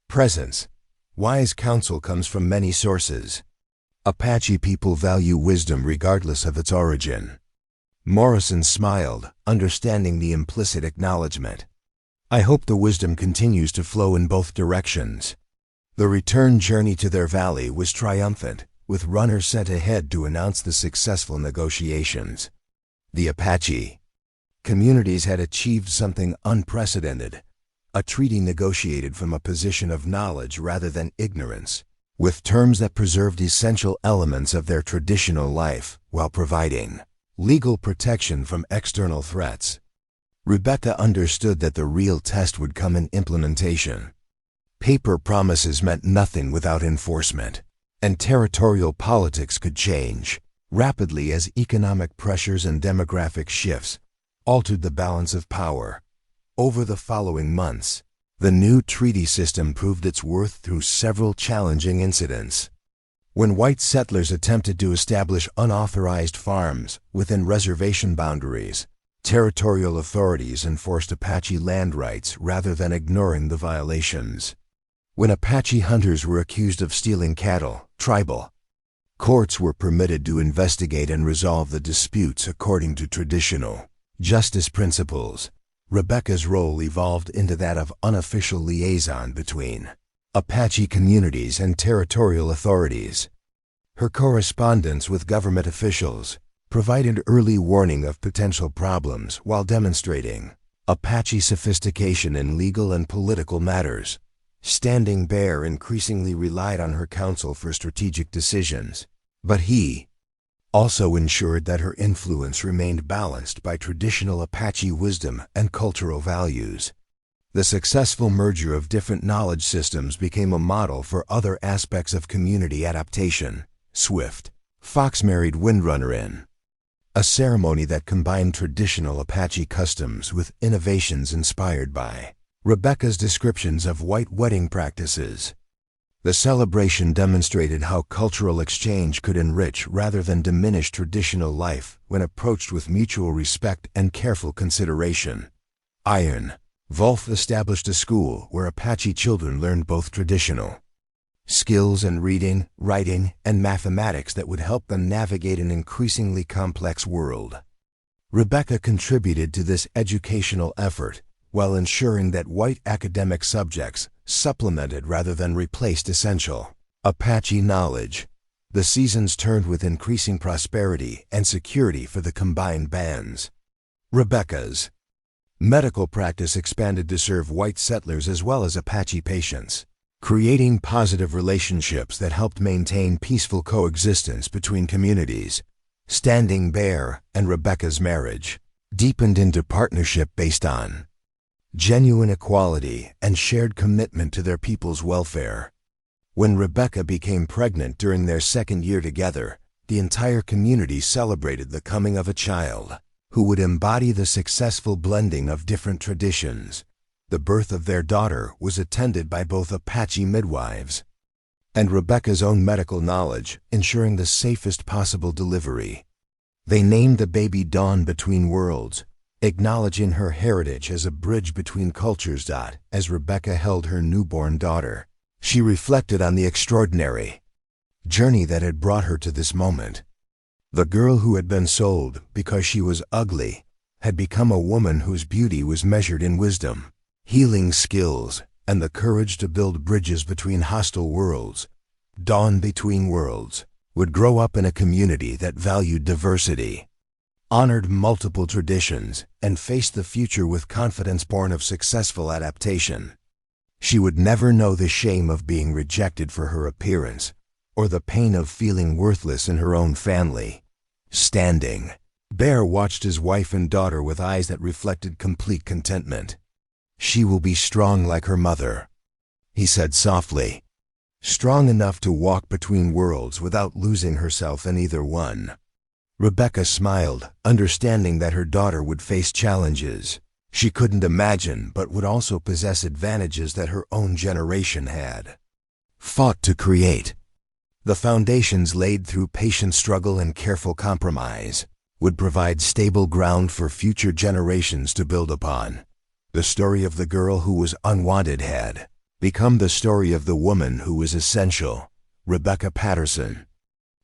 presence. "Wise counsel comes from many sources. Apache people value wisdom regardless of its origin." Morrison smiled, understanding the implicit acknowledgement. "I hope the wisdom continues to flow in both directions." The return journey to their valley was triumphant, with runners sent ahead to announce the successful negotiations. The Apache communities had achieved something unprecedented, a treaty negotiated from a position of knowledge rather than ignorance, with terms that preserved essential elements of their traditional life while providing legal protection from external threats. Rebecca understood that the real test would come in implementation. Paper promises meant nothing without enforcement, and territorial politics could change rapidly as economic pressures and demographic shifts altered the balance of power. Over the following months, the new treaty system proved its worth through several challenging incidents. When white settlers attempted to establish unauthorized farms within reservation boundaries, territorial authorities enforced Apache land rights rather than ignoring the violations. When Apache hunters were accused of stealing cattle, tribal courts were permitted to investigate and resolve the disputes according to traditional justice principles. Rebecca's role evolved into that of unofficial liaison between Apache communities and territorial authorities. Her correspondence with government officials provided early warning of potential problems while demonstrating Apache sophistication in legal and political matters. Standing Bear increasingly relied on her counsel for strategic decisions, but he also ensured that her influence remained balanced by traditional Apache wisdom and cultural values. The successful merger of different knowledge systems became a model for other aspects of community adaptation. Swift Fox married Windrunner in a ceremony that combined traditional Apache customs with innovations inspired by Rebecca's descriptions of white wedding practices. The celebration demonstrated how cultural exchange could enrich rather than diminish traditional life when approached with mutual respect and careful consideration. Iron Wolf established a school where Apache children learned both traditional skills in reading, writing, and mathematics that would help them navigate an increasingly complex world. Rebecca contributed to this educational effort while ensuring that white academic subjects supplemented rather than replaced essential Apache knowledge. The seasons turned with increasing prosperity and security for the combined bands. Rebecca's medical practice expanded to serve white settlers as well as Apache patients, creating positive relationships that helped maintain peaceful coexistence between communities. Standing Bear and Rebecca's marriage deepened into partnership based on genuine equality and shared commitment to their people's welfare. When Rebecca became pregnant during their second year together, the entire community celebrated the coming of a child who would embody the successful blending of different traditions. The birth of their daughter was attended by both Apache midwives and Rebecca's own medical knowledge, ensuring the safest possible delivery. They named the baby Dawn Between Worlds, acknowledging her heritage as a bridge between cultures. As Rebecca held her newborn daughter, she reflected on the extraordinary journey that had brought her to this moment. The girl who had been sold because she was ugly had become a woman whose beauty was measured in wisdom, healing skills, and the courage to build bridges between hostile worlds. Dawn Between Worlds would grow up in a community that valued diversity, honored multiple traditions, and faced the future with confidence born of successful adaptation. She would never know the shame of being rejected for her appearance, or the pain of feeling worthless in her own family. Standing Bear watched his wife and daughter with eyes that reflected complete contentment. "She will be strong like her mother," he said softly. "Strong enough to walk between worlds without losing herself in either one." Rebecca smiled, understanding that her daughter would face challenges she couldn't imagine but would also possess advantages that her own generation had fought to create. The foundations laid through patient struggle and careful compromise would provide stable ground for future generations to build upon. The story of the girl who was unwanted had become the story of the woman who was essential. Rebecca Patterson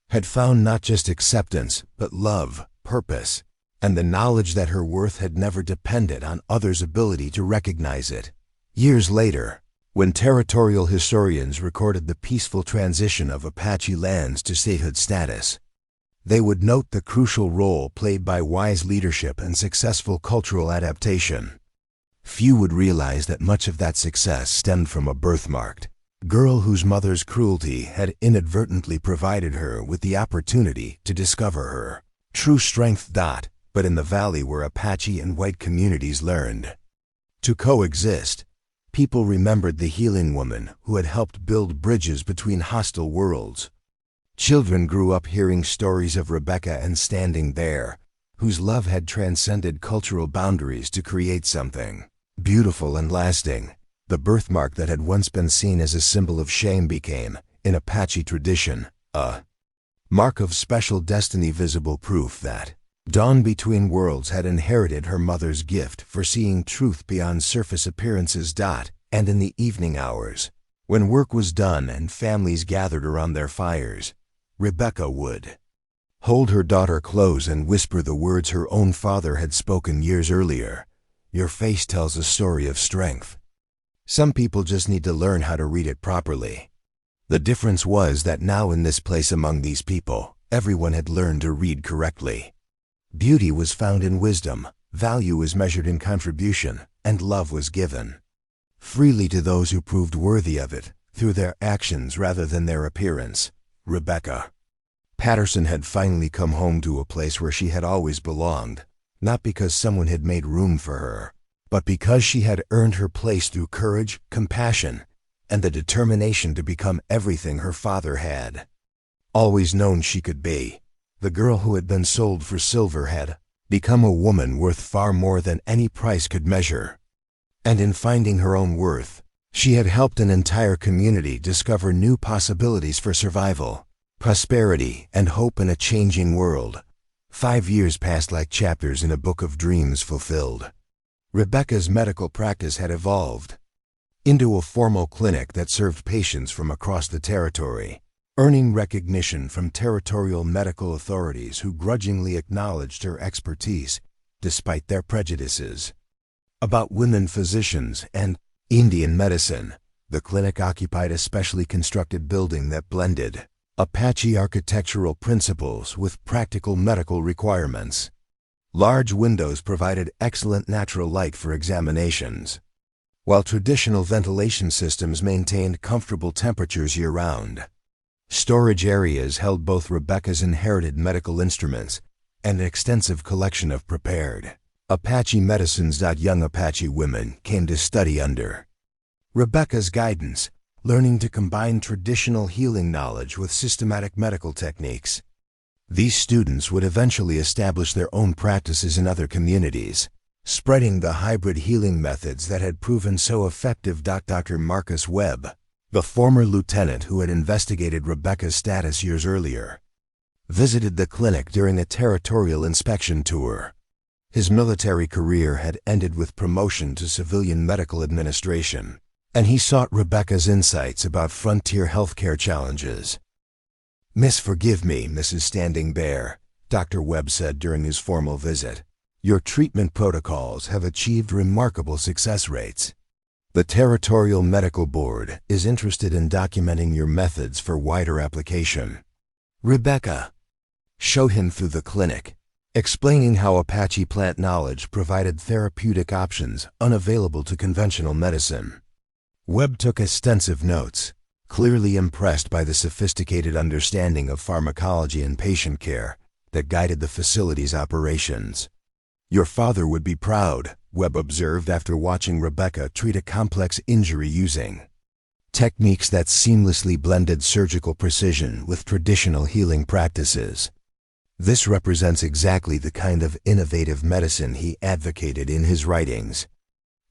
had found not just acceptance, but love, purpose, and the knowledge that her worth had never depended on others' ability to recognize it. Years later, when territorial historians recorded the peaceful transition of Apache lands to statehood status, they would note the crucial role played by wise leadership and successful cultural adaptation. Few would realize that much of that success stemmed from a birthmarked girl whose mother's cruelty had inadvertently provided her with the opportunity to discover her true strength. But in the valley where Apache and white communities learned to coexist, people remembered the healing woman who had helped build bridges between hostile worlds. Children grew up hearing stories of Rebecca and Standing Bear, whose love had transcended cultural boundaries to create something beautiful and lasting. The birthmark that had once been seen as a symbol of shame became, in Apache tradition, a mark of special destiny, visible proof that Dawn Between Worlds had inherited her mother's gift for seeing truth beyond surface appearances. And in the evening hours, when work was done and families gathered around their fires, Rebecca would hold her daughter close and whisper the words her own father had spoken years earlier. Your face tells a story of strength. Some people just need to learn how to read it properly. The difference was that now in this place among these people, everyone had learned to read correctly. Beauty was found in wisdom, value was measured in contribution, and love was given freely to those who proved worthy of it, through their actions rather than their appearance. Rebecca Patterson had finally come home to a place where she had always belonged, not because someone had made room for her, but because she had earned her place through courage, compassion, and the determination to become everything her father had always known she could be. The girl who had been sold for silver had become a woman worth far more than any price could measure. And in finding her own worth, she had helped an entire community discover new possibilities for survival, prosperity, and hope in a changing world. 5 years passed like chapters in a book of dreams fulfilled. Rebecca's medical practice had evolved into a formal clinic that served patients from across the territory, earning recognition from territorial medical authorities who grudgingly acknowledged her expertise despite their prejudices about women physicians and Indian medicine. The clinic occupied a specially constructed building that blended Apache architectural principles with practical medical requirements. Large windows provided excellent natural light for examinations, while traditional ventilation systems maintained comfortable temperatures year-round. Storage areas held both Rebecca's inherited medical instruments and an extensive collection of prepared Apache medicines. Young Apache women came to study under Rebecca's guidance, learning to combine traditional healing knowledge with systematic medical techniques. These students would eventually establish their own practices in other communities, spreading the hybrid healing methods that had proven so effective. Dr. Marcus Webb, the former lieutenant who had investigated Rebecca's status years earlier, visited the clinic during a territorial inspection tour. His military career had ended with promotion to civilian medical administration, and he sought Rebecca's insights about frontier healthcare challenges. Forgive me, Mrs. Standing Bear," Dr. Webb said during his formal visit. "Your treatment protocols have achieved remarkable success rates. The Territorial Medical Board is interested in documenting your methods for wider application." Rebecca showed him through the clinic, explaining how Apache plant knowledge provided therapeutic options unavailable to conventional medicine. Webb took extensive notes, clearly impressed by the sophisticated understanding of pharmacology and patient care that guided the facility's operations. "Your father would be proud," Webb observed after watching Rebecca treat a complex injury using techniques that seamlessly blended surgical precision with traditional healing practices. This represents exactly the kind of innovative medicine he advocated in his writings.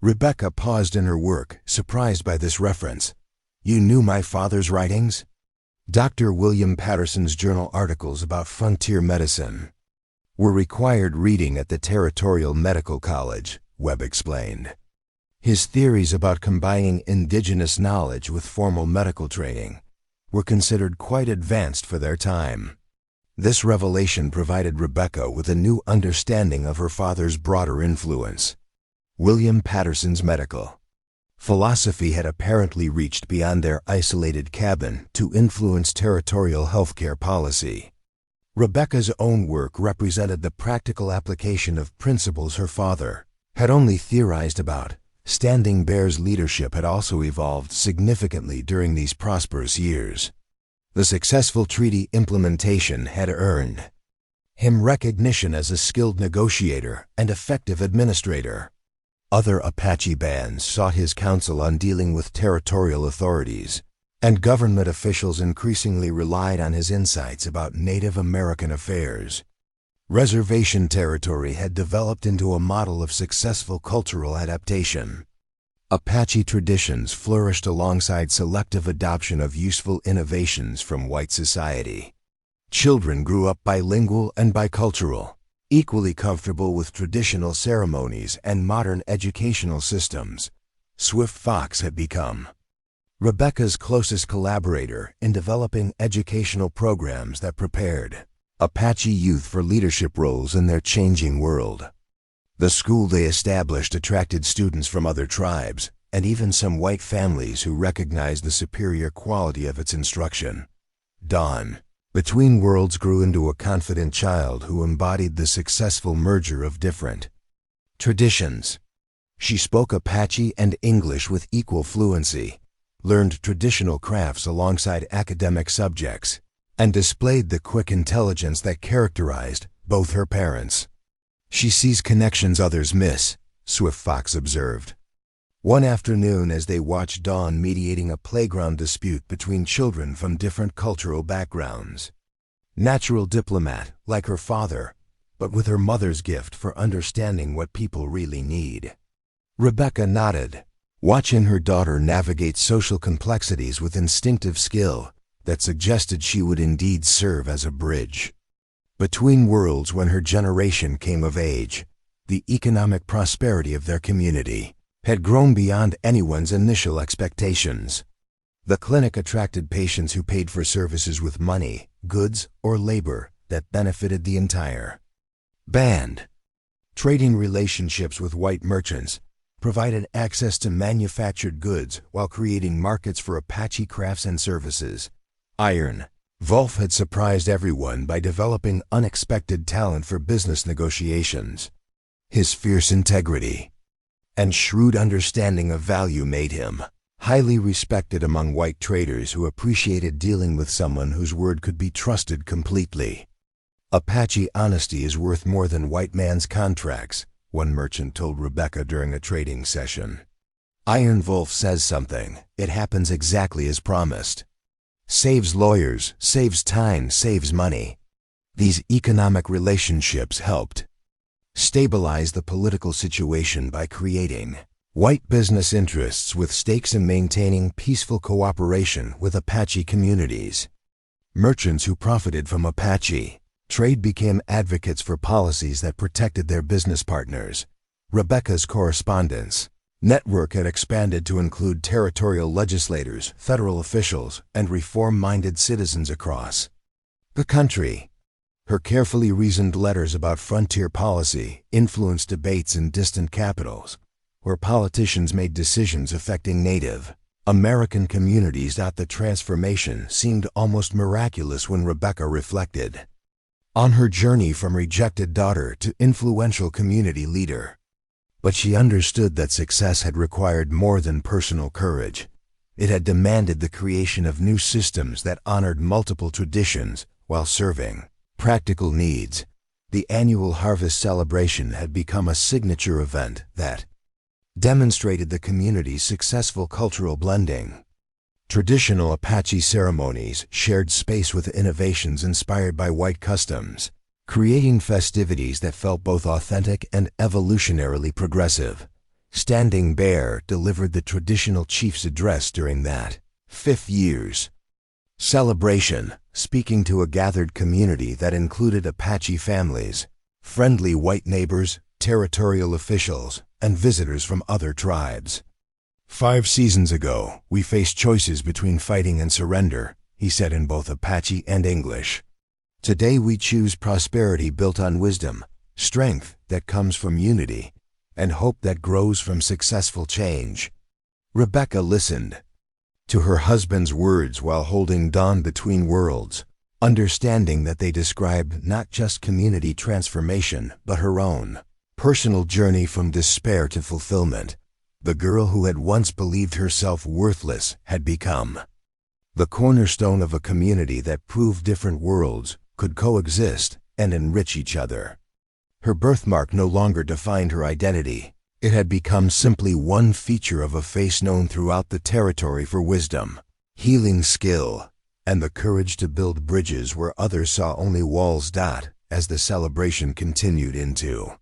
Rebecca paused in her work, surprised by this reference. "You knew my father's writings?" Dr. William Patterson's journal articles about frontier medicine were required reading at the Territorial Medical College, Webb explained. His theories about combining indigenous knowledge with formal medical training were considered quite advanced for their time. This revelation provided Rebecca with a new understanding of her father's broader influence. William Patterson's medical philosophy had apparently reached beyond their isolated cabin to influence territorial healthcare policy. Rebecca's own work represented the practical application of principles her father had only theorized about. Standing Bear's leadership had also evolved significantly during these prosperous years. The successful treaty implementation had earned him recognition as a skilled negotiator and effective administrator. Other Apache bands sought his counsel on dealing with territorial authorities, and government officials increasingly relied on his insights about Native American affairs. Reservation territory had developed into a model of successful cultural adaptation. Apache traditions flourished alongside selective adoption of useful innovations from white society. Children grew up bilingual and bicultural, equally comfortable with traditional ceremonies and modern educational systems. Swift Fox had become Rebecca's closest collaborator in developing educational programs that prepared Apache youth for leadership roles in their changing world. The school they established attracted students from other tribes, and even some white families who recognized the superior quality of its instruction. Dawn, Between Worlds, grew into a confident child who embodied the successful merger of different traditions. She spoke Apache and English with equal fluency, learned traditional crafts alongside academic subjects, and displayed the quick intelligence that characterized both her parents. "She sees connections others miss," Swift Fox observed. One afternoon, as they watched Dawn mediating a playground dispute between children from different cultural backgrounds. Natural diplomat, like her father, but with her mother's gift for understanding what people really need. Rebecca nodded, watching her daughter navigate social complexities with instinctive skill that suggested she would indeed serve as a bridge between worlds. When her generation came of age, the economic prosperity of their community had grown beyond anyone's initial expectations. The clinic attracted patients who paid for services with money, goods, or labor that benefited the entire band. Trading relationships with white merchants provided access to manufactured goods while creating markets for Apache crafts and services. Iron Wolf had surprised everyone by developing unexpected talent for business negotiations. His fierce integrity and shrewd understanding of value made him highly respected among white traders who appreciated dealing with someone whose word could be trusted completely. "Apache honesty is worth more than white man's contracts," one merchant told Rebecca during a trading session. "Iron Wolf says something, it happens exactly as promised. Saves lawyers, saves time, saves money." These economic relationships helped stabilize the political situation by creating white business interests with stakes in maintaining peaceful cooperation with Apache communities. Merchants who profited from Apache trade became advocates for policies that protected their business partners. Rebecca's correspondence network had expanded to include territorial legislators, federal officials, and reform-minded citizens across the country. Her carefully reasoned letters about frontier policy influenced debates in distant capitals, where politicians made decisions affecting Native American communities. The transformation seemed almost miraculous when Rebecca reflected on her journey from rejected daughter to influential community leader. But she understood that success had required more than personal courage. It had demanded the creation of new systems that honored multiple traditions while serving practical needs. The annual harvest celebration had become a signature event that demonstrated the community's successful cultural blending. Traditional Apache ceremonies shared space with innovations inspired by white customs, creating festivities that felt both authentic and evolutionarily progressive. Standing Bear delivered the traditional chief's address during that 5th year's celebration, speaking to a gathered community that included Apache families, friendly white neighbors, territorial officials, and visitors from other tribes. "5 seasons ago, we faced choices between fighting and surrender," he said in both Apache and English. "Today we choose prosperity built on wisdom, strength that comes from unity, and hope that grows from successful change." Rebecca listened to her husband's words while holding Dawn between worlds, understanding that they described not just community transformation, but her own personal journey from despair to fulfillment. The girl who had once believed herself worthless had become the cornerstone of a community that proved different worlds could coexist and enrich each other. Her birthmark no longer defined her identity. It had become simply one feature of a face known throughout the territory for wisdom, healing skill, and the courage to build bridges where others saw only walls. As the celebration continued into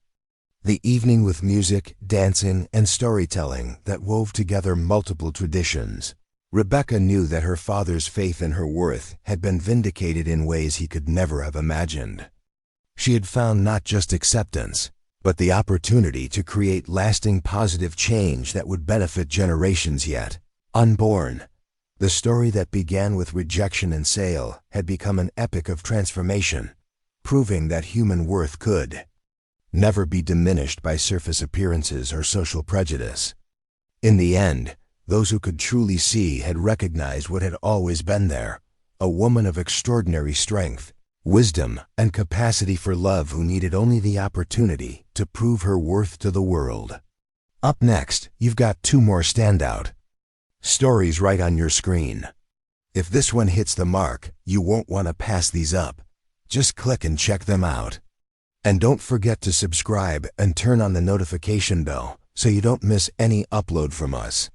the evening with music, dancing, and storytelling that wove together multiple traditions, Rebecca knew that her father's faith in her worth had been vindicated in ways he could never have imagined. She had found not just acceptance, but the opportunity to create lasting positive change that would benefit generations yet unborn. The story that began with rejection and sale had become an epic of transformation, proving that human worth could never be diminished by surface appearances or social prejudice. In the end, those who could truly see had recognized what had always been there, a woman of extraordinary strength, wisdom, and capacity for love who needed only the opportunity to prove her worth to the world. Up next, you've got two more standout stories right on your screen. If this one hits the mark, you won't want to pass these up. Just click and check them out. And don't forget to subscribe and turn on the notification bell so you don't miss any upload from us.